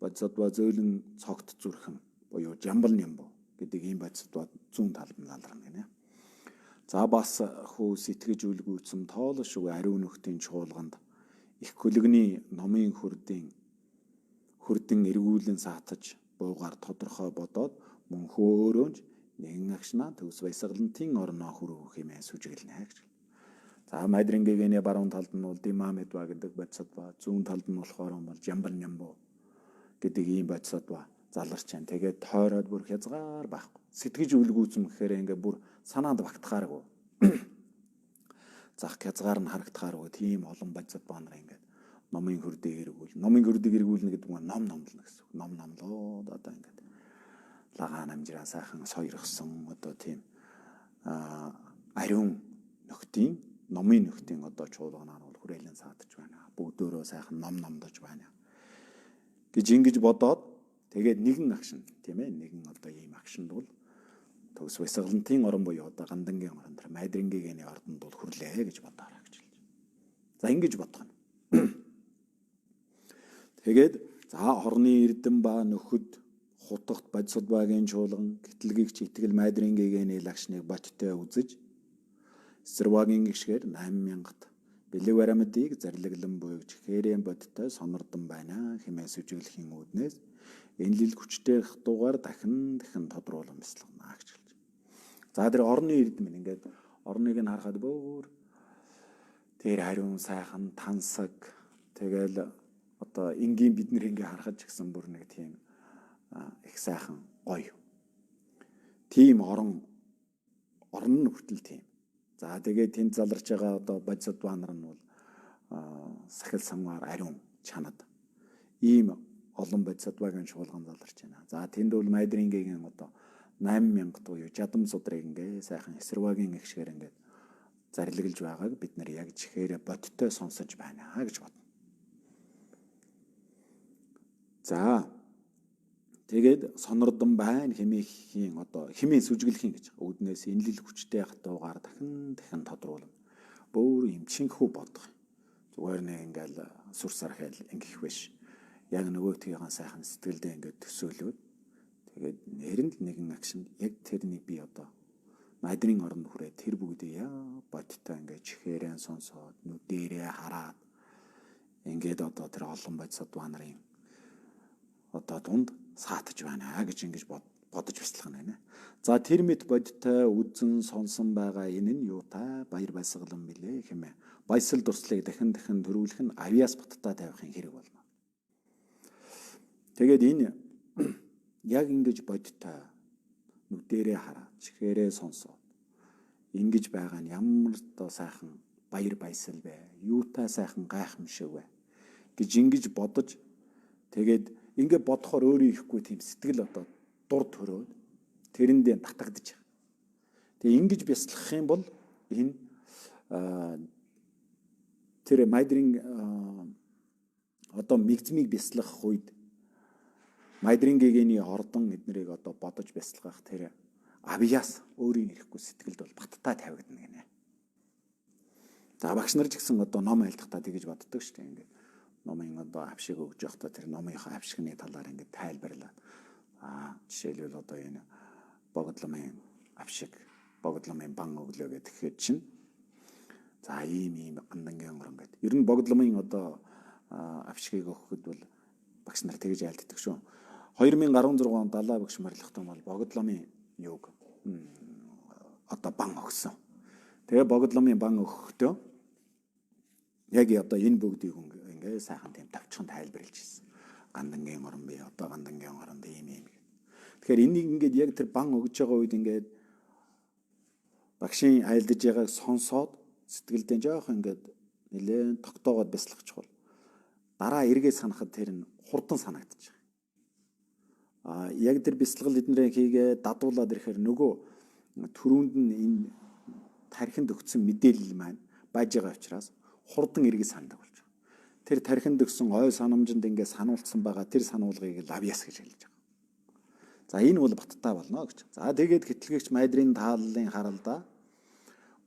бодисодва зөөлөн цогт зүрхэн буюу жамбал нямбу гэдэг ийм бодисодва зүүн талд нь заларна гинэ. За бас хүү сэтгэж үлгүйцэн тоолошгүй ариун нөхдийн чуулганд их хөлөгний номын хүрдэн эргүүлэн саатаж буугаар тодорхой бодоод мөн хөөрөөж нэгэн агшнаа төвс баясгалантын орноо хүрэх хэмээн сүжиглэнэ гэж. За майдрингийн баруун талд нь бол димамидва гэдэг бодисодва, зүүн талд нь болохоор бол жамбал нямбу гэдэг ийм бодисодва заларч байна. Тэгээд тойроод бүр хязгаар байхгүй. Сэтгэж үлгүйцэн гэхээр ингээ бүр санаанд багтахааргүй. Зах хязгаар нь харагдахааргүй тийм олон бодисодва нар ингээ номын хүрдэг эргүүлнэ гэдэг нь ном номлно гэсэн үг. Ном номлоод одоо ингээд лагаан амжираа сайхан сойрхсон одоо тийм ариун нөхдийн номын нөхдийн одоо чуулганаар бол хүрээлэн саадж байна. Бүгдөө сайхан ном номдож байна гэж ингэж бодоод тэгээд нэгэн агшин тийм ээ нэгэн одоо ийм агшинд бол төгс баясгалантын орон буюу одоо гандангийн орон тэр майдрингийн ордонд бол хүрлээ гэж бодоорой гэж хэлж. За ингэж бодох нь. Тэгээд за хорны эрдэм ба нөхөд хутагт бодисодвагийн чуулган гэтлэгийгч итгэл майдрингийн лагшныг боттой үзэж эсэрвагийн гişгээр 8000-т бэлэг барамдыг зарлаглан буйгч хээрэн бодтой сонордон байна хэмээн сүжиглэхийн үүднээс энэлэл хүчтэй хатуугаар дахин тодруулан бясалгана гэж хэлж. За тэр орны эрдэм ингээд орныг нь харахад бүр тэр ариун сайхан тансаг тэгэл одоо энгийн бид нэр ингээ харахад ч гэсэн бүр нэг тийм их сайхан гоё. Тийм орон нь хүртэл тийм. За тэгээд тэнд заларч байгаа одоо бодисодва нар нь бол сахил самгаар ариун чанад ийм олон бодисодвагийн чуулган заларч байна. За тэнд бол майдрингийн одоо 8000 буюу жадам судрыг ингээ сайхан эсэрвагийн гişгээр ингээ зарлаглж байгааг бид нар яг чихээр бодтой сонсож байна гэж бодно. За тэгээд сонордон байна хэмээхийн одоо хэмээн сүжиглэхийн гэж үүднээс энэлэл хүчтэй хатуугаар дахин тодруулна. Бөөр юм чинхүү бодох. Зүгээр нэг ингээл сүр сархайл ингэх биш. Яг нөгөөтгийнхаа сайхан сэтгэлдээ ингээд төсөөлөөд тэгээд нэрэн л нэгэн агшин яг тэрний би одоо майдрын оронд хүрээ тэр бүгдээ яа бодтой ингээд чихээрэн сонсоод нүдэрээ хараад ингээд одоо тэр олон бодисодва нарын одоо дунд саатаж байна гэж ингэж бодож бяцлах нь байна. За тэр мэд бодтой үзэн сонсон байгаа энэ нь юу та баяр баясгалан билээ хэмээн баясал дурслыг дахин төрүүлэх нь авьяас баттай тавихын хэрэг болно. Тэгээд энэ яг ингэж бодтой нүдэрээ хараад чихээрээ сонсоод ингэж байгаа нь ямар одоо сайхан баяр баясал бэ? Юутай сайхан гайхамшиг вэ? гэж ингэж бодож тэгээд ингээ бодохоор өөрөө ихгүй тийм сэтгэл одоо дур төрөөд тэрэндээ татагдчих. Тэгээ ингэж бясалгах юм бол энэ тэр майдрын одоо мэгзмийг бясалгах үед майдрингийн ордон эднэрийг одоо бодож бясалгах тэр авьяас өөрийн ирэхгүй сэтгэлд бол баттай тавигдана гинэ. За багш нар ч гэсэн одоо ном айлтгахтаа тэгэж боддог шүү дээ. Ингээд номын одоо авшиг өгж явахдаа тэр номынхаа авшигны талаар ингээд тайлбарлаад жишээлбэл одоо энэ богдломын авшиг, богдломын бан өглөө гэхэд чинь за ийм гандангийн орон гэдэг. Ер нь богдломын одоо авшигыг өгөхөд бол багш нар тэгэж айлтдаг шүү. 2016 онд далаа багш морилгохтой бол богдломын юг одоо бан өгсөн. Тэгээ богдломын бан өгөхдөө яг одоо энэ бүгдийг ингээ сайхан тийм тавчхан тайлбарлаж ирсэн. Гандангийн орон бий, одоо гандангийн оронд ийм Тэгэхээр энийг ингээд яг тэр бан өгж байгаа үед ингээд багшийн айлдаж байгааг сонсоод сэтгэлдээ жоох ингээд нэлээд тогтоогоод бяцлах чухал. Дараа эргээ санахад тэр нь хурдан санагдчих. Яг тэр бяцлагал эднэрээ хийгээ дадуулаад ирэхээр нөгөө түрүүнд нь энэ тархинд өгсөн мэдээлэл маань байж байгаа учраас хурдан эргээ сандаг болж байгаа. Тэр тархинд өгсөн ой санамжинд ингээд сануулсан байгаа тэр сануулгыг лавьяс гэж хэлж байгаа. За энэ бол баттай болно гэж. За тэгээд гэтлэгч майдрын тааллын харалдаа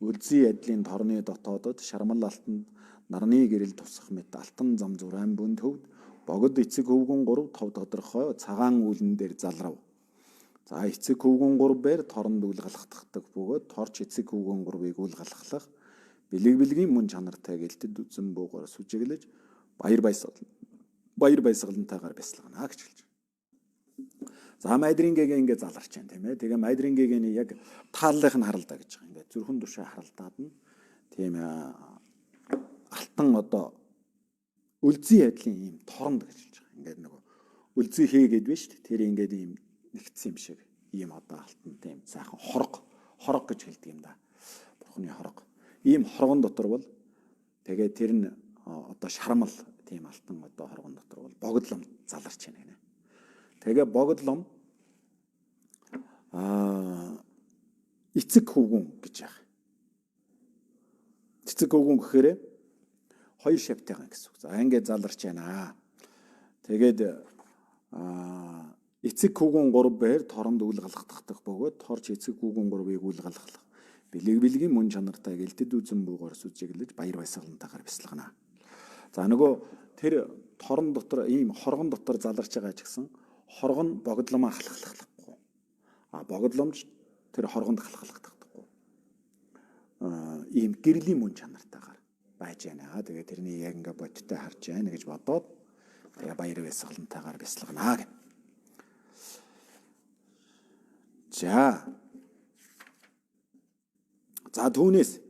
үлзий ядлын торны дотоодод шармал алтанд нарны гэрэл тусах мэт алтан зам зурайн бүн төвд богод эцэг хөвгүн 3 тов тодорхой цагаан үүлэн дээр залрав. За эцэг хөвгүн 3-ээр торонд үл галахтдаг бөгөөд торч эцэг хөвгүн 3-ыг үл галахлах бэлэг-бэлгийн мөн чанартай гэлтэд үзэн буугаар сүжиглэж баяр баясгалантайгаар бясалгана гэж хэлж. За майдрингээг ингээд заларч байна тийм ээ. Тэгээ майдрингээг нь яг тааллынх нь харалдаа гэж байгаа. Ингээд зүрхэн тушаа харалдаад нь тийм алтан одоо үлзий ядлын ийм торонд гэж хэлж байгаа. Ингээд нөгөө үлзий хийгээд биш шүү дээ. Тэр ингээд ийм нэгдсэн юм шиг ийм одоо алтан тийм сайхан хорог гэж хэлдэг юм да. Бурхны хорог. Ийм хоргон дотор бол тэгээ тэр нь одоо шармал тийм алтан одоо хоргон дотор бол богдлом заларч байна гинэ. Тэгээ богдлом эцэг хөвгүн гэж яах. Эцэг хөвгүн гэхээр хоёр шавтайгаа гэсэн үг. За ингээд заларч байна. Тэгээд эцэг хөвгүн 3-ээр торонд үл галахтах бөгөөд торч эцэг хөвгүн 3-ыг үл галахлах. Бэлэг-бэлгийн мөн чанартай гэлтэд үзэн буугаар сүжиглэж баяр баясгалантайгаар бясалгана. За нөгөө тэр торон дотор ийм хоргон дотор заларч байгаа ч гэсэн хоргон богдломоо халахлахгүй. Богдломж тэр хоргонд халахлахдаггүй. Ийм гэрлийн мөн чанартайгаар байж байна. Тэгээ тэрний яг ингээ бодтой харж байна гэж бодоод тэгээ баяр баясгалантайгаар бясалгана гэх. За түүнээс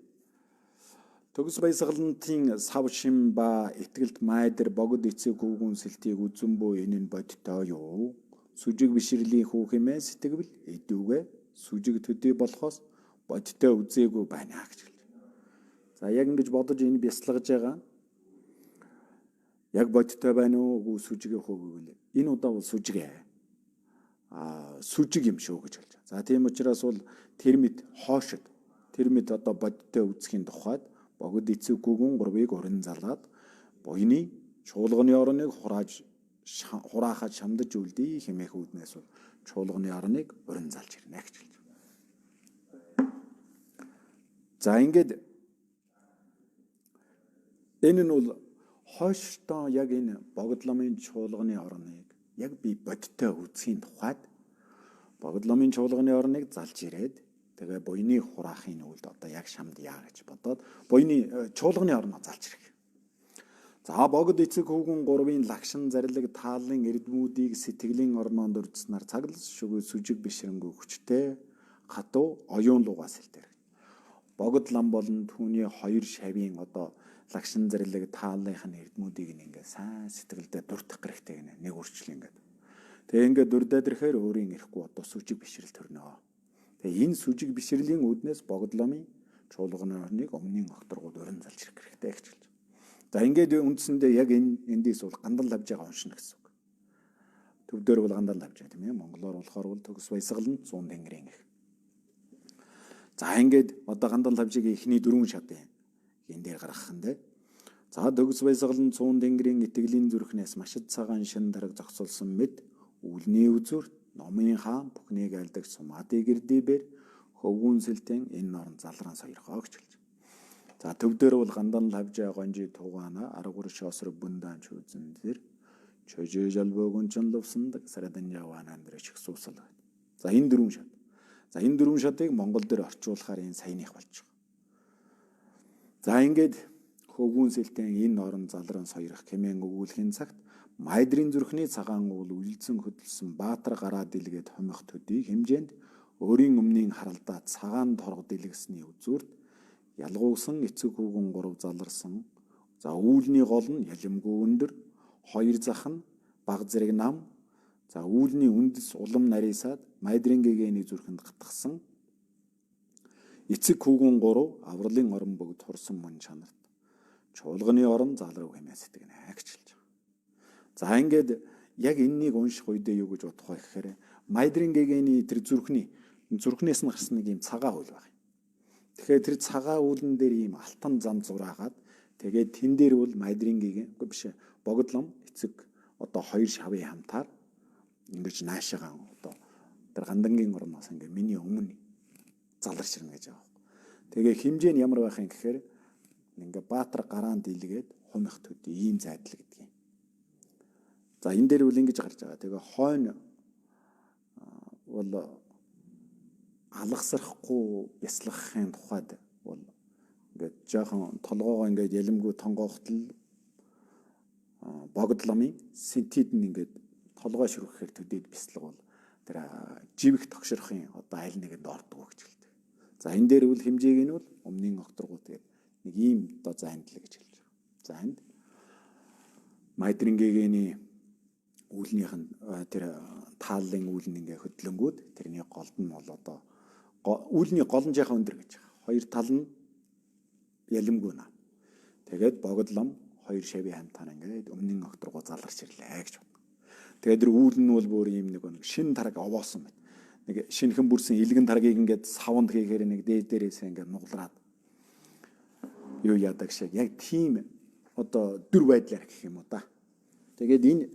төгс баясгалантын сав шим ба итгэлт майдэр богд эцэг хөвгүн сэлтийг үзэн буу энэ нь бодтой юу? Сүжиг бишрлийн хүүхэмээ сэтгэвэл эдүүгээ сүжиг төдий болохоос бодтой үзээгүй байна гэж хэлж. За яг ингэж бодож энэ бясалгаж байгаа. Яг бодтой байна уу үгүй сүжигээ хөөгөл. Энэ удаа бол сүжигээ. Сүжиг юм шүү гэж хэлж. За тийм учраас бол тэрмэд хоошид тэрмэд одоо бодтой үзэхийн тухайд богд эцэг хөвгүн 3-ыг уран залаад буйны чуулганы орныг хураахад шамдаж үлдээ хэмээх үүднээс бол чуулганы орныг уран залж ирнэ гэж хэлж. За ингээд энэ нь бол хойштоо яг энэ богдломын чуулганы орныг яг би бодтой үзэхийн тухайд богдломын чуулганы орныг залж ирээд тэгээ буйны хураахын үлд одоо яг шамд яа гэж бодоод буйны чуулганы орноо залж ирэх. За богд эцэг хөвгүн 3-ын лагшин зарлиг тааллын эрдмүүдийг сэтгэлийн орноонд урдснаар цаглас шүгөө сүжиг бишрэнгүй хүчтэй хатуу оюун лугаас хэлдэг. Богд лам болон түүний хоёр шавийн одоо лагшин зарлиг тааллынх нь эрдмүүдийг ингээ сайн сэтгэлдээ дуртах хэрэгтэй гэнэ нэг үрчлээ ингээд. Тэгээ ингээ дурдаад ирэхээр өөрийн ирэхгүй одоо сүжиг бишрэл төрнөө. Тэгээ энэ сүжиг бишрэлийн үүднээс богдломын чуулганы орныг өмнгийн огторгууд уран залж ирэх хэрэгтэй гэж хэлж. За ингээд үндсэндээ яг эндээс бол гандал авж байгаа уншина гэсэн үг. Төв дээр бол гандал авж байгаа тийм ээ. Монголоор болохоор бол төгс баясгалан 100 тэнгэрийн гэх. За ингээд одоо гандал авж байгаа ихний 4 шатын энэ дээр гаргах нь дээ. За төгс баясгалан 100 тэнгэрийн итгэлийн зүрхнээс машид цагаан шин дараг зогсолсон мэд үүлний үзүрт номын хаан бүхнийг айлдаг сумаадыг гэрдибэр хөвгүн сэлтэн энэ норн залран сойрхоо гэж хэлж. За төв дээр бол гандан лавжаа гонжи тугаана аргур шосор бундан чүзэн дээр чөжөө жалбогон чонловсондаг сарадан яваанан дээр чигсуусал. За энэ 4 шат. За энэ 4 шатыг монгол дээр орчуулахаар энэ саяных болж байгаа. За ингээд хөвгүн сэлтэн энэ норн залран сойрох хэмээн өгүүлэхийн цагт майдрын зүрхний цагаан уул үлдсэн хөдөлсөн баатар гараа дэлгээд хомих төдий хэмжээнд өөрийн өмнгийн харалдаа цагаан торго дэлгэсний үзүүрт ялгуусан эцэг хөвгүн 3 заларсан. За үүлний гол нь ялимгүй өндөр, хоёр зах нь баг зэрэг нам, За үүлний үндэс улам нарийсаад Майдрын гэгэний зүрхэнд гатгсан эцэг хүүгэн 3 авралын орон бөгд хурсан мөн чанарт чуулганы орон залрав хэмээн сэтгэнэ гэж хэлж байгаа. За ингээд яг энэнийг унших үедээ юу гэж бодох вэ гэхээр Майдрын гэгэний тэр зүрхнээс нь гарсан нэг юм цагаан үйл байна. Тэгэхээр тэр цагаан үүлэн дээр ийм алтан зам зураагаад тэгээд тэн дээр бол Майдрын гэгэн биш богдлом эцэг одоо хоёр шавын хамтаар ингэж наашаага одоо тэр гандангийн орноос ингээ миний өмнө заларч ирнэ гэж байгаа. Тэгээ хэмжээ нь ямар байх юм гэхээр ингээ баатар гараан дийлгээд хумих төдий ийм зайдал гэдэг юм. За энэ дээр үл ингэж гарч байгаа. Тэгээ хойно бол алгасрахгүй бясалгахын тухайд бол ингээд жоохон толгоогоо ингээд ялэмгүй тонгоохтол богдломын синтед нь ингээд толгой шүрхэхээр төдийд бяцлаг бол тэр живх тогшрохын одоо аль нэгэнд ордог гэж хэлдэг. За энэ дээр үл хэмжээг нь бол өмнгийн огторгууд тэгээд нэг ийм одоо зайндлаа гэж хэлж байгаа. За энд Майдрын гэгэний үүлнийх нь тэр тааллын үйл нь ингээ хөдлөнгүүд тэрний голд нь бол одоо үүлний гол нь жаахан өндөр гэж байгаа. Хоёр тал нь ялэмгүй наа. Тэгээд богдлом хоёр шавийн хамтаар ингээд өмнгийн огторгоо заларч ирлээ гэж байна. Тэгээд тэр үйл нь бол бүр ийм нэг шин тараг овоосон байна. Нэг шинхэн бүрсэн илгэн таргийг ингээд савнд хийхээр нэг дээд дээрээсээ ингээд нуглараад юу яадаг шиг яг тийм одоо дүр байдлаар гэх юм уу да. Тэгээд энэ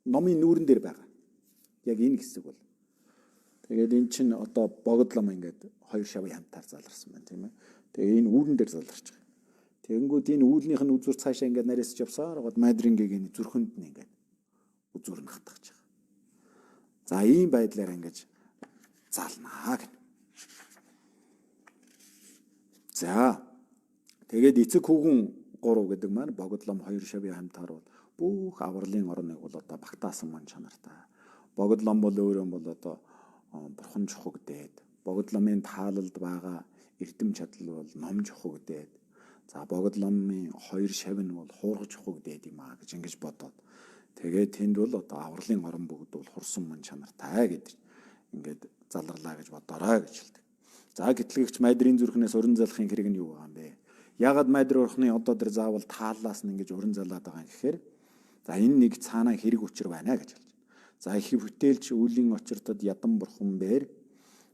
номын нүүрэн дээр байгаа. Яг энэ хэсэг бол. Тэгээд эн чинь одоо богдлом ингээд хоёр шавын хамтаар заларсан байна тийм ээ. Тэгээ энэ үүлэн дээр заларч байгаа. Тэгэнгүүт энэ үүлнийх нь үзүүр цаашаа ингээд нарийсч явсаар гоод Майдрын гэгэний зүрхэнд нь ингээд үзүүр нь хатгаж байгаа. За ийм байдлаар ингээд залнаа гэх. За тэгээд эцэг хүүгэн 3 гэдэг маань богдлом хоёр шавын хамтаар бол бүх авралын орныг бол одоо багтаасан мөн чанартай. Богдлом бол өөрөө бол одоо бурхан чухагдээд богдломын таалалд байгаа эрдэм чадал бол ном чухагдээд за богдломын хоёр шав нь бол хуургаж чухагдээд юм а гэж ингэж бодоод тэгээд тэнд бол одоо авралын орон бүгд бол хурсан мөн чанартай гэдэг ингээд залрлаа гэж бодорой гэж хэлдэг. За гэтлэгч Майдрын зүрхнээс уран залахын хэрэг нь юу байгаа юм бэ? Ягаад Майдрын урхны одоо тэр заавал тааллаас нь ингэж уран залаад байгаа юм гэхээр за энэ нэг цаанаа хэрэг учир байна гэж хэлж. За их бүтээлч үлийн очиртод ядан бурхан бээр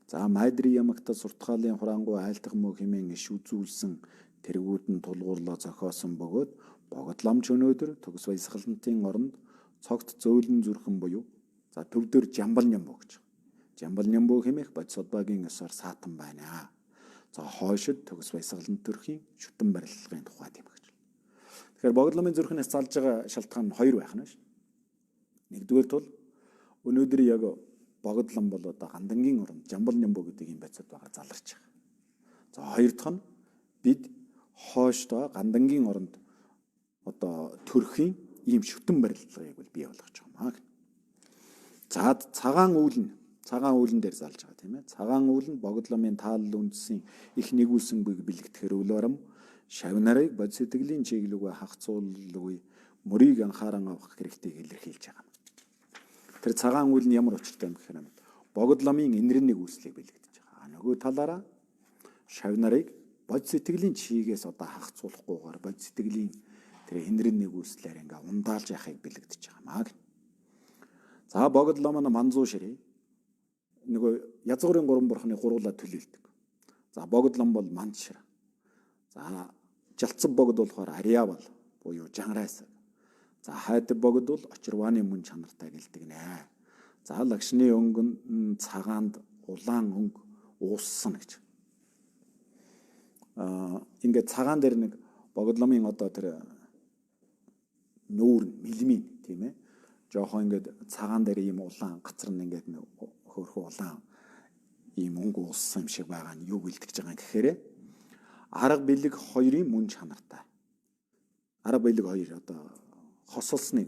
за Майдрын ямагтад суртахаалын хураангуй айлтах мөг хэмээн иш үзүүлсэн тэргүүд нь тулгуурлаа зохиосон бөгөөд богдломч өнөөдөр төгс баясгалантын оронд цогт зөөлөн зүрхэн буюу за төвдөр жамбал нямбуу гэж. Жамбал нямбуу хэмээх бодис одбагийн ёсоор саатан байна. За хойшид төгс баясгалант төрхийн шүтэн барилгын тухай тийм гэж. Тэгэхээр богдломын зүрхнээс залж байгаа шалтгаан нь хоёр байх нь шүү. Нэгдүгээр тул өнөөдөр яг богдлом бол одоо гандангийн оронд жамбал нямбуу гэдэг юм байцаад байгаа заларч байгаа. За хоёр дахь нь бид хойшдоо гандангийн оронд одоо төрхийн ийм шүтэн барилгыг бол бий болгож байгаа юм. За цагаан үүлэн дээр залж байгаа тийм ээ. Цагаан үүлэн богдломын таалал үндэсийн их нэгүүлсэнгүй бэлэгдэхэр үл барам шав нарыг бод сэтгэлийн чиглэлгүй хагцуулгүй мөрийг анхааран авах хэрэгтэйг илэрхийлж байгаа. Тэр цагаан үйл нь ямар учиртай юм гэхээр богдломын инэрнийг үүслийг бэлэгдэж байгаа. Нөгөө талаараа шав нарыг бод сэтгэлийн чигээс одоо хагцуулахгүйгээр бод сэтгэлийн тэр инэрнийг үүслээр ингээ ундаалж яхахыг бэлэгдэж байгаа. За богдлом нь манзуу ширээ нөгөө язгуурын гурван бурхны гуруула төлөөлдөг. За богдлом бол мандшир. За жалцсан богд болохоор ариавал буюу жанрайс. За хайдаг богд бол очирвааны мөн чанартай гэлдэг нэ. За лагшны өнгөн цагаанд улаан өнгө ууссан гэж. Ингээд цагаан дээр нэг богдломын одоо тэр нүүр мэлмийн тийм ээ. Жохон ингээд цагаан дээр ийм улаан гацар нь ингээд хөөрхөн улаан ийм өнгө ууссан юм шиг байгаа нь юу бэлтгэж байгаа юм гэхээр арга бэлэг хоёрын мөн чанартай. Арга бэлэг хоёр одоо хосолсныг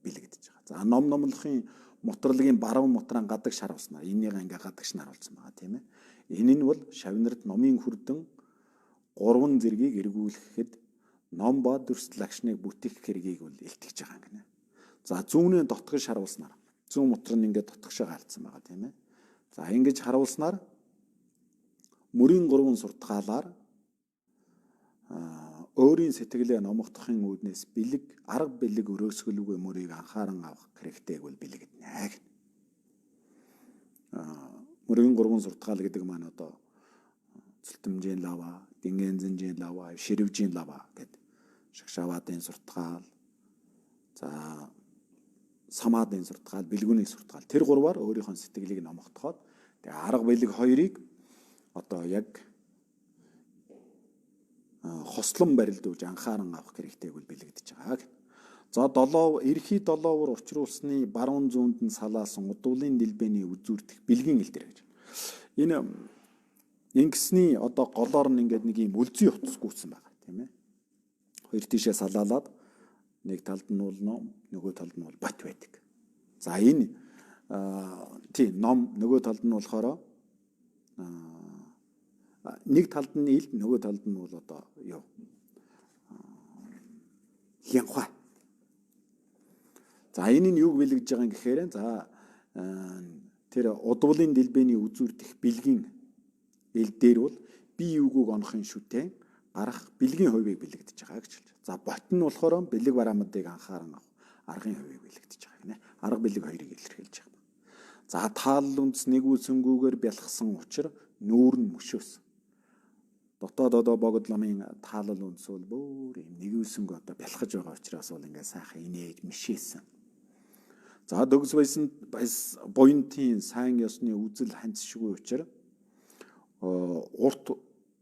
бэлэгдэж байгаа. За номлохын моторлогийн баруун мотран гадаг шар уснаа. Энийг ингээ гадагш наруулсан байгаа тийм ээ. Энэ нь бол шавнарт номын хүрдэн 3 зэргийг эргүүлэхэд ном ба дүрслэгшнийг бүтээх хэргийг бол илтгэж байгаа юм гинэ. За зүүнээ дотгош шар уснаа. зүүн мотор нь ингээд тотгошоо гаалцсан байгаа тийм ээ. За ингэж харуулснаар мөрийн 3 суртгаалаар өөрийн сэтгэлээ номогдохын үүднээс бэлэг арга бэлэг өрөөсгөлгүй мөрийг анхааран авах хэрэгтэйг бол бэлэгдэнэ. Мөрийн 3 суртгаал гэдэг маань одоо цэлтэмжийн лава, дингэнзэнжийн лава, ширвжийн лава гэдэг шагшаваадын суртгаал, за самаадын суртгаал, бэлгүүний суртгаал тэр гурваар өөрийнхөө сэтгэлийг номогдоход тэгээ арга бэлэг хоёрыг одоо яг хослон барилдуулж анхааран авах хэрэгтэйг бол бэлэгдэж байгаа. За эрхий долоовор учруулсны баруун зүүнд нь салаасан удуулын дэлбэний үзүүрдэх бэлгийн ил дээр гэж. Энэ ингэсний одоо голоор нь ингээд нэг юм үлзий утас гүйцсэн байгаа тийм ээ. Хоёр тишээ салаалаад нэг талд нь бол ном, нөгөө талд нь бол бат байдаг. За энэ тийм ном нөгөө талд нь болохоор нэг талд нь ил, нөгөө талд нь бол одоо юу хянхаа. За энэ нь юуг бэлэгдэж байгаа юм гэхээр за тэр удуулын дэлбэний үзүүрдэх бэлгийн ил дээр бол бие юуг онохын шүтэн гарах бэлгийн хувийг бэлэгдэж байгаа гэж хэлж. За бот нь болохоор бэлэг бараамдыг анхааран авах аргын хувийг бэлэгдэж байгаа гинэ. Арга бэлэг хоёрыг илэрхийлж байгаа. За таалал үндэс нэгүүлсэнгүүгээр бялхсан учир нүүр нь мөшөөс. Дотоод одоо богд ламын таалал үндэс бол бүр юм нэгүүлсэнгүү одоо бялхаж байгаа учраас бол ингээд сайхан инээж мишээсэн. За дөгс буянтын сайн ёсны үзэл ханцшгүй учир урт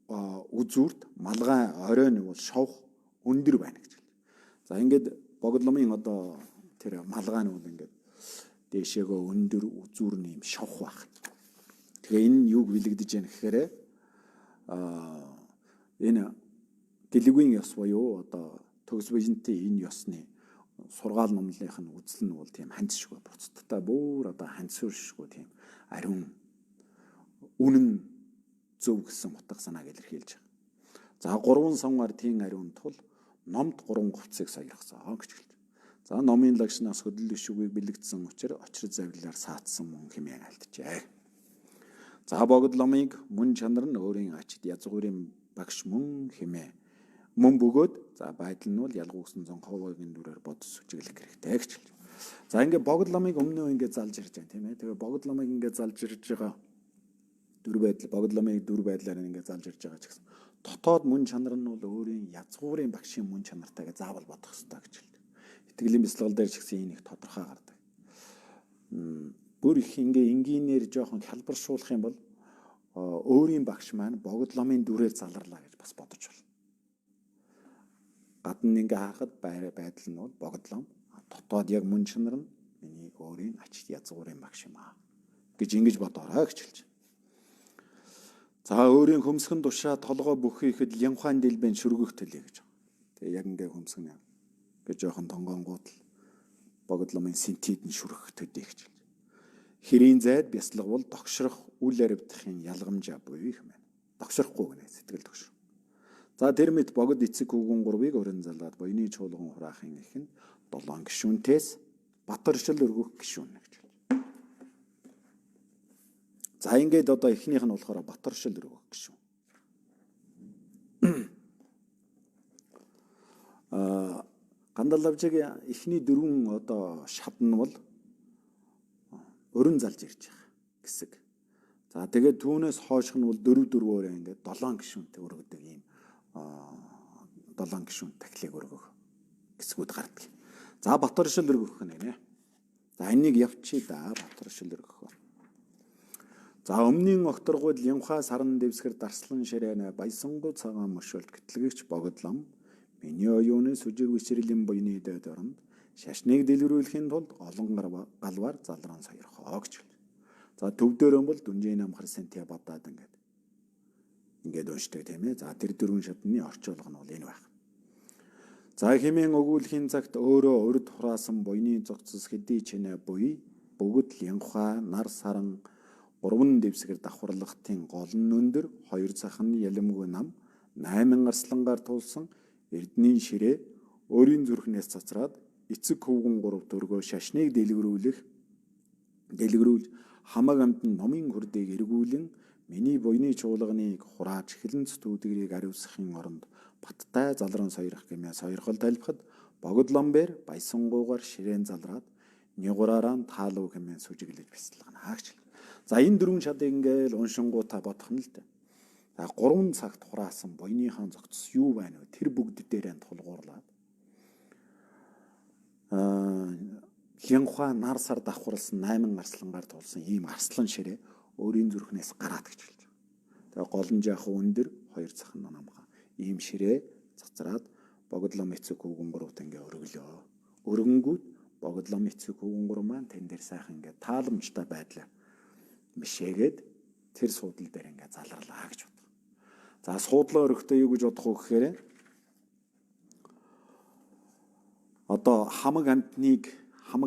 үзүүрт малгай оройн бол шовх өндөр байна гэж хэлж. За ингээд богдломын одоо тэр малгай нь бол ингээд дээшээгөө өндөр үзүүр нь юм шовх байх. Тэгээ энэ юуг бэлэгдэж яах гэхээр энэ гэлэгүйн ёс буюу одоо төгс буянтын энэ ёсны сургаал номлынх нь үзэл нь бол тийм ханцшгүй буцттай бүр одоо ханцшгүй тийм ариун үнэн зөв гэсэн утга санааг илэрхийлж байгаа. За 3 сан ардын ариун тул номд 3 говцыг сойрхсон гэж хэлж. За номын лагшнаас хөдөлгөөн шүгийг бэлэгдсэн учраас очир завлаар саатсан мөн хэмээн альджээ. За богд ломыг мөн чанар нь өөрийн ачид язгуурын багш мөн хэмээ. Мөн бөгөөд за байдал нь бол ялгуугсан зонховогийн дүрээр бодос сүжиглэх хэрэгтэй гэж хэлж. За ингээд богд ломыг өмнөө ингээд залж ирж байгаа тийм ээ. Тэгээ богд ломыг ингээд залж ирж байгаа дүр байдал богд ломыг дүр байдлаар ингээд залж ирж байгаа ч гэсэн дотоод мөн чанар нь бол өөрийн язгуурын багшийн мөн чанартайгаа заавал бодох хэрэгтэй гэж хэлдэг. Итгэлийн бяцлал дээр ч гэсэн энэ их тодорхой гардаг. Бүр их ингээ энгийнээр жоохон хялбаршуулах юм бол өөрийн багш маань богд ломын дүрээр заларлаа гэж бас бодож байна. Гадна ингээ харахад байдал нь бол богд лом, дотоод яг мөн чанар нь миний өөрийн ачид язгуурын багш юм аа гэж ингэж бодоорой гэж хэлж. За өөрийн хөмсгөн тушаа толгой бүхийхэд янхаан дэлбэн шүргөх төлөө гэж. Тэгээ яг ингээ хөмсгөн гэж жоохон тонгоонгууд л богд ломын синтед нь шүргэх төдий гэж. Хэрийн зайд бяцлаг бол догшрох үл аривдахын ялгамжаа буюу юм байна. Догшрохгүй гэнэ сэтгэл догшрох. За тэр мэд богд эцэг хүүгэн 3-ыг өрн залгаад буйны чуулган хураахын их нь 7 гишүүнтээс батаршил өргөх гишүүн гэж. За ингээд одоо эхнийх нь болохоор батаршил өргөх гишүүн. Гандалавжигийн эхний 4 одоо шавд нь бол өрн залж ирж байгаа хэсэг. За тэгээд түүнээс хойшх нь бол 4-4-өөр ингээд 7 гишүүнтэй өргөдөг юм 7 гишүүн тахлыг өргөх хэсгүүд гардаг. За батаршил өргөх нэ. За энийг явчих да батаршил өргөх. За өмнгийн огторгууд Янхаа саран дэвсгэр дарслан ширэнэ баясангу цагаан мөшөлт гэтлэгч богд лам миний оюуны сүжиг висрэлийн буйны дэд оронд шашныг дэлгэрүүлэхийн тулд олон галваар залран сойрхоо гэж. За төв дээрэн бол дүнжийн намхар сентя бодоод ингээд уншдаг тийм ээ. За тэр 4 шатны орчуулга нь бол энэ байх. За хэмээн өгүүлэхийн цагт өөрөө урд хураасан буйны зогцос хэдий чинэ буй бүгд Янхаа нар саран 3 дэвсгэр давхарлахтын гол нь өндөр 2 цахны ялэмгүй нам 8 арслангаар тулсан эрдний ширээ өөрийн зүрхнээс цацраад эцэг хөвгөн 3 дөргөө шашныг дэлгэрүүлэх дэлгэрүүлж хамаг амт нь номын хүрдээг эргүүлэн миний буйны чуулганыг хурааж хилэнц түүдгэрийг ариусгахын оронд баттай залран сойрох гэмээ сойрхол талбахад богд ломбэр баясангуугаар ширээн залраад нягураараа таалуу гэмээ сүжиглэж бясалгана гэж. За энэ дөрвөн шатыг ингээл уншингуудаа бодох нь л дээ. За 3 цагт хураасан буйныхаа зогцос юу байна вэ? Тэр бүгд дээрээ тулгуурлаад Хянхуа нар сар давхарлсан 8 арслангаар тулсан ийм арслан ширээ өөрийн зүрхнээс гараад гэж хэлж байгаа. Тэгээ голон жаахан өндөр 2 цахан намха ийм ширээ цацраад богдлом эцэг хүүгүнгөрүүд ингээ өргөлөө. Өргөнгүүд богдлом эцэг хүүгүнгөр маань тэн дээр сайхан ингээ тааламжтай байдлаа мишээгээд тэр суудлын дээр ингээ залрлаа гэж бодох. За суудлаа өргөхдөө юу гэж бодох вэ гэхээр одоо хамаг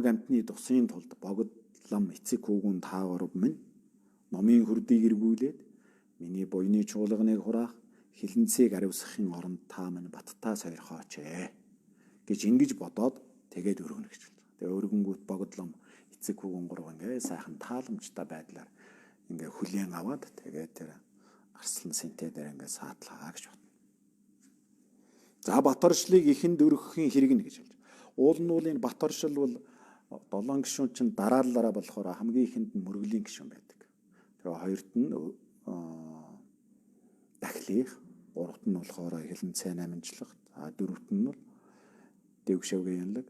амтны тусын тулд богдлом эцэг хүүгүн таавар минь номын хүрдийг эргүүлээд миний буйны чуулганыг хураах хилэнцгийг ариусгахын оронд та минь баттай сойрхооч гэж ингэж бодоод тэгээд өргөнө гэж байна. Тэгээ өргөнгүүт богдлом эцэг хүүгүн гурав ингээ сайхан тааламжтай байдлаар ингээ хүлээн аваад тэгээд тэр арслан сэнтэй дээр ингээ саадлаа гэж байна. За Баторшлыг ихэнд өргөхийн хэрэг нь гэж хэлж. Уул нь бол энэ Баторшил бол 7 гишүүн чинь дараалалаараа болохоор хамгийн ихэнд нь мөргөлийн гишүүн байдаг. Тэгээ хоёрт нь дахлих, гуравт нь болохоор хилэнцээ намжлах, дөрөвт нь бол дэвшээвгийн янлаг,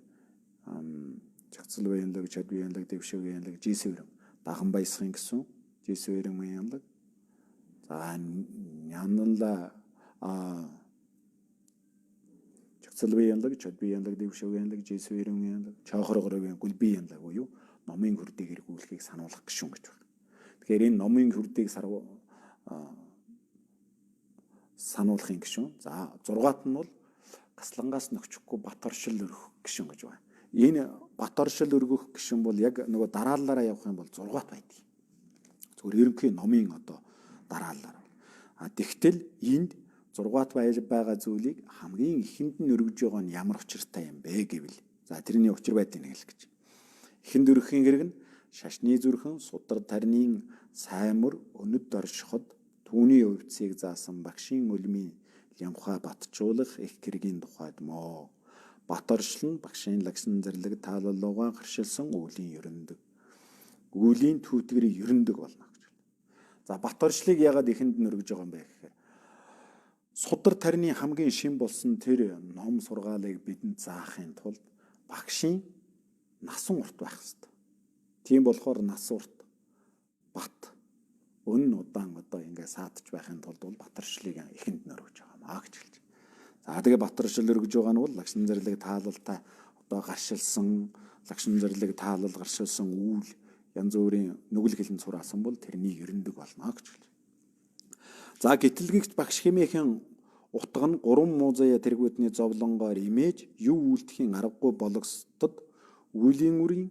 чагцал янлаг, чадвын янлаг, дэвшээвгийн янлаг, жисвэрэн, дахан баясгын гэсэн жисвэрэн янлаг. За нянла чагцалбын янлаг, чадвын янлаг, дэвшээвгийн янлаг, жисвэрэн янлаг, чаохоргорын гүлби янлаг буюу номын хүрдээг эргүүлэхийг сануулгах гишүүн гэж байна. Тэгэхээр энэ номын хүрдээг сануулахын гишүүн. За 6-т нь бол Гаслангаас нөхчихгүй Баторшил өргөх гишүүн гэж байна. Энэ Баторшил өргөх гишүүн бол яг нөгөө дараалалаараа явах юм бол 6-т байдаг. Зүгээр ерөнхий номын одоо дараалалаар. Тэгтэл энд 6-т байгаа зүйлийг хамгийн ихэнд нь өргөж байгаа нь ямар учиртай юм бэ гэвэл за тэрний учир байдгийг хэлэх гэж. Ихэнд өргөхийн хэрэг нь шашны зүрхэн судар тарны саймар өнөд оршиход түүний өвцгийг заасан багшийн үлмийн лямхаа батжуулах их хэргийн тухайд мөө. Баторшил нь багшийн лагсан зэрлэг таалалуугаа гаршилсан үлийн ерөндөг. Үлийн түүтгэрийг ерөндөг болно гэж. За Баторшлыг яагаад ихэнд нь өргөж байгаа юм бэ гэхээр судар тарны хамгийн шин болсон тэр ном сургаалыг бидэнд заахын тулд багшийн насан урт байх хэрэгтэй. Тийм болохоор нас урт бат өн удаан одоо ингээ саадж байхын тулд бол Баторшлыг ихэнд нь өргөж байгаа маа гэж хэлж. За тэгээ Баторшил өргөж байгаа нь бол лагшин зэрлэг таалалтай одоо гаршилсан лагшин зэрлэг таалал гаршилсан үйл янз бүрийн нүгэл хилэн сураасан бол тэрний ерөндөг болно гэж хэлж. За гитлэгч багш хэмээхэн утга нь 3 муузая тэргүүдний зовлонгоор имэж юу үлдэхийн аргагүй бологсдод үлийн үрийн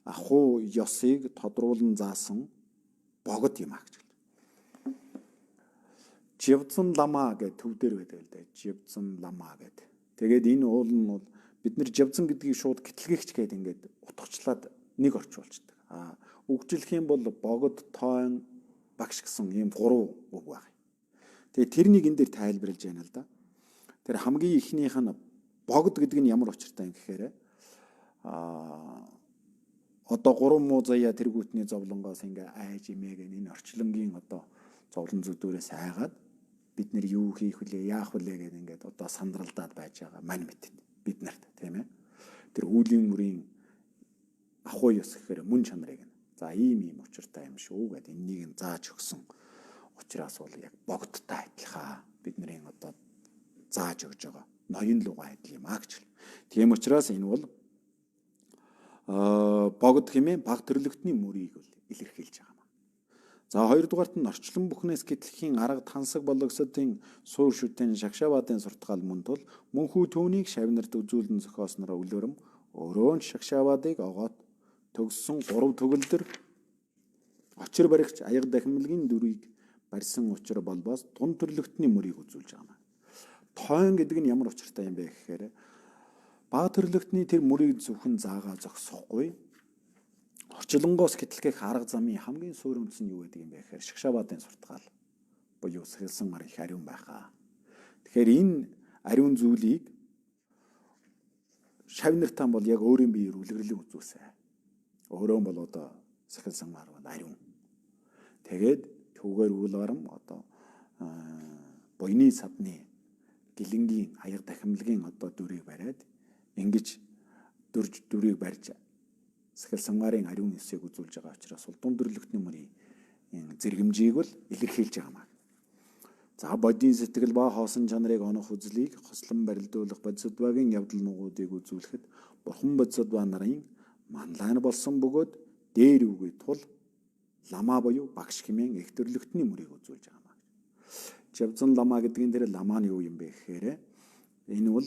ахуу ёсыг тодруулан заасан богд юм аа гэж. Живцэн лама гэдэг төв дээр байдаг л да. Живцэн лама гэдэг. Тэгээд энэ уул нь бол бид нэр живцэн гэдгийг шууд гитлэгч гэдэг ингээд утгачлаад нэг орчуулчихдаг. Үгжлэх юм бол богд, тойн, багш гэсэн ийм 3 үг байна. Тэгээд тэрнийг энэ дээр тайлбарлаж байна л да. Тэр хамгийн ихнийх нь богд гэдэг нь ямар учиртай юм гэхээр одоо 3 муузая тэргүүтний зовлонгоос ингээ айж имээගෙන энэ орчлонгийн одоо зовлон зүдүүрээс айгаад бид нэр юу хийх вүлээ яах вүлээ гэдэг ингээд одоо сандралдаад байж байгаа мань мэд бид нарт тийм ээ тэр үлийн мөрийн ахуй ёс гэхээр мөн чанарыг нь за ийм учиртай юм шүү гэдэг энэнийг зааж өгсөн учраас бол яг богдтой адилхаа бидний одоо зааж өгж байгаа ноён лугаа адил юм а гэж. Тийм учраас энэ бол богд хэмээн баг төрлөختний мөрийг бол илэрхийлж байгаа юм. За хоёрдугаарт нь орчлон бүхнээс гэтлэхийн арга тансаг бологсодын суур шүтэн шагшаабадын суртгаал мөн тул мөнхүү түүнийг шавнарт үзүүлэн зохиосноор өлөрөм өөрөө нь шагшаабадыг огоот төгссөн 3 төгөлдөр очир баригч аяг дахимлгийн дүрийг барьсан учир болбоос тун төрлөختний мөрийг үзүүлж байгаа юм. Тойн гэдэг нь ямар учиртай юм бэ гэхээр баг төрлөختний тэр мөрийг зөвхөн заагаа зогсохгүй Орчлонгоос гэтлэхэх арга замын хамгийн суурь үндэс нь юу гэдэг юм бэ гэхээр Шагшаабадын суртгаал буюу сахилсан мар их ариун байхаа. Тэгэхээр энэ ариун зүйлийг шавнартан бол яг өөрийн биеэр үлгэрлэн үзүүлсэн. Өөрөө бол одоо сахилсан мар бол ариун. Тэгээд түүгээр үл барам одоо буйны садны гэлэнгийн аяг дахимлагын одоо дүрийг бариад ингэж дүрийг барьж сахилсан марын ариун эсийг үзүүлж байгаа учраас улдун дөрлөгтний мөрийн зэрэгэмжийг бол илэрхийлж байгаа маа. За бодийн сэтгэл ба хоосон чанарыг онох үзлийг хослон барилдуулах бодисодбагийн явдал нугуудыг үзүүлэхэд бурхан бодисодба нарын манлайн болсон бөгөөд дээр үгүй тул лама буюу багш хэмээн их төрлөختний мөрийг үзүүлж байгаа маа. Жавзан лама гэдгийн дээр лама нь юу юм бэ гэхээр энэ бол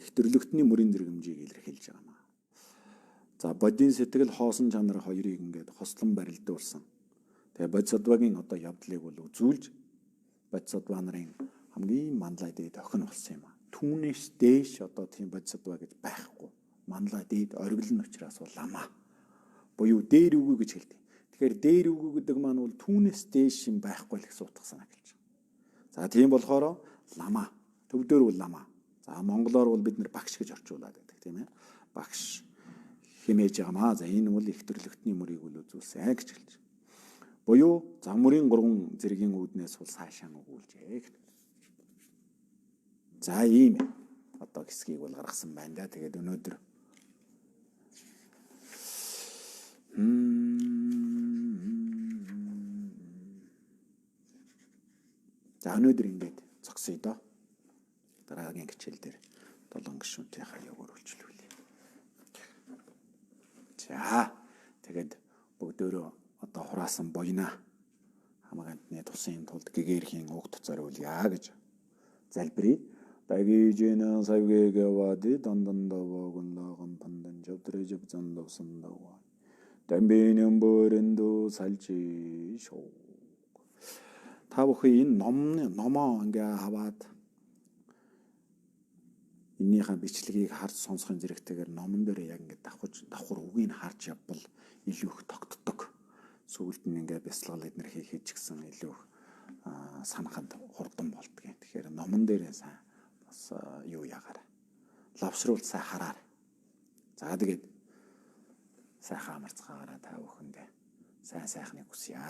их төрлөختний мөрийн зэрэгэмжийг илэрхийлж байгаа маа. За бодийн сэтгэл хоосон чанар хоёрыг ингээд хослон барилдуулсан. Тэгээ бодисодбагийн одоо явдлыг бол үзүүлж бодисодба нарын хамгийн манлай дээд охин болсон юм а. Түүнээс дээш одоо тийм бодисодба гэж байхгүй. Манлай дээд оргил нь учраас бол лама буюу дээр үгүй гэж хэлдэг. Тэгэхээр дээр үгүй гэдэг маань бол түүнээс дээш юм байхгүй л гэсэн утга санаа гэлж байна. За тийм болохоор лама төвдөр бол лама. За монголоор бол бид нэр багш гэж орчуулад байдаг тийм ээ. Багш хэмээж байгаамаа. За энэ бол их төрлөختний мөрийг үл үзүүлсэн гэж хэлж байна. Буюу заммөрийн 3 зэргийн үүднээс бол сайшаан өгүүлжээ гэх. За ийм одоо хэсгийг бол гаргасан байна да. Тэгээд өнөөдөр за өнөөдөр ингээд зогсъё доо. Дараагийн хичээл дээр 7 гишүүнтэй хаяг өргөлжлүүлье. За тэгээд бүгдөө одоо хураасан буйна хамгаалтны тусын тулд гэгэрхийн угт зориулъя гэж залбирая. Дагижена савгэгэвади дандандавагунлаган пандан жавдрежэв зандавсандава. Дамбинэн бөрөндөө салжи шоо. Та бүхэн энэ номоо ингээ аваад энийхээ бичлэгийг харж сонсохын зэрэгтэйгээр номон дээр яг ингээ давхар үгийг харж явбал илүү их тогтдог. Сүүлд нь ингээ бясалгал эднэр хийхэд ч гэсэн илүү санахад хурдан болдгийг. Тэгэхээр номон дээрээ сайн бас юу яагаар лавшруулт сайн хараар. За тэгээд сайхан амарцгаараа та бүхэндээ сайн сайхныг хүсье.